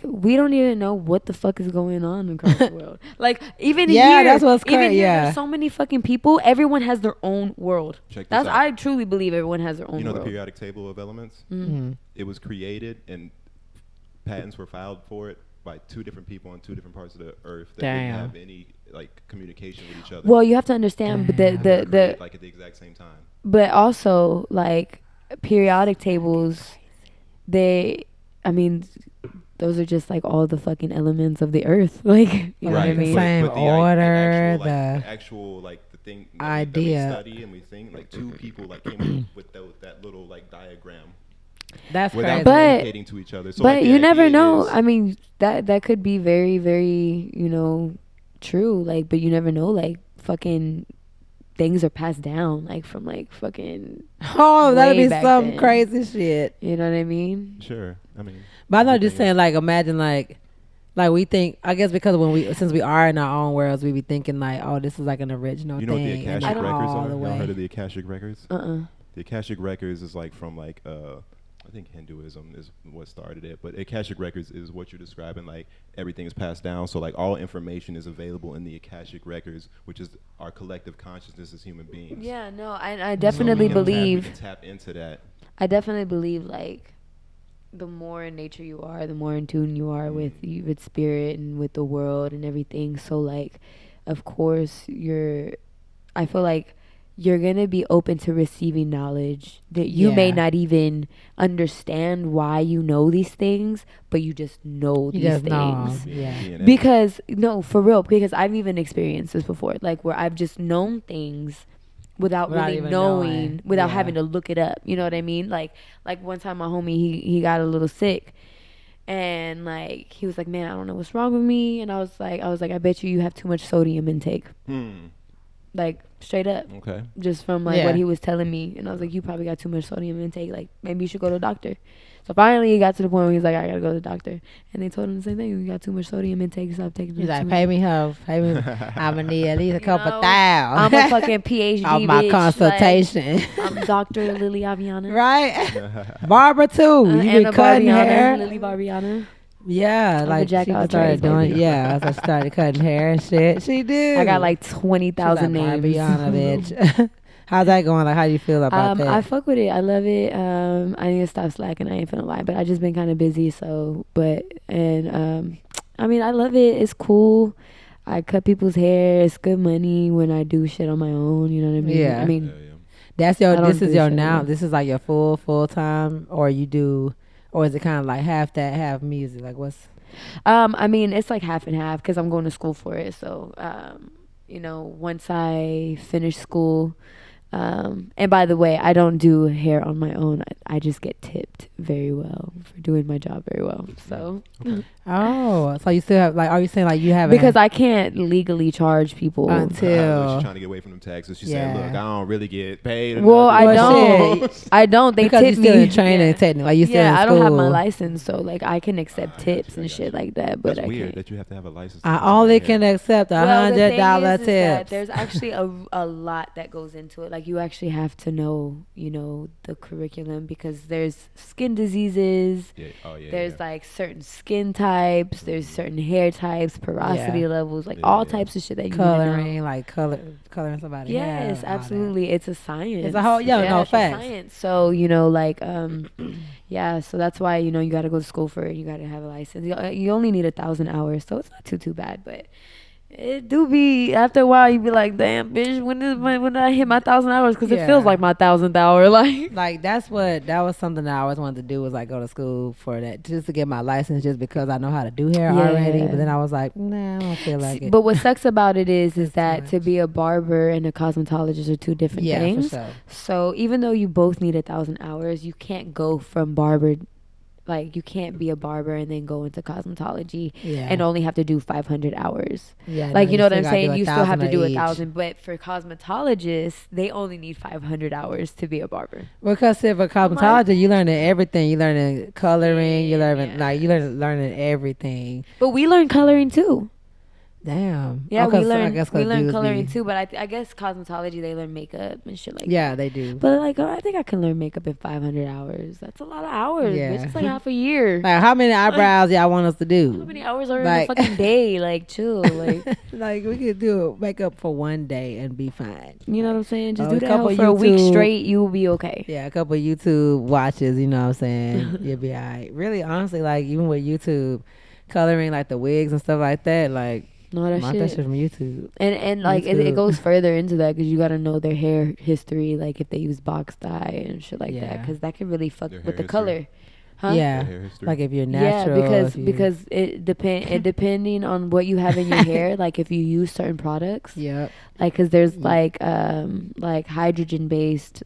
we don't even know what the fuck is going on across the world. Like, even here, that's what's crazy. Even here, there's so many fucking people. Everyone has their own world. Check this out. I truly believe everyone has their own world. You know the periodic table of elements? Mm-hmm. It was created, and patents were filed for it by 2 different people on 2 different parts of the earth that didn't have any like communication with each other. Well, you have to understand, but the like at the exact same time. But also, like, periodic tables, those are just like all the fucking elements of the earth, like, you know what I mean? Same order, the actual like the thing idea. That we study and we think, like, 2 people like came up with that little like diagram. That's without crazy. communicating to each other. So, but like, you never know. I mean, that could be very, very, true. Like, but you never know. Like, fucking things are passed down, like, from like fucking. Oh, that'd be some crazy shit. You know what I mean? Sure. I mean, but I'm not just saying, like, imagine like we think, I guess because since we are in our own worlds, we be thinking like, oh, this is like an original thing. You know what the Akashic records are? Y'all heard of the Akashic records? The Akashic records is like from like I think Hinduism is what started it, but Akashic records is what you're describing. Like, everything is passed down, so like all information is available in the Akashic records, which is our collective consciousness as human beings. Yeah, no, I definitely believe. Tap into that. I definitely believe, like, the more in nature you are, the more in tune you are with spirit and with the world and everything. So like, of course, I feel like you're going to be open to receiving knowledge that you may not even understand why you know these things, but you just know these things. Because, no, for real, because I've even experienced this before, like where I've just known things without really knowing, without having to look it up. You know what I mean? Like one time my homie, he got a little sick. And like he was like, man, I don't know what's wrong with me. And I was like, I bet you have too much sodium intake. Like straight up. Okay. Just from like what he was telling me. And I was like, you probably got too much sodium intake. Like maybe you should go to a doctor. So finally he got to the point where he was like, I gotta go to the doctor. And they told him the same thing. You got too much sodium intake. Stop taking it. He's like, pay me. I'm gonna need at least a couple thousand. I'm a fucking PhD on my consultation. Like, I'm Dr. Lilly Aviana. Right. Barbara too. You be cutting hair. Lilly Barbiana. Yeah, like she started doing. Yeah, I started cutting hair and shit. She did. I got like 20,000 names. Barbiana, bitch. How's that going? Like, how do you feel about that? I fuck with it. I love it. I need to stop slacking. I ain't finna lie, but I just been kind of busy. So, I mean, I love it. It's cool. I cut people's hair. It's good money when I do shit on my own. You know what I mean? Yeah. I mean, that's your. This is your now. This is like your full time, or you do. Or is it kind of like half that, half music? Like what's? I mean, it's like half and half because I'm going to school for it. So, you know, once I finish school, and by the way, I don't do hair on my own. I just get tipped very well for doing my job very well. So. Okay. Oh, so you still have like? Are you saying like you have? Because I can't legally charge people until she's trying to get away from them taxes. She said, "Look, I don't really get paid." Well, I don't. I don't. They tip me. In training, technically. Like you still in I school. don't have my license, so like I can accept tips and shit like that. But that's I weird can't. that you have to have a license. I only can accept $100 tips. There's actually a lot that goes into it. Like you actually have to know, you know, the curriculum because there's skin diseases. There's like certain skin types. There's certain hair types, porosity levels, like all types of shit that you coloring, know. like coloring somebody. Yes, absolutely. It's a science. It's a whole no facts. Science. So you know, like yeah. So that's why you know you got to go to school for it. You got to have a license. You only need 1,000 hours, so it's not too bad, but. It do be after a while you be like, damn bitch, when did I hit my 1,000 hours? Because it feels like my 1,000th hour. Like that was something that I always wanted to do was like go to school for that just to get my license just because I know how to do hair already. But then I was like, nah, I don't feel like it. But what sucks about it is that to be a barber and a cosmetologist are two different things. For sure. So even though you both need 1,000 hours, you can't go from barber. Like, you can't be a barber and then go into cosmetology and only have to do 500 hours. Yeah, like, you know what I'm saying? You still have to do 1,000. But for cosmetologists, they only need 500 hours to be a barber. Because for cosmetology, you learning everything. You learning coloring. You learning learning everything. But we learn coloring too. Damn. Yeah, we learn coloring too, but I guess cosmetology, they learn makeup and shit like that. Yeah, they do. But like, I think I can learn makeup in 500 hours. That's a lot of hours, bitch. It's like half a year. Like, how many eyebrows y'all want us to do? How many hours are in a fucking day? Like, chill. Like, like we could do makeup for one day and be fine. You know what I'm saying? Just do that for a week straight. You will be okay. Yeah, a couple of YouTube watches, you know what I'm saying? You'll be all right. Really, honestly, like, even with YouTube, coloring, like, the wigs and stuff like that, like, no, that shit from YouTube. And like it goes further into that because you got to know their hair history, like if they use box dye and shit like that, because that can really fuck with the color. Huh? Yeah, like if you're natural. Yeah, because it depending on what you have in your hair, like if you use certain products. Yeah. Like because there's like hydrogen based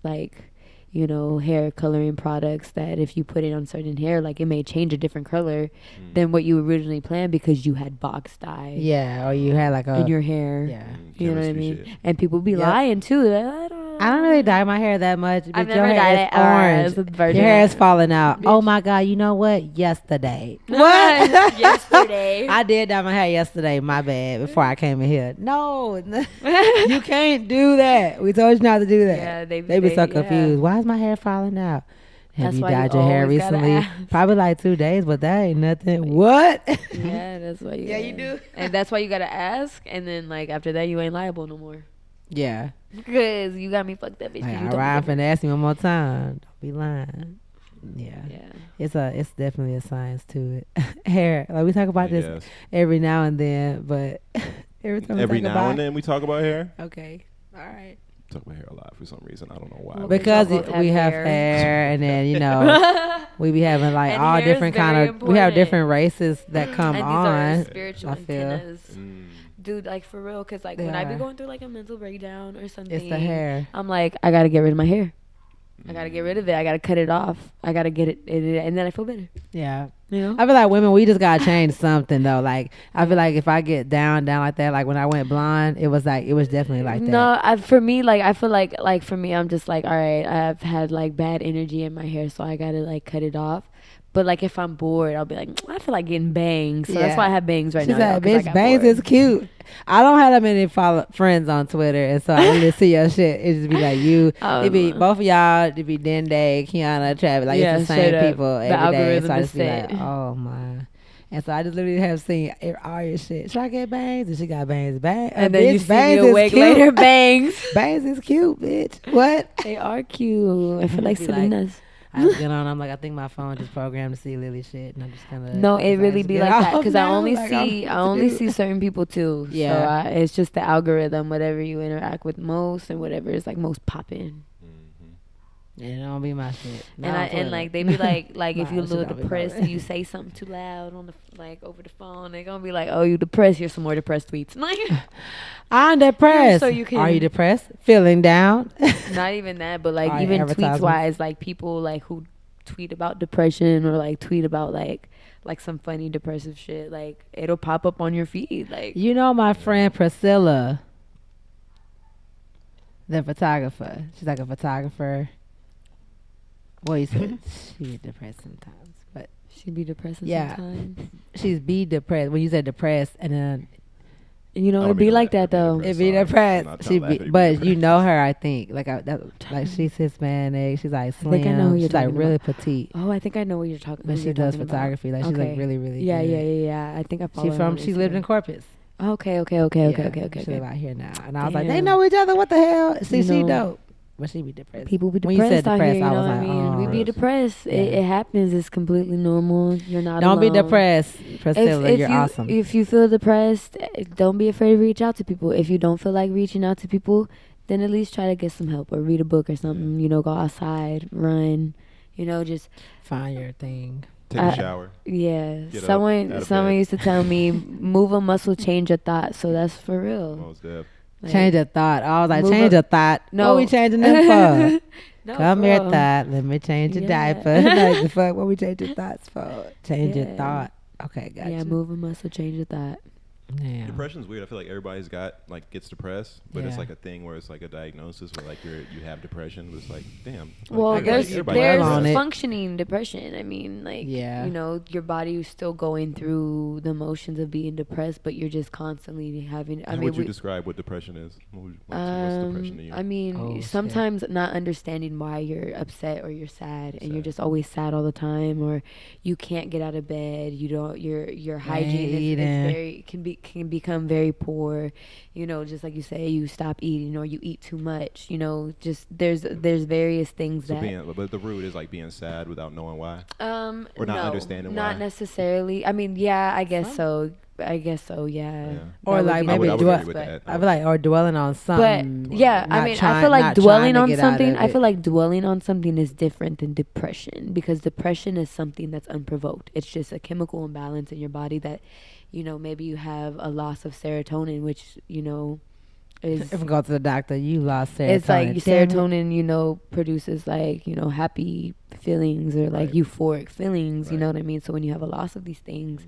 you know, hair coloring products that if you put it on certain hair, like it may change a different color than what you originally planned because you had box dye. Yeah, or you had like in your hair. Yeah, you know what I mean. Shit. And people be lying too. Like, I don't really dye my hair that much. But your hair is orange. Your hair is falling out. Bitch. Oh my god! You know what? Yesterday. What? Yesterday. I did dye my hair yesterday. My bad. Before I came in here. No, you can't do that. We told you not to do that. Yeah, they be so confused. Why is my hair falling out? Have you dyed your hair recently? Probably like 2 days, but that ain't nothing. What? Yeah, that's why you. Yeah, you do. And that's why you gotta ask, and then like after that, you ain't liable no more. Yeah. Because you got me fucked up, bitch. All right, I'm finna ask you one more time. Don't be lying. Yeah. It's definitely a science to it. Hair. Like we talk about this every now and then, but every time and then we talk about hair. Okay. All right. talk about hair a lot for some reason. I don't know why. Because we have hair, and then we be having like and all different kind of. We have different races that come and on. These are spiritual antennas. Dude, like for real, because like when I be going through like a mental breakdown or something, it's the hair. I'm like, I gotta get rid of my hair. I gotta get rid of it. I gotta cut it off. I gotta get it, and then I feel better. Yeah, I feel like women, we just gotta change something though. Like I feel like if I get down like that, like when I went blonde, it was definitely like that. No, for me, like I feel like for me, I'm just like, all right, I've had like bad energy in my hair, so I gotta like cut it off. But like if I'm bored, I'll be like, I feel like getting bangs. So that's why I have bangs right now. Said, bitch, bangs is cute. I don't have that many friends on Twitter, and so I really see your shit. It just be like you. It be both of y'all. It be Dende, Kiana, Travis. Like it's the same people every day. So I just be like, oh my. And so I just literally have seen all your shit. Should I get bangs? And she got bangs. And then you see me a week later, bangs. Bangs is cute, bitch. What? They are cute. I feel like Selena's. I was getting on. I'm like, I think my phone just programmed to see Lily shit, and I'm just kind of. No, it really be like that because I only see certain people too. Yeah, so it's just the algorithm. Whatever you interact with most, and whatever is like most popping. Yeah, it don't be my shit. And like they be like if you're a little depressed and you say something too loud on the over the phone, they're gonna be like, oh, you depressed? Here's some more depressed tweets. I'm depressed. So you can. Are you depressed? Feeling down? Not even that, but like even tweets wise, like people like who tweet about depression or like tweet about like some funny depressive shit, like it'll pop up on your feed. Like my friend Priscilla, the photographer. She's like a photographer. Well, you said she be depressed sometimes, but she be depressed sometimes. She's be depressed. When you said depressed, and then it'd be like that though. It'd be depressed. But you know her, I think. Like she's Hispanic. She's like slim. I think I know who you're talking about. Really petite. Oh, I think I know what you're talking about. But she does photography. Like she's like really, really. Yeah, good. Yeah. I think I follow. She lived in Corpus. Okay. She live out here now, and I was like, they know each other. What the hell? See, she dope. But she be depressed. People be depressed. When you said depressed, here, I was like, oh. We be depressed. Yeah. It happens. It's completely normal. You're not alone. Don't be depressed, Priscilla. You're awesome. If you feel depressed, don't be afraid to reach out to people. If you don't feel like reaching out to people, then at least try to get some help or read a book or something. Go outside, run. Just find your thing. Take a shower. Yeah. Someone used to tell me, move a muscle, change a thought. So that's for real. Most definitely. Like, change a thought. I was like, change a thought. No. What we changing them for? Come here, thought. Let me change your diaper. Like, the fuck, what we changing thoughts for? Change your thought. Okay, gotcha. Yeah, move a muscle, change a thought. Yeah. Depression's weird. I feel like everybody's gets depressed, but it's like a thing where it's like a diagnosis where like you have depression. But it's like, damn. Well, there's functioning depression. I mean, like, your body is still going through the motions of being depressed, but you're just constantly having. How would you describe what depression is? What's depression to you? I mean, sometimes not understanding why you're upset or you're sad, and you're just always sad all the time, or you can't get out of bed. Your hygiene is can become very poor, just like you say, you stop eating or you eat too much, just there's various things but the root is like being sad without knowing why, or not understanding why. Not necessarily. I mean, yeah, I guess so. Yeah. Or like maybe or dwelling on something. But yeah, I mean, I feel like dwelling on something. I feel like dwelling on something is different than depression, because depression is something that's unprovoked. It's just a chemical imbalance in your body that, maybe you have a loss of serotonin, which is. If we go to the doctor, you lost serotonin. It's like serotonin, produces like happy feelings or like euphoric feelings. You know what I mean? So when you have a loss of these things.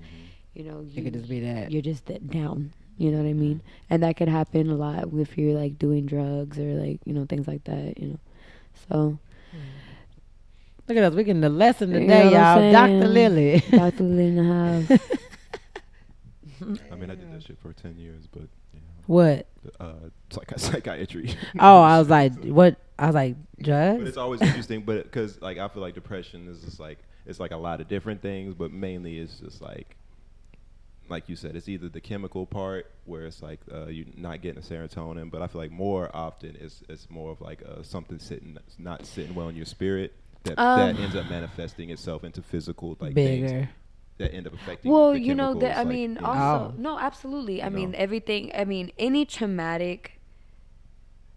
It could just be that you're just down. You know what I mean? And that could happen a lot if you're like doing drugs or like things like that. So look at us, we getting the lesson today, y'all. Dr. Lilly. Dr. Lilly in the house. I mean, I did that shit for 10 years, but what? Psychiatry. Oh, I was like, what? I was like, drugs. But it's always interesting, but because like I feel like depression is just like it's like a lot of different things, but mainly it's just like you said, it's either the chemical part where it's like you're not getting a serotonin, but I feel like more often it's more of like something not sitting well in your spirit that ends up manifesting itself into physical like bigger things that end up affecting. Well, I mean, also no, absolutely. I mean, everything. I mean, any traumatic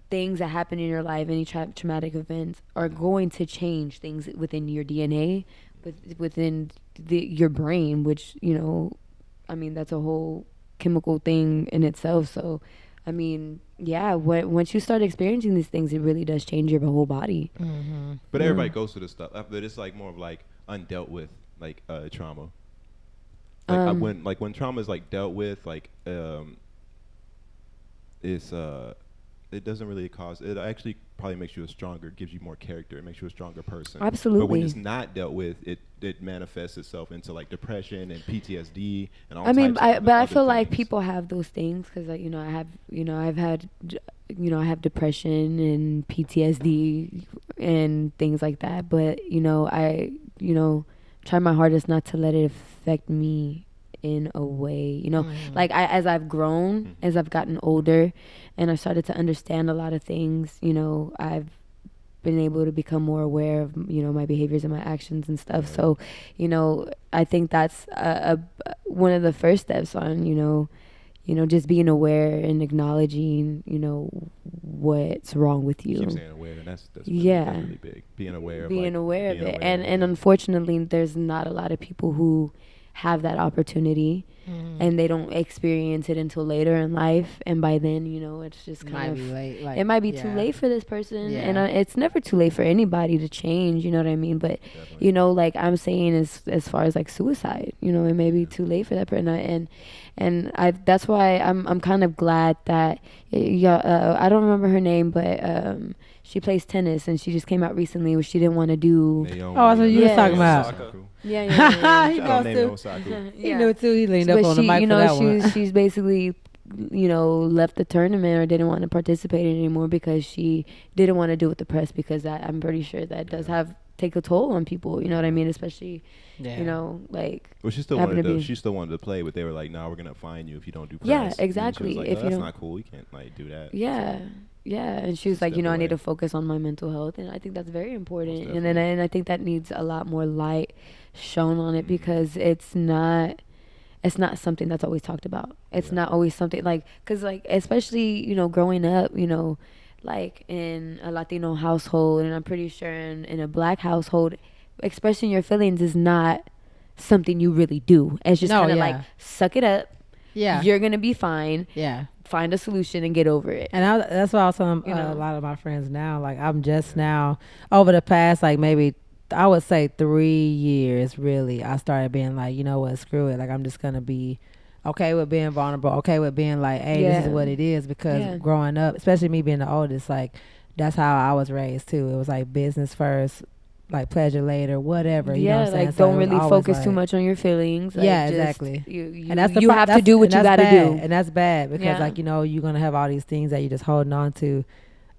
things that happen in your life, any traumatic events, are going to change things within your DNA, within your brain, which, you know, I mean, that's a whole chemical thing in itself. So, I mean, yeah, once you start experiencing these things, it really does change your whole body. Mm-hmm. But everybody goes through this stuff. But it's like more of like undealt with, like trauma. Like when trauma is like dealt with, like it's it doesn't really cause. It actually probably makes you gives you more character. It makes you a stronger person. Absolutely. But when it's not dealt with, it manifests itself into like depression and PTSD and all. I feel like people have those things because, like, I've had depression and PTSD and things like that. But I try my hardest not to let it affect me in a way, like as I've grown, as I've gotten older, and I started to understand a lot of things, I've been able to become more aware of, my behaviors and my actions and stuff. So, I think that's one of the first steps on, just being aware and acknowledging, what's wrong with you. Keep saying aware, and that's really big. Being aware of it. And unfortunately, there's not a lot of people who have that opportunity, and they don't experience it until later in life, and by then it's just kind of late. It might be too late for this person, and it's never too late for anybody to change, you know what I mean? But like I'm saying, as far as like suicide, it may be too late for that person, and that's why I'm kind of glad that I don't remember her name, but she plays tennis, and she just came out recently where she didn't want to do. Oh, so you was talking about. Yeah. He knows too. He knew too. He leaned up on the mic for that one. She's basically, left the tournament or didn't want to participate anymore because she didn't want to do it with the press, because I'm pretty sure that does take a toll on people. You know what I mean? Especially, like. Well, she still wanted to play, but they were like, "No, we're gonna fine you if you don't do press." Yeah, exactly. And she was like, that's not cool. We can't like do that. Yeah. So. Yeah, and she was like, I need to focus on my mental health, and I think that's very important. And I think that needs a lot more light shown on it, because it's not something that's always talked about. It's not always something like, because like, especially growing up, like in a Latino household, and I'm pretty sure in a Black household, expressing your feelings is not something you really do. It's just kind of like, suck it up. Yeah, you're gonna be fine. Yeah. Find a solution and get over it. And that's what I was telling a lot of my friends now. Like, I'm just now, over the past, like, maybe, I would say 3 years, really, I started being like, you know what, screw it. Like, I'm just going to be okay with being vulnerable, okay with being like, hey, this is what it is. Because growing up, especially me being the oldest, like, that's how I was raised, too. It was like business first, like pleasure later, whatever. You know what I'm saying? Like, don't really focus too much on your feelings. Like, exactly. And that's you have to do what you got to do. And that's bad, because like, you're going to have all these things that you're just holding on to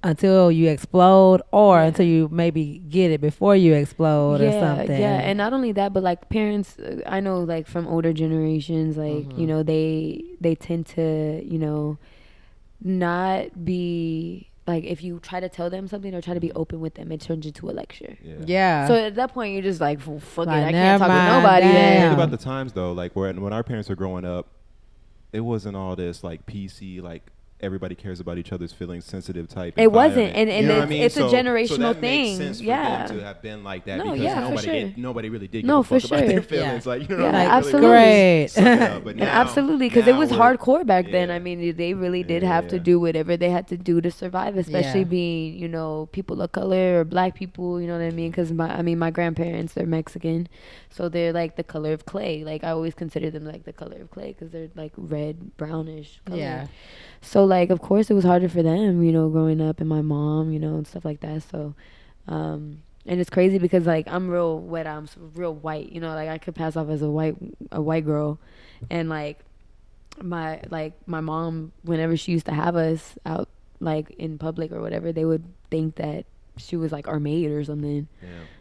until you explode, or until you maybe get it before you explode or something. Yeah, and not only that, but like parents, I know like from older generations, like, they tend to, not be... Like, if you try to tell them something or try to be open with them, it turns into a lecture. Yeah. So at that point, you're just like, well, fuck it, I can't talk to nobody. Think about the times, though, like, when our parents were growing up, it wasn't all this, like, PC, like, everybody cares about each other's feelings, sensitive type. It wasn't, and it's a generational thing. Makes sense for them to have been like that, because nobody really did give a fuck about their feelings. Like, absolutely, great. But now, absolutely, because it was hardcore back then. I mean, they really did have to do whatever they had to do to survive, especially being, people of color or Black people. You know what I mean? Because my grandparents, they're Mexican, so they're like the color of clay. Like, I always consider them like the color of clay, because they're like red, brownish color. Yeah. So, like, of course, it was harder for them, growing up, and my mom, and stuff like that. So, and it's crazy because, like, I'm real wet. I'm real white, like, I could pass off as a white girl. And, like, my mom, whenever she used to have us out, like, in public or whatever, they would think that she was, like, our maid or something.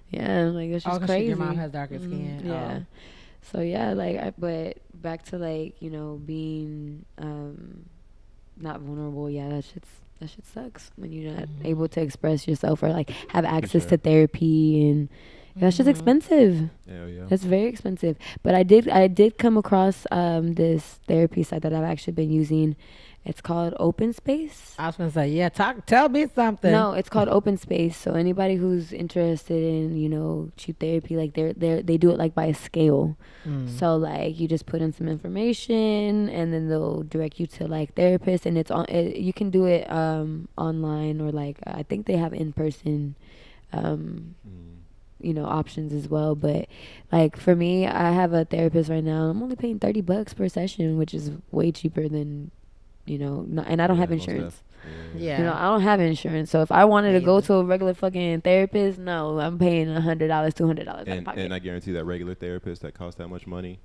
Yeah, like, it's just crazy. Your mom has darker skin. Yeah. So, yeah, like, but back to, like, being... not vulnerable. That shit sucks when you're not able to express yourself or like have access to therapy That's just expensive. Hell yeah. That's very expensive. But I did come across this therapy site that I've actually been using. It's called Open Space. I was gonna say, yeah, tell me something. No, it's called Open Space. So anybody who's interested in, cheap therapy, like they do it like by a scale. So like you just put in some information and then they'll direct you to like therapists, and you can do it online, or like I think they have in person options as well. But like for me, I have a therapist right now. I'm only paying $30 per session, which is way cheaper than and I don't have insurance. Yeah. I don't have insurance. So if I wanted to go to a regular fucking therapist, no, I'm paying $100, $200 out of pocket. And I guarantee that regular therapist that costs that much money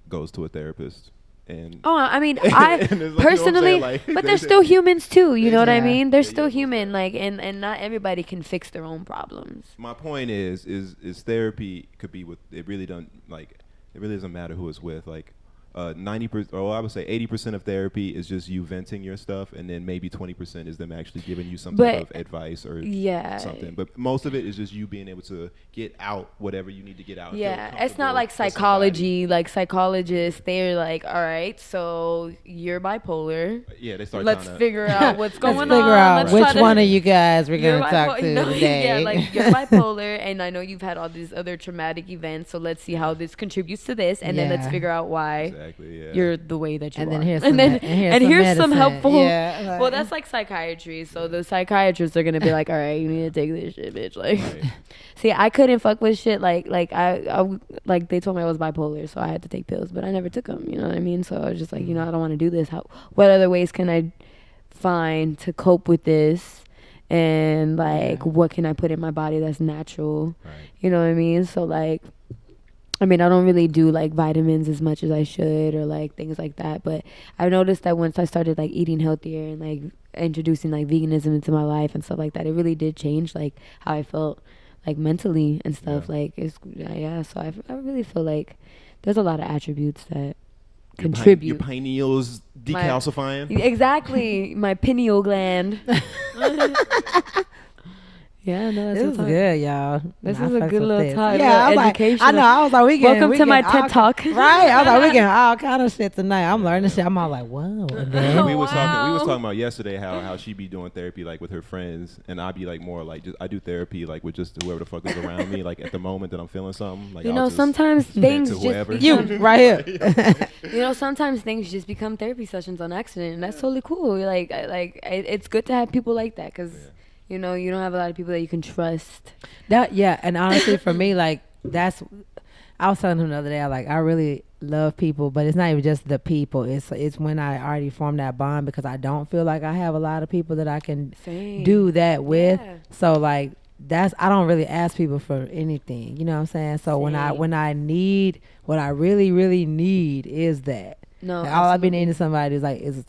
goes to a therapist. And I mean, I personally, but they're still humans too. You know what I mean? They're still human. Like, and not everybody can fix their own problems. My point is therapy could be with. It really doesn't matter who it's with. Like, 90%, or I would say 80% of therapy is just you venting your stuff, and then maybe 20% is them actually giving you some type of advice or something. But most of it is just you being able to get out whatever you need to get out. Yeah, it's not like psychology. Like psychologists, they're like, all right, so you're bipolar. Yeah, they start. Let's figure out what's going on. Figure out which one of you guys we're gonna talk to today. Yeah, like you're bipolar, and I know you've had all these other traumatic events. So let's see how this contributes to this, and then let's figure out why. Exactly, yeah. You're the way that you and are. Here's some helpful. Yeah, well, that's like psychiatry. So the psychiatrists are gonna be like, all right, you need to take this shit, bitch. Like, see, I couldn't fuck with shit. Like I like they told me I was bipolar, so I had to take pills, but I never took them. You know what I mean? So I was just like, I don't want to do this. What other ways can I find to cope with this? And like, what can I put in my body that's natural? Right. You know what I mean? So like, I mean, I don't really do like vitamins as much as I should, or like things like that. But I noticed that once I started like eating healthier and like introducing like veganism into my life and stuff like that, it really did change like how I felt like mentally and stuff. So I really feel like there's a lot of attributes that contribute. Your pineals decalcifying. Exactly, my pineal gland. Yeah, no, this is good, y'all. This is a good little talk. Yeah, education. I know. I was like, welcome to my TED Talk. Right. I was like, we getting all kind of shit tonight. I'm learning shit. I'm all like, whoa. We was talking about yesterday how she be doing therapy like with her friends, and I be like more like I do therapy like with just whoever the fuck is around me. Like at the moment that I'm feeling something, like sometimes things just you right here. Sometimes things just become therapy sessions on accident, and that's totally cool. Like it's good to have people like that because. You don't have a lot of people that you can trust. And honestly, for me, like I was telling him the other day, I really love people, but it's not even just the people. It's when I already formed that bond, because I don't feel like I have a lot of people that I can do that with. Yeah. So like I don't really ask people for anything. You know what I'm saying? So when I need, what I really, really need is that. No, all I've been needing somebody is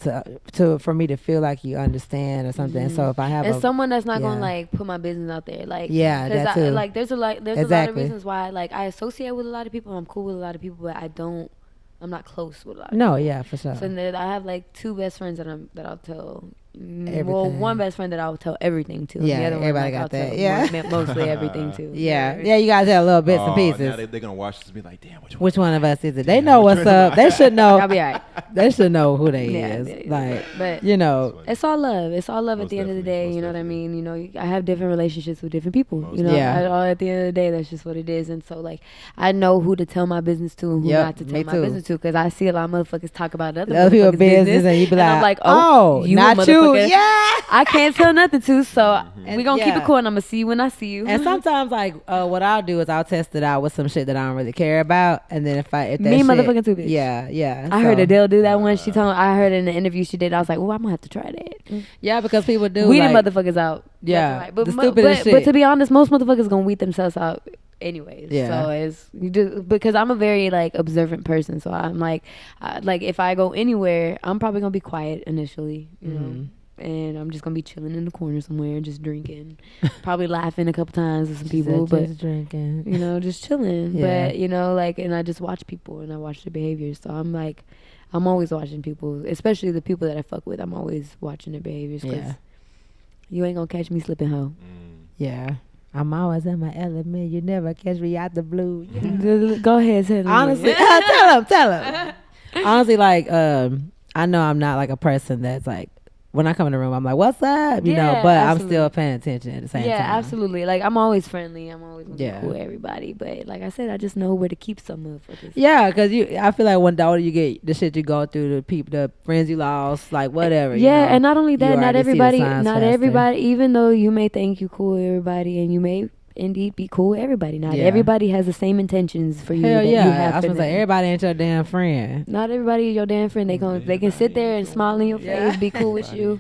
for me to feel like you understand or something. Mm-hmm. So if I have someone that's not gonna like put my business out there, like that too. Like there's a lot of reasons why like I associate with a lot of people. I'm cool with a lot of people, but I'm not close with a lot of people. No, yeah, for sure. So then I have like two best friends that I'll tell. Everything. Well, one best friend that I'll tell everything to. Yeah, the other everybody one, got that. Mostly everything too. Yeah, you guys have little bits and pieces. Now they're gonna watch this and be like, damn, which one of us is it? They know what's up. They should know. I'll be alright. They should know who they is. Like, but it's all love. It's all love most at the end of the day. You know what I mean? I have different relationships with different people. At the end of the day, that's just what it is. And so like, I know who to tell my business to and who not to tell my business to, because I see a lot of motherfuckers talk about other people's business, and you be like, I'm like, oh, you not you, yeah. I can't tell nothing to, so we gonna keep it cool, and I'm gonna see you when I see you. And sometimes, like, what I'll do is I'll test it out with some shit that I don't really care about, and then if that motherfucking too, bitch. Yeah. I heard Adele do that one. She told me, I heard in the interview she did. I was like, well, I'm gonna have to try that. Yeah, because people do. Weed motherfuckers out. Yeah, right. But the stupidest shit. But to be honest, most motherfuckers gonna weed themselves out anyways. Yeah. So it's because I'm a very like observant person, so I'm like if I go anywhere, I'm probably gonna be quiet initially, you know. And I'm just gonna be chilling in the corner somewhere, just drinking, probably laughing a couple times with some people, but just drinking, just chilling. Yeah. But and I just watch people and I watch their behaviors. So I'm always watching people, especially the people that I fuck with. I'm always watching their behaviors because you ain't gonna catch me slipping, hoe. Yeah. I'm always in my element. You never catch me out the blue. Go ahead, tell me. Honestly, tell him. Honestly, like, I know I'm not like a person that's like, when I come in the room, I'm like, what's up? You know, but absolutely. I'm still paying attention at the same time. Yeah, absolutely. Like, I'm always friendly. I'm always cool with everybody. But like I said, I just know where to keep some motherfuckers. Yeah, because I feel like when the older you get, the shit you go through, the people, the friends you lost, like whatever. Yeah, you know, and not only that, not everybody, faster. even though you may think you cool with everybody and you may indeed be cool with everybody. Not everybody has the same intentions for you. Hell that yeah, you have I was for gonna say everybody ain't your damn friend. Not everybody is your damn friend. They can sit there and smile in your face, be cool with you.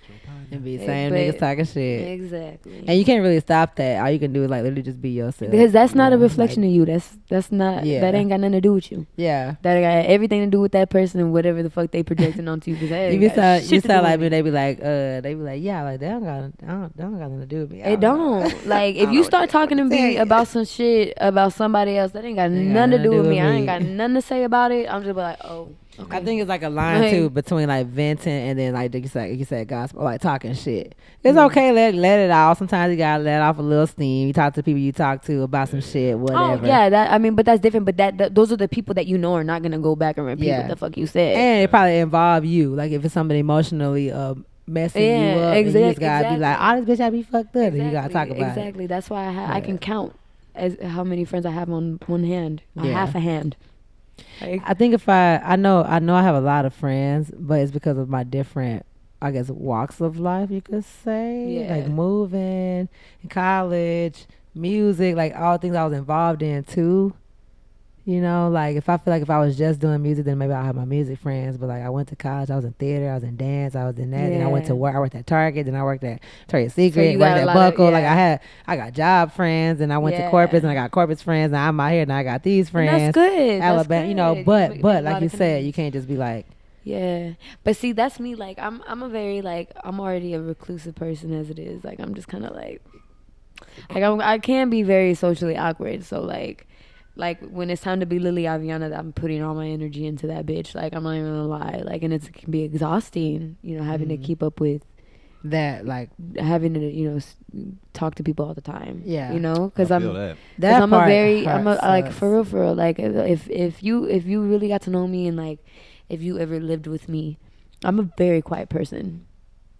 And be same niggas talking shit. Exactly. And you can't really stop that. All you can do is like literally just be yourself. Because that's not a reflection of you. That's not that ain't got nothing to do with you. Yeah. That got everything to do with that person and whatever the fuck they projecting onto you. Because you sound like me, they be like, yeah, like they don't got nothing to do with me. It don't. Like if you start talking to me about some shit about somebody else, that ain't got nothing to do with me. I ain't got nothing to say about it. I'm just like, oh. Okay. I think it's like a line too between like venting and then like you said gospel, like talking shit. It's okay, let it out. Sometimes you gotta let off a little steam. You talk to people you talk to about some shit, whatever. Oh yeah, but that's different. But that those are the people that you know are not gonna go back and repeat what the fuck you said. And it probably involve you. Like if it's somebody emotionally messing you up, and you just gotta be like, oh, this bitch I be fucked up, and you gotta talk about it. Exactly. That's why I can count as how many friends I have on one hand, half a hand. Like, I think if I know I have a lot of friends, but it's because of my different, I guess, walks of life, you could say. Like moving, college, music, like all things I was involved in too. You know, like if I feel like if I was just doing music, then maybe I'll have my music friends. But like I went to college, I was in theater, I was in dance, I was in that. Then I went to work. I worked at Target, then I worked at Victoria's Secret, worked at Buckle. Like I got job friends, and I went to Corpus, and I got Corpus friends. Now I'm out here, and I got these friends. And that's good. Alabama, that's good. You know. But like you said, you can't just be like. Yeah, but see, that's me. Like I'm a very I'm already a reclusive person as it is. Like I'm just kind of like I can be very socially awkward. So like when it's time to be Lilly Aviana, I'm putting all my energy into that bitch. Like I'm not even gonna lie. Like and it can be exhausting, you know, having to keep up with that, like having to talk to people all the time. Yeah, you know, because I'm a like for real. Like if you really got to know me and like if you ever lived with me, I'm a very quiet person.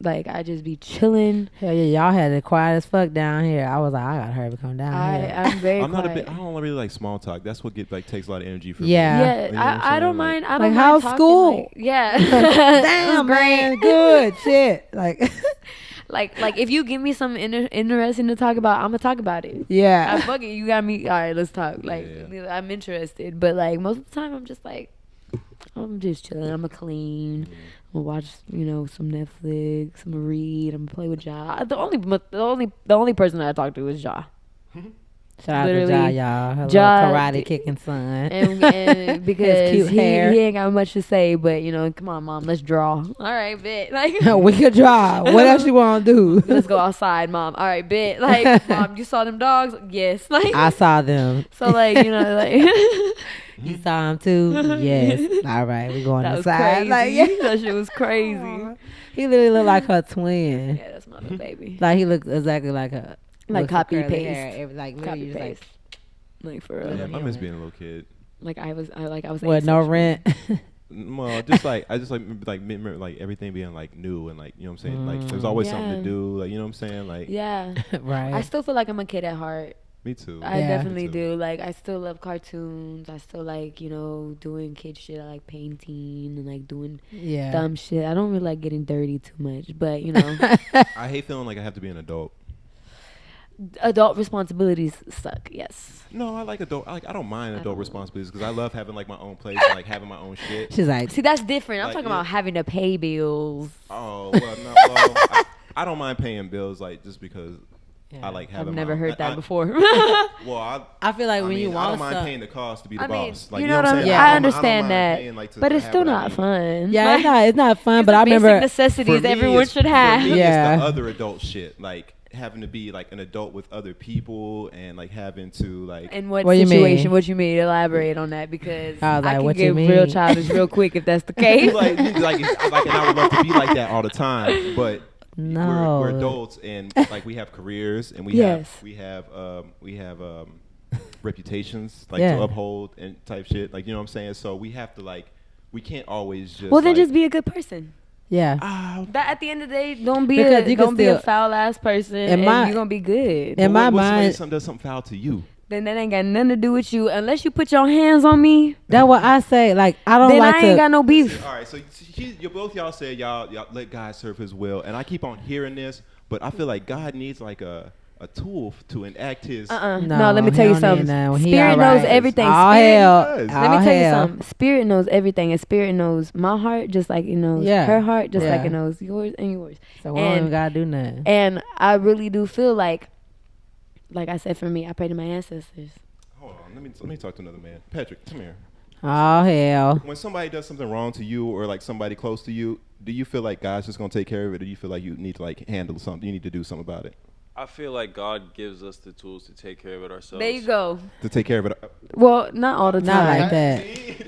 Like I just be chilling. Hell yeah, y'all had it quiet as fuck down here. I was like, I gotta hurry to come down here. I'm very I'm quiet. not I don't really like small talk. That's what takes a lot of energy from me. Yeah, you know I don't mind. I don't like mind how's talking, school? Like, yeah, damn man, good shit. Like if you give me something interesting to talk about, I'm gonna talk about it. Yeah, fuck it. You got me. All right, let's talk. Like I'm interested, but like most of the time, I'm just like. I'm just chilling. I'm gonna clean. I'm gonna watch, some Netflix. I'm gonna read. I'm gonna play with Ja. The only person that I talk to is Ja. Shout out to Ja, y'all. Her Ja, little karate kicking son. And because cute hair. He ain't got much to say, but come on, mom, let's draw. All right, bet. Like we could draw. What else you want to do? Let's go outside, mom. All right, bet. Like, mom, you saw them dogs? Yes. Like I saw them. So like You saw him too? Yes. All right, we going outside. Like that shit was crazy. He literally looked like her twin. Yeah, that's my little baby. Like he looked exactly like her. Like copy paste. Hair, like copy paste. Like for real. Yeah, I miss being a little kid. Like I was. What? No rent. Well, just like I just remember like everything being like new and like you know what I'm saying. Like there's always something to do. Like you know what I'm saying. Like right. I still feel like I'm a kid at heart. Me too. I definitely do. Like I still love cartoons. I still like doing kid shit. I like painting and like doing dumb shit. I don't really like getting dirty too much, but I hate feeling like I have to be an adult. Adult responsibilities suck. Yes. No, I like adult. I don't mind adult responsibilities because I love having like my own place and like having my own shit. She's like, see, that's different. I'm talking about having to pay bills. Oh well, no. I don't mind paying bills like just because. I like having. I've never heard that before. Well, I feel like when you want I don't mind stuff, paying the cost to be the boss. Like, you know what I'm saying? Yeah. I understand that, but it's still not fun. Yeah, it's not fun. But I remember basic necessities everyone should have. For me, it's the other adult shit, like having to be like an adult with other people and like having to like. In what situation? What you mean? Elaborate on that because I can get real childish real quick if that's the case. like, and I would love to be like that all the time, but. No. We're adults, and like we have careers, and we have reputations like to uphold and type shit. Like, you know what I'm saying? So we have to like, we can't always just. Well, then just be a good person. Yeah. That at the end of the day, don't be a foul ass person, and you're gonna be good. In my mind, somebody does something foul to you, then that ain't got nothing to do with you unless you put your hands on me. That's what I say. Like, I don't then like I ain't got no beef. All right, so both y'all said y'all let God serve His will, and I keep on hearing this, but I feel like God needs like a tool to enact His. No, let me tell you something. Spirit knows everything. Let me tell you something. Spirit knows everything, and Spirit knows my heart just like it knows her heart, just like it knows yours and yours. So we don't even gotta do nothing. And I really do feel like I said, for me, I pray to my ancestors. Hold on, let me talk to another man. Patrick, come here. Oh hell! When somebody does something wrong to you, or like somebody close to you, do you feel like God's just gonna take care of it, or do you feel like you need to like handle something? You need to do something about it. I feel like God gives us the tools to take care of it ourselves. There you go. To take care of it. Well, not all the time. Not like that.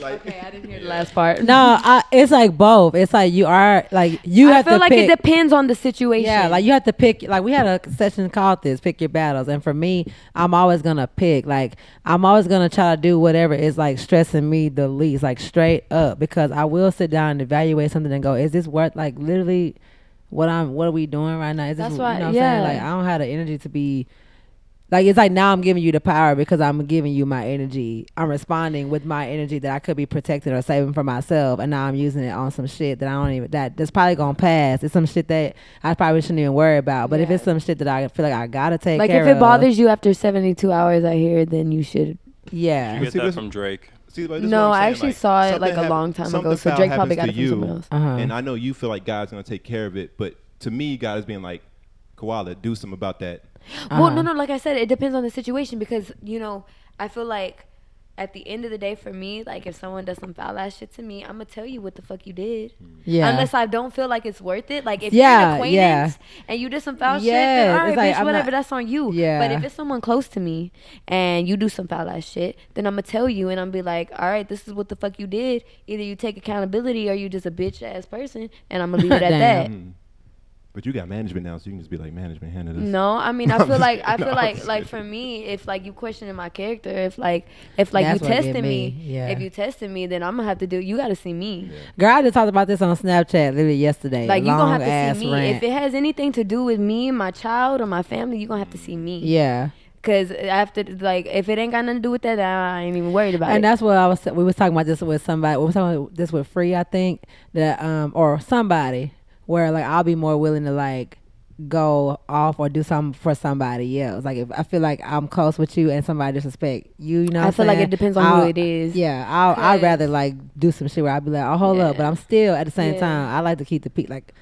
Okay, I didn't hear the last part. No, it's like both. It's like you are like you have to. I feel like it depends on the situation. Yeah, like you have to pick. Like we had a session called this, pick your battles, and for me, I'm always gonna pick. Like I'm always gonna try to do whatever is like stressing me the least, like straight up, because I will sit down and evaluate something and go, is this worth like literally what are we doing right now? Is this, that's why, you know what I'm saying? Like I don't have the energy to be like, it's like now I'm giving you the power because I'm giving you my energy. I'm responding with my energy that I could be protecting or saving for myself, and now I'm using it on some shit that I don't even that's probably gonna pass. It's some shit that I probably shouldn't even worry about. But if it's some shit that I feel like I gotta take care of, like if it bothers you after 72 hours, I hear, then you should. Yeah. You get that from Drake. See, no, I actually saw it like a long time ago. So Drake probably got it from someone else. And I know you feel like God's gonna take care of it, but to me, God is being like, Koala, do something about that. Well, no, like I said, it depends on the situation because, you know, I feel like at the end of the day for me, like if someone does some foul ass shit to me, I'm gonna tell you what the fuck you did. Yeah. Unless I don't feel like it's worth it. Like if you're an acquaintance and you did some foul shit, then all right, bitch, whatever, that's on you. Yeah. But if it's someone close to me and you do some foul ass shit, then I'm gonna tell you and I'm be like, all right, this is what the fuck you did. Either you take accountability or you just a bitch ass person, and I'm gonna leave it at that. But you got management now, so you can just be like, management, handle this. No, I mean, I feel like for me, if like you questioning my character, if you testing me, if you testing me, then I'm gonna have to do. You got to see me. Yeah. Girl, I just talked about this on Snapchat literally yesterday. Like you gonna have to see me. Rant. If it has anything to do with me, my child, or my family, you gonna have to see me. Yeah. Cause after, like, if it ain't got nothing to do with that, I ain't even worried about it. And that's what we was talking about this with somebody. We was talking about this with Free, I think, that or somebody. Where like I'll be more willing to like go off or do something for somebody else. Like if I feel like I'm close with you and somebody disrespect you, know, I feel like it depends on who it is. Yeah, I'd rather like do some shit where I'd be like, oh hold up, but I'm still at the same time. I like to keep the peak like.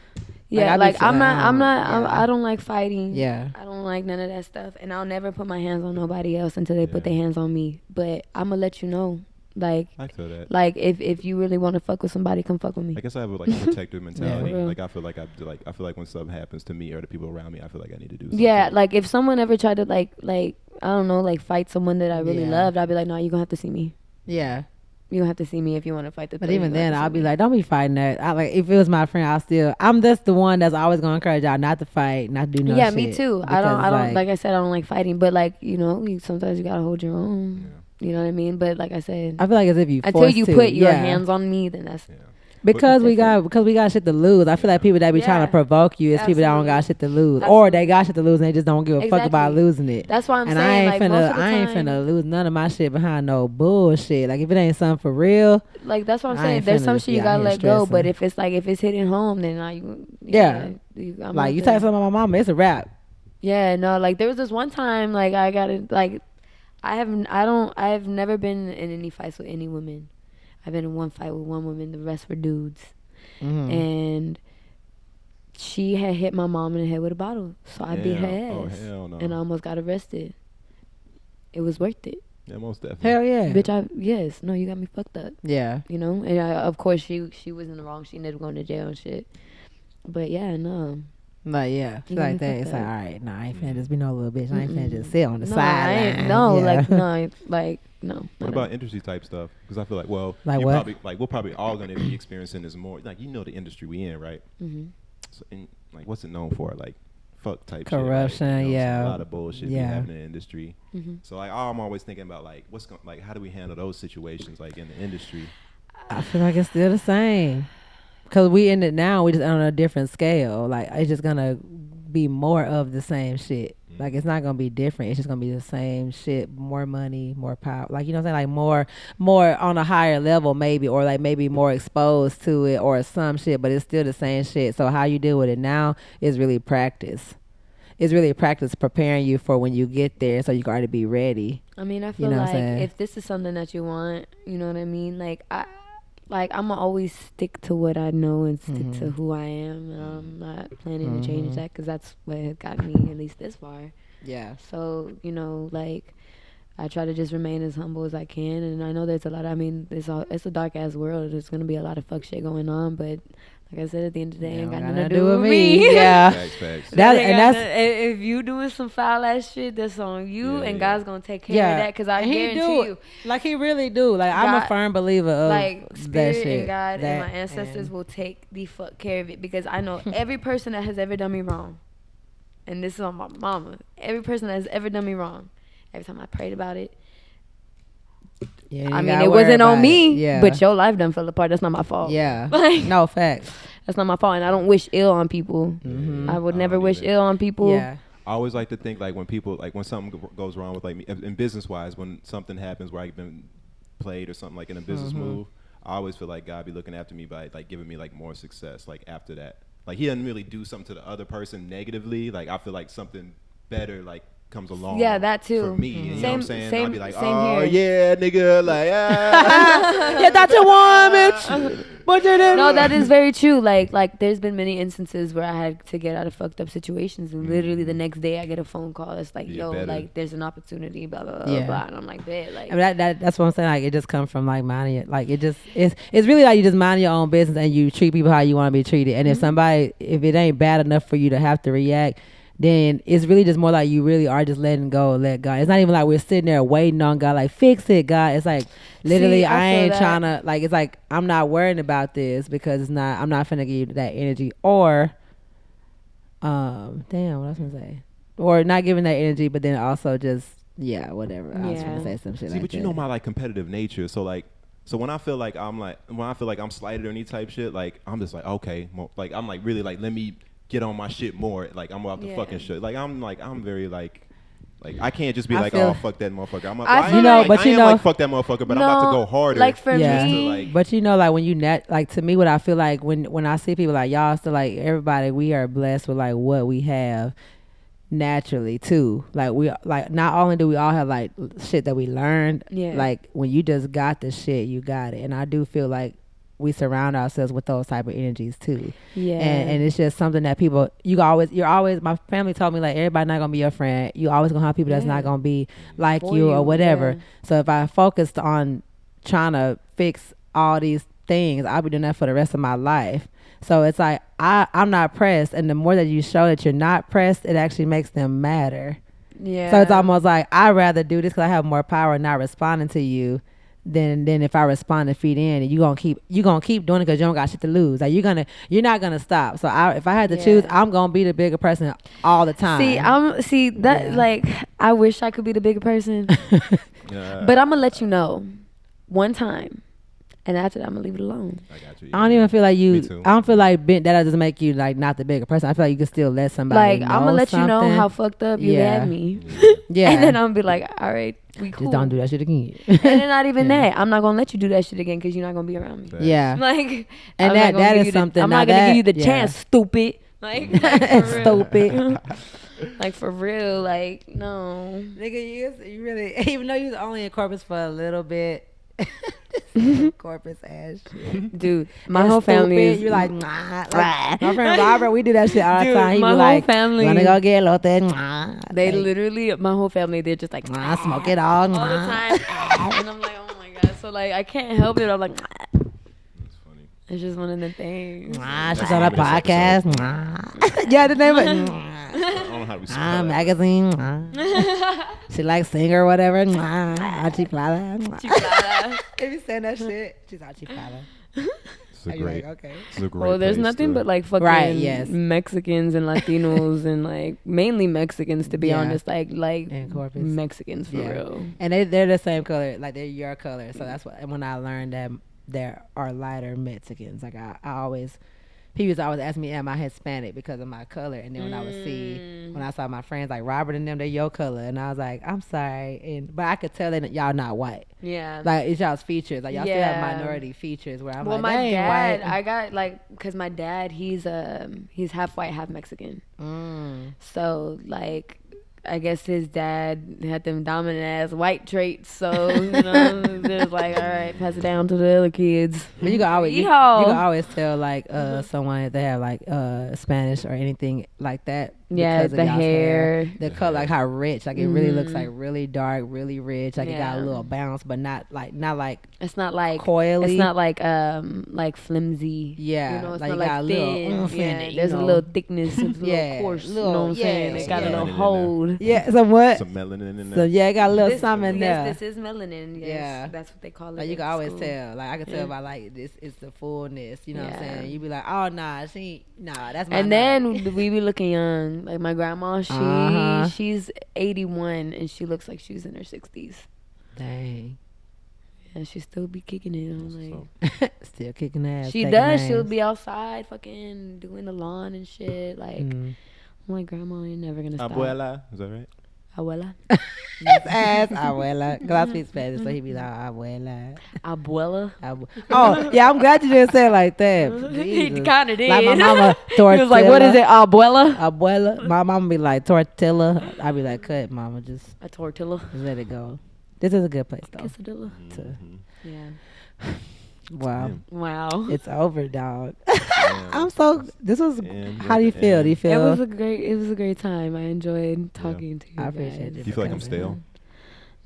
Yeah, like I don't like fighting. Yeah, I don't like none of that stuff, and I'll never put my hands on nobody else until they put their hands on me. But I'm gonna let you know. Like, I feel that. Like if you really want to fuck with somebody, come fuck with me. I guess I have like a protective mentality. Like I feel like I feel like when something happens to me or the people around me, I feel like I need to do something. Yeah, like if someone ever tried to like I don't know, like fight someone that I really loved, I'd be like, no, you're gonna have to see me. Yeah. You gonna have to see me if you want to fight the. But even then, I'll be like, don't be fighting that. I like if it was my friend, I'm just the one that's always gonna encourage y'all not to fight, not to do no shit. Yeah, me too. I don't like I said, I don't like fighting, but like sometimes you gotta hold your own. Yeah. You know what I mean? But like I said, I feel like as if you until you put your hands on me, then that's because we got shit to lose. I feel like people that be trying to provoke you is people that don't got shit to lose, or they got shit to lose and they just don't give a fuck about losing it. That's why I'm saying. I ain't finna lose none of my shit behind no bullshit. Like if it ain't something for real, like that's what I'm saying. There's some shit you gotta let go, but if it's hitting home, then like you talk something about my mama, it's a wrap. Yeah, no, like there was this one time like I got it like. I've never been in any fights with any women. I've been in one fight with one woman, the rest were dudes. Mm-hmm. And she had hit my mom in the head with a bottle. So I beat her ass. Oh, hell no. And I almost got arrested. It was worth it. Yeah, most definitely. Hell yeah. Bitch, you got me fucked up. Yeah. You know? And of course she was in the wrong. She ended up going to jail and shit. But yeah, no. Like it's like that. It's like, all right, I ain't finna just be no little bitch. I ain't finna just sit on the sideline. No. What about industry type stuff? Because I feel like, we're probably all gonna be experiencing this more. Like the industry we in, right? Mm-hmm. like what's it known for? Like fuck type corruption, shit, like, yeah, a lot of bullshit be happening in the industry. So like I'm always thinking about like like how do we handle those situations like in the industry? I feel like it's still the same because we in it now. We just on a different scale. Like it's just gonna be more of the same shit. Like it's not gonna be different. It's just gonna be the same shit. More money, more power. Like you know what I'm saying? Like more on a higher level maybe, or like maybe more exposed to it or some shit. But it's still the same shit. So how you deal with it now is really practice. It's really practice preparing you for when you get there, so you can already be ready. I mean, I feel like if this is something that you want, you know what I mean? Like I'm gonna always stick to what I know and stick to who I am. And I'm not planning to change that because that's what has gotten me at least this far. Yeah. So, you know, like I try to just remain as humble as I can. And I know there's a lot of, I mean, it's a dark ass world. There's gonna be a lot of fuck shit going on, but like I said, at the end of the day, ain't got nothing to do with me. Yeah. Facts. That's if you doing some foul ass shit, that's on you, and God's gonna take care of that. Because I guarantee you, like he really do. Like God, I'm a firm believer of like spirit that shit, and God and my ancestors will take the fuck care of it. Because I know every person that has ever done me wrong, and this is on my mama. Every person that has ever done me wrong, every time I prayed about it. Yeah, I mean, it wasn't on me, but your life done fell apart. That's not my fault. Yeah, like, no facts. That's not my fault, and I don't wish ill on people. I would never wish ill on people. Yeah. I always like to think like when people like when something goes wrong with like me in business wise, when something happens where I've been played or something like in a business move, I always feel like God be looking after me by like giving me like more success like after that. Like he doesn't really do something to the other person negatively. Like I feel like something better like comes along. Yeah, that too. For me, you know what I'm saying? I'll be like, oh yeah, nigga, like yeah, that's a one, bitch. But no, that is very true. Like there's been many instances where I had to get out of fucked up situations, and literally the next day I get a phone call. It's like, yo, better. Like there's an opportunity, blah blah blah, blah. And I'm like, bet. Like I mean, that's what I'm saying. Like it just comes from like minding it. Like it's really like you just mind your own business and you treat people how you want to be treated. And if it ain't bad enough for you to have to react, then it's really just more like you really are just letting go, let God. It's not even like we're sitting there waiting on God, like, fix it, God. It's like, literally, I ain't trying to, like, it's like, I'm not worrying about this because I'm not finna give you that energy. Or, damn, what I was gonna say? Or not giving that energy, but then also just, whatever. I was gonna say some shit like that. But you know my, like, competitive nature, so, like, so when I feel like I'm slighted or any type shit, like, I'm just like, okay, like, I'm like, really, like, let me get on my shit more. Like I'm about to fucking shit. Like I'm very like I can't just be like, oh fuck that motherfucker. I'm fuck that motherfucker, but I'm about to go harder. Like for me, but you know, like when you like to me, what I feel like when I see people like y'all, still like everybody, we are blessed with like what we have naturally too. Like we like not only do we all have like shit that we learned. Like when you just got the shit, you got it. And I do feel like we surround ourselves with those type of energies too. And it's just something that people you're always my family told me like everybody not gonna be your friend. You always gonna have people that's not gonna be like you or whatever. So if I focused on trying to fix all these things, I'll be doing that for the rest of my life. So it's like I'm not pressed, and the more that you show that you're not pressed, it actually makes them matter. So it's almost like I'd rather do this because I have more power not responding to you then if I respond and feed in, and you gonna keep doing it because you don't got shit to lose. Like you're not gonna stop. So if I had to choose, I'm gonna be the bigger person all the time. Like I wish I could be the bigger person, but I'm gonna let you know one time, and after that I'm gonna leave it alone. I got you. I don't even feel like you. I don't feel like that doesn't make you like not the bigger person. I feel like you can still let somebody know I'm gonna let something. You know how fucked up you had me. And then I'm gonna be like, all right, we cool. Just don't do that shit again. And then not even that. I'm not gonna let you do that shit again because you're not gonna be around me. Thanks. Yeah. Like, and that is something. I'm not gonna give you the chance, stupid. Like stupid. Like for real, like no. Nigga, you really, even though you was only in Corpus for a little bit. Corpus ass shit. Dude, my whole family is, you're like, nah. Like, my friend Robert, we do that shit all the time. He my be whole like, family, wanna go get a little thing. Nah. They like, literally, my whole family, they're just like, nah, smoke it all the time. And I'm like, oh my god. So like, I can't help it. I'm like, nah. That's funny. It's just one of the things. Nah, she's on a podcast. Nah. Yeah, the name of I don't know how to spell magazine. Nah. She likes singer or whatever. Nah. Archiflada. Chiflada. If you saying that shit, she's Archiflada. It's a great. Like, okay. It's a great. Well, there's nothing but like fucking Mexicans and Latinos and like mainly Mexicans, to be honest. Like Mexicans for real. And they're the same color, like they're your color. So that's what. And when I learned that there are lighter Mexicans, like I always. People always ask me, am I Hispanic because of my color? And then when I saw my friends like Robert and them, they're your color. And I was like, I'm sorry. But I could tell that y'all not white. Yeah. Like, it's y'all's features. Like, y'all still have minority features where I'm like, my dad, white. I got like, because my dad, he's half white, half Mexican. So, like, I guess his dad had them dominant ass white traits, so they're like, all right, pass it down to the other kids. But you can always tell like someone if they have like Spanish or anything like that. Yeah, the hair, the color, like how rich, like it really looks like really dark, really rich, like it got a little bounce, but not like it's not like coily. It's not like flimsy. Yeah, it's like not like a thin. Little there's a little thickness, it's a little coarse. You know what I'm saying? It got a little hold. Yeah, somewhat. Some melanin in there. So it got a little something there. Yes, this is melanin. Yes, yeah, that's what they call it. Like you can always tell. Like I can tell by like this is the fullness. You know what I'm saying? You be like, oh nah, that's my. And then we be looking young. Like my grandma, she's 81 and she looks like she's in her 60s. Dang. And she still be kicking it. I'm like, still kicking ass. She does. Names. She'll be outside, fucking doing the lawn and shit. Like, I'm like, Grandma, you're never gonna stop. Abuela, is that right? Abuela. Ask abuela. Because I speak Spanish, so he be like, abuela. Abuela? Oh, yeah, I'm glad you didn't say it like that. He kind of did. Like my mama, tortilla. He was like, what is it, abuela? Abuela. My mama be like, tortilla. I be like, cut, mama. Just a tortilla. Just let it go. This is a good place, though. Quesadilla. Yeah. Wow. Damn. Wow. It's over, dog. I'm so. This was. How do you feel? Do you feel? It was a great time. I enjoyed talking to you. I appreciate it. Do you feel like I'm stale?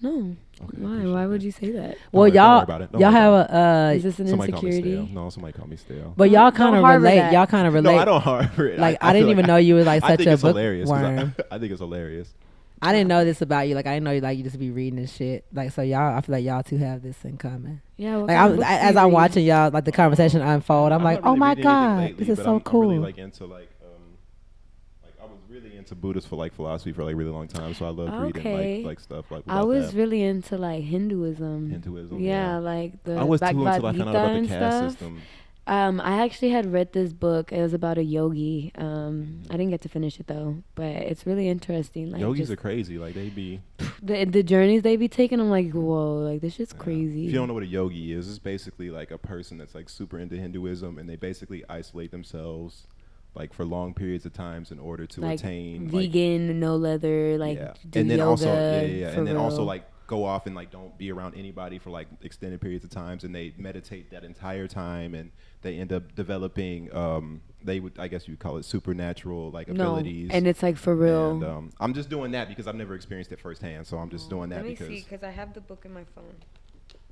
No. Okay, why would you say that? Well, y'all have a. Is this an insecurity? No, somebody call me stale. But y'all kind of relate. Y'all kind of relate. No, I don't harbor it. Like I didn't even know you were like such a bookworm. I think it's hilarious. I didn't know this about you. Like I didn't know you like you just be reading and shit. Like so y'all, I feel like y'all two have this in common. Yeah. Like as I'm watching y'all like the conversation unfold, I'm like, oh my god, lately, this is so cool. I'm really like into like I was really into Buddhist for like philosophy for like a really long time. So I love reading like stuff like. I was really into like Hinduism. Yeah, like the I was too until I found out about the caste system. I actually had read this book. It was about a yogi. I didn't get to finish it though, but it's really interesting. Like yogis are crazy. Like they be the journeys they be taking. I'm like, whoa, like this shit's crazy. If you don't know what a yogi is, it's basically like a person that's like super into Hinduism, and they basically isolate themselves like for long periods of times in order to like attain vegan, like, no leather, like do and then yoga also and then real. Also like go off and like don't be around anybody for like extended periods of times, and they meditate that entire time, and they end up developing they would, I guess you'd call it supernatural like abilities. And it's like for real. And I'm just doing that because I've never experienced it firsthand, so I'm just doing that because. Let me see, because I have the book in my phone.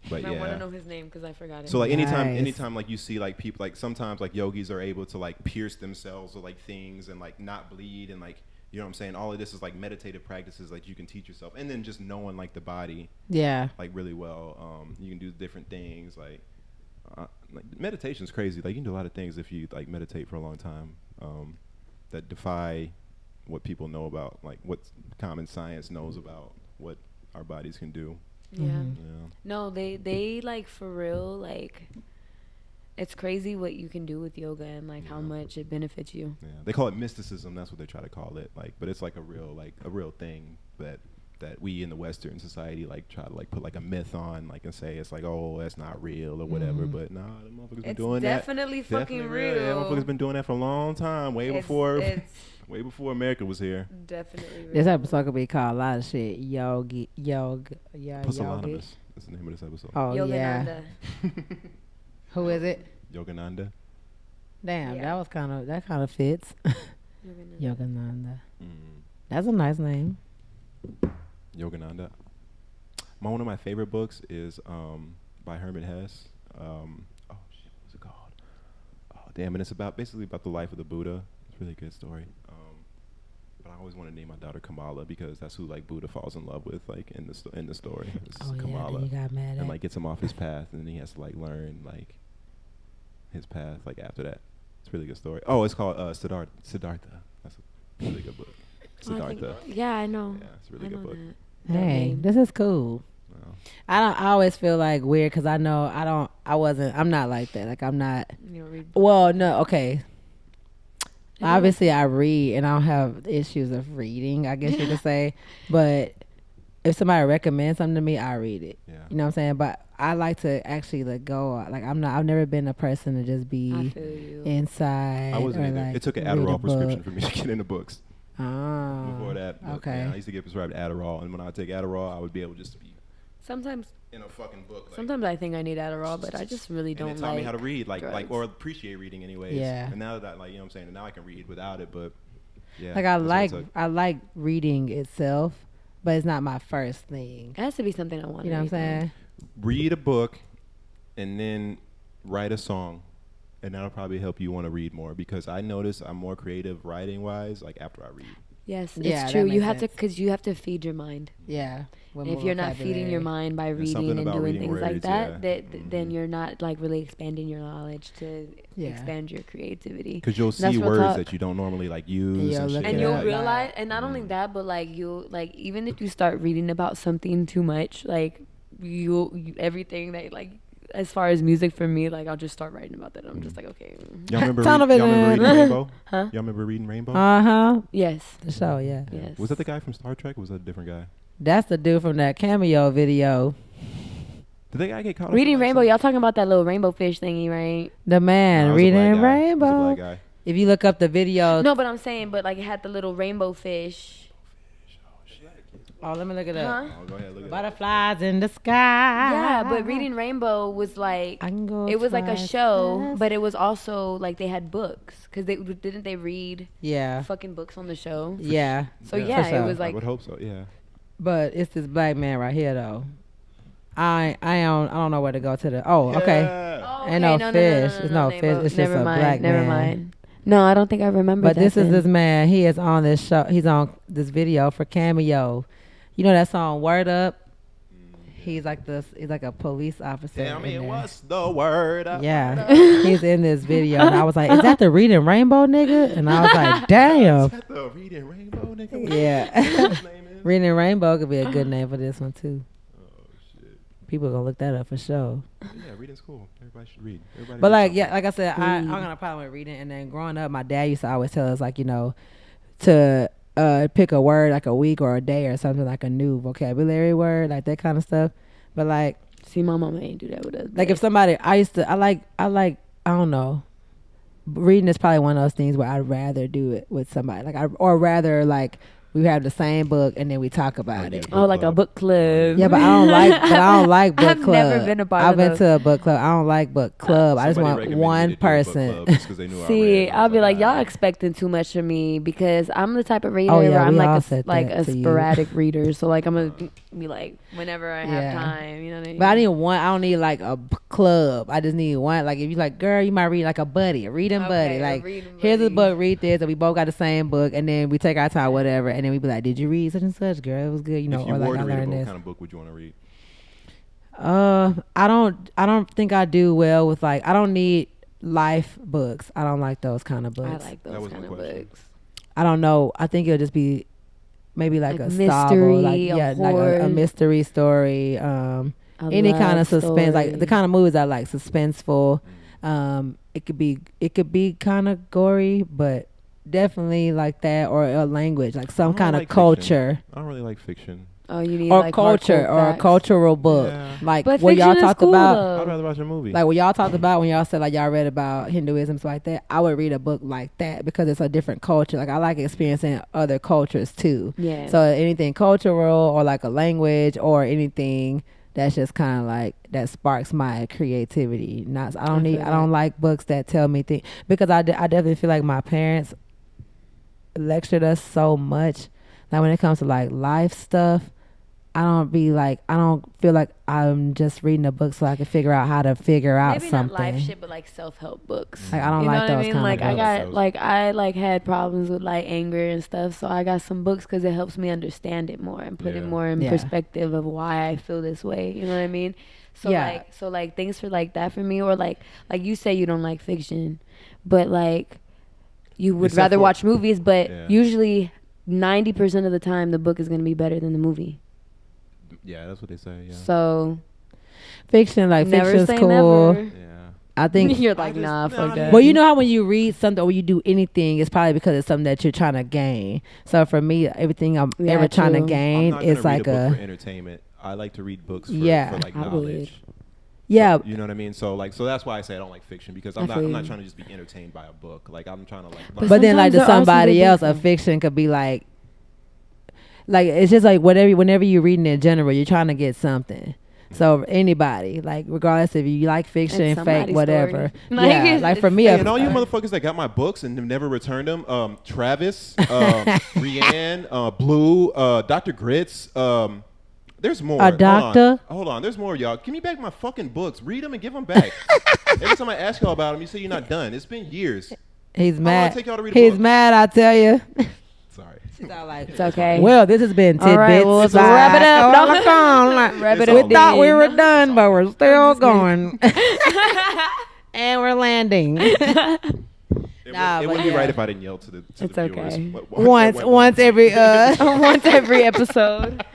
But I want to know his name because I forgot it. So like anytime like you see like people like sometimes like yogis are able to like pierce themselves with like things and like not bleed and like. You know what I'm saying? All of this is like meditative practices like you can teach yourself, and then just knowing like the body, like really well. You can do different things like meditation's crazy. Like you can do a lot of things if you like meditate for a long time that defy what people know about, like what common science knows about what our bodies can do. Yeah. No, they like for real like. It's crazy what you can do with yoga and like how much it benefits you. Yeah, they call it mysticism. That's what they try to call it. Like, but it's like a real thing that we in the Western society like try to like put like a myth on, like and say it's like, oh, that's not real or whatever. But nah, the motherfuckers been doing that. It's definitely fucking real. Yeah, motherfuckers been doing that for a long time, way before America was here. Definitely real. This episode could be called a lot of shit. Yoga. Pusillanimous is the name of this episode. Oh Yogananda. Yeah. Who is it? Yogananda. Damn, that kind of fits. Yogananda. That's a nice name. Yogananda. One of my favorite books is by Herman Hesse. What's it called? Oh damn, and it's basically about the life of the Buddha. It's a really good story. But I always want to name my daughter Kamala because that's who like Buddha falls in love with, like in the story. It's Kamala. Yeah, you got mad and like gets him off his path, and then he has to like learn like his path like after that. It's a really good story. Oh, it's called Siddhartha. That's a really good book. Siddhartha. Yeah, I know. Yeah, it's a really good book. Hey, this is cool. Wow. I always feel like weird because I know I'm not like that. Like I'm not. You don't read Well, no, okay. Obviously, I read and I don't have issues of reading, I guess you could say. But if somebody recommends something to me, I read it. Yeah. You know what I'm saying? But I like to actually let go. Like I've never been a person to just be inside. I wasn't either. Like it took an Adderall prescription for me to get into books. Oh. Before that, okay. Yeah, I used to get prescribed Adderall, and when I take Adderall, I would be able just to be Sometimes in a fucking book. Like, sometimes I think I need Adderall, but I just really don't and it like. taught me how to read, drugs. or appreciate reading, anyways. Yeah. And now that, like, you know what I'm saying, and now I can read without it, but yeah. Like I like reading itself, but it's not my first thing. It has to be something I want. You know what I'm saying? Read a book, and then write a song, and that'll probably help you want to read more, because I notice I'm more creative writing wise, like after I read. Yes, Yeah, it's true. that You makes have sense. because you have to feed your mind. Yeah. And if you're not feeding your mind by reading and doing things like that, then you're not like really expanding your knowledge to expand your creativity. Because you'll see words that you don't normally like use, and you'll realize, and not only that, but like you'll like even if you start reading about something too much, like you everything that like. As far as music for me, like I'll just start writing about that. I'm just like, okay. Y'all remember reading Rainbow? Huh? Y'all remember reading Rainbow? Yes. The show, yeah. Yes. Was that the guy from Star Trek, or was that a different guy? That's the dude from that cameo video. Did that guy get caught up? Reading Rainbow, y'all talking about that little rainbow fish thingy, right? The man No, reading Rainbow. It was a black guy. If you look up the video. No, but I'm saying, but like it had the little rainbow fish. Oh, let me look it up. Oh, go ahead, look at Butterflies in the sky. Yeah, but Reading Rainbow was like it was like a show, but it was also like they had books because didn't they read fucking books on the show? Yeah. So yeah, it was like I would hope so. Yeah. But it's this black man right here though. I don't know where to go to the. Oh, okay. Ain't no fish. It's no fish. It's just a black man. Never mind. No, I don't think I remember. But this is this man. He is on this show. He's on this video for Cameo. You know that song "Word Up"? He's like this. He's like a police officer. Tell me what's the word up? Yeah, he's in this video, and I was like, "Is that the Reading Rainbow nigga?" And I was like, "Damn." Is that the Reading Rainbow nigga? Yeah, Reading Rainbow could be a good name for this one too. Oh shit. People gonna look that up for sure. Yeah, reading's cool. Everybody should read. But like, yeah, like I said, I'm gonna problem with reading. And then growing up, my dad used to always tell us, like, you know, to pick a word like a week or a day or something, like a new vocabulary word, like that kind of stuff. But like, see, my mama ain't do that with us. Like if somebody, I don't know. Reading is probably one of those things where I'd rather do it with somebody, or rather like we have the same book and then we talk about it. Oh, like a book club. Yeah, but I don't like book club. I've never been a part I've of been to a book club. I don't like book club. I just want one person. See, I'll be like, y'all expecting too much from me because I'm the type of reader where I'm like a sporadic reader. So like I'm gonna be like whenever I have time, you know what I mean? But I don't need like a club. I just need one. Like if you like, girl, you might read like a reading buddy. Like here's a book, read this, and we both got the same book, and then we take our time, whatever, and then we be like, did you read such and such, girl? It was good, you know. If you or were like to I read a learned book, this. what kind of book would you want to read? I don't think I do well with like, I don't need life books. I don't like those kind of books. I like those kind of books. I don't know. I think it'll just be maybe like a mystery, novel, like a mystery story, any kind of suspense, story. Like the kind of movies I like, suspenseful. It could be kind of gory, but definitely like that, or a language, like some kind of culture. I don't really like fiction. Oh, you need or like culture or a cultural book, like but what y'all talked about. I'd rather watch a movie. Like what y'all talked about when y'all said like y'all read about Hinduism, stuff like that. I would read a book like that because it's a different culture. Like I like experiencing other cultures too. Yeah. So anything cultural or like a language or anything that's just kind of like that sparks my creativity. I don't like books that tell me things, because I definitely feel like my parents lectured us so much. Like when it comes to like life stuff, I don't feel like I'm just reading a book so I can figure out how to figure out Maybe something. Maybe not life shit, but like self-help books. Like I don't you like know those what I mean? kind Like of books. I had problems with like anger and stuff, so I got some books because it helps me understand it more and put it more in perspective of why I feel this way. You know what I mean? So like things for like that for me, or like you say you don't like fiction, but like you would rather watch movies, but usually 90% of the time the book is gonna be better than the movie. Yeah, that's what they say. Yeah. So, fiction's cool. Never. Yeah. I think you're like, nah, fuck that. Well, you know how when you read something or you do anything, it's probably because it's something that you're trying to gain. So for me, everything I'm ever trying to gain is like a book for entertainment. I like to read books for like knowledge. Yeah, so, you know what I mean. So that's why I say I don't like fiction, because I'm not trying to just be entertained by a book. Like I'm trying to like. But then like to somebody else, a fiction could be like it's just like whenever you're reading in general, you're trying to get something. So anybody, like regardless if you like fiction, fake, whatever. Like for me, and all you motherfuckers that got my books and have never returned them, Travis, Rianne, Blue, Dr. Grits, there's more. A doctor? Hold on, there's more, y'all. Give me back my fucking books. Read them and give them back. Every time I ask y'all about them, you say you're not done. It's been years. He's mad. Take y'all to read He's mad, I tell you. Sorry. She's all like, it's okay. Well, this has been Tidbits. All right, well, let's wrap it up. Wrap it up. We thought we were done, but we're still going. And we're landing. It wouldn't be right if I didn't yell to the viewers. Okay. Once every once every episode.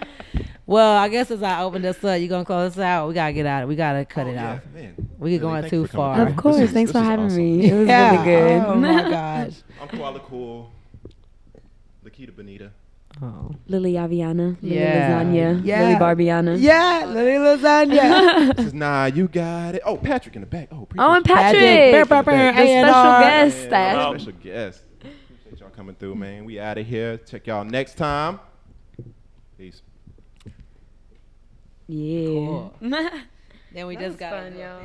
Well, I guess as I open this up, you gonna close us out. We gotta get out. We gotta cut it off. Man. We're going too far. Of course. Thanks for having me. It was really good. Oh my gosh. I'm Koala Cool. Lakeita Bonita. Oh. Lilly Aviana. Lilly Lasagna. Yeah. Lilly Barbiana. Yeah. Lilly Lasagna. This is you got it. Oh, Patrick in the back. Oh, and Patrick. The special guest. Appreciate y'all coming through, man. We out of here. Check y'all next time. Peace. Yeah. Cool. Then we just got fun, y'all.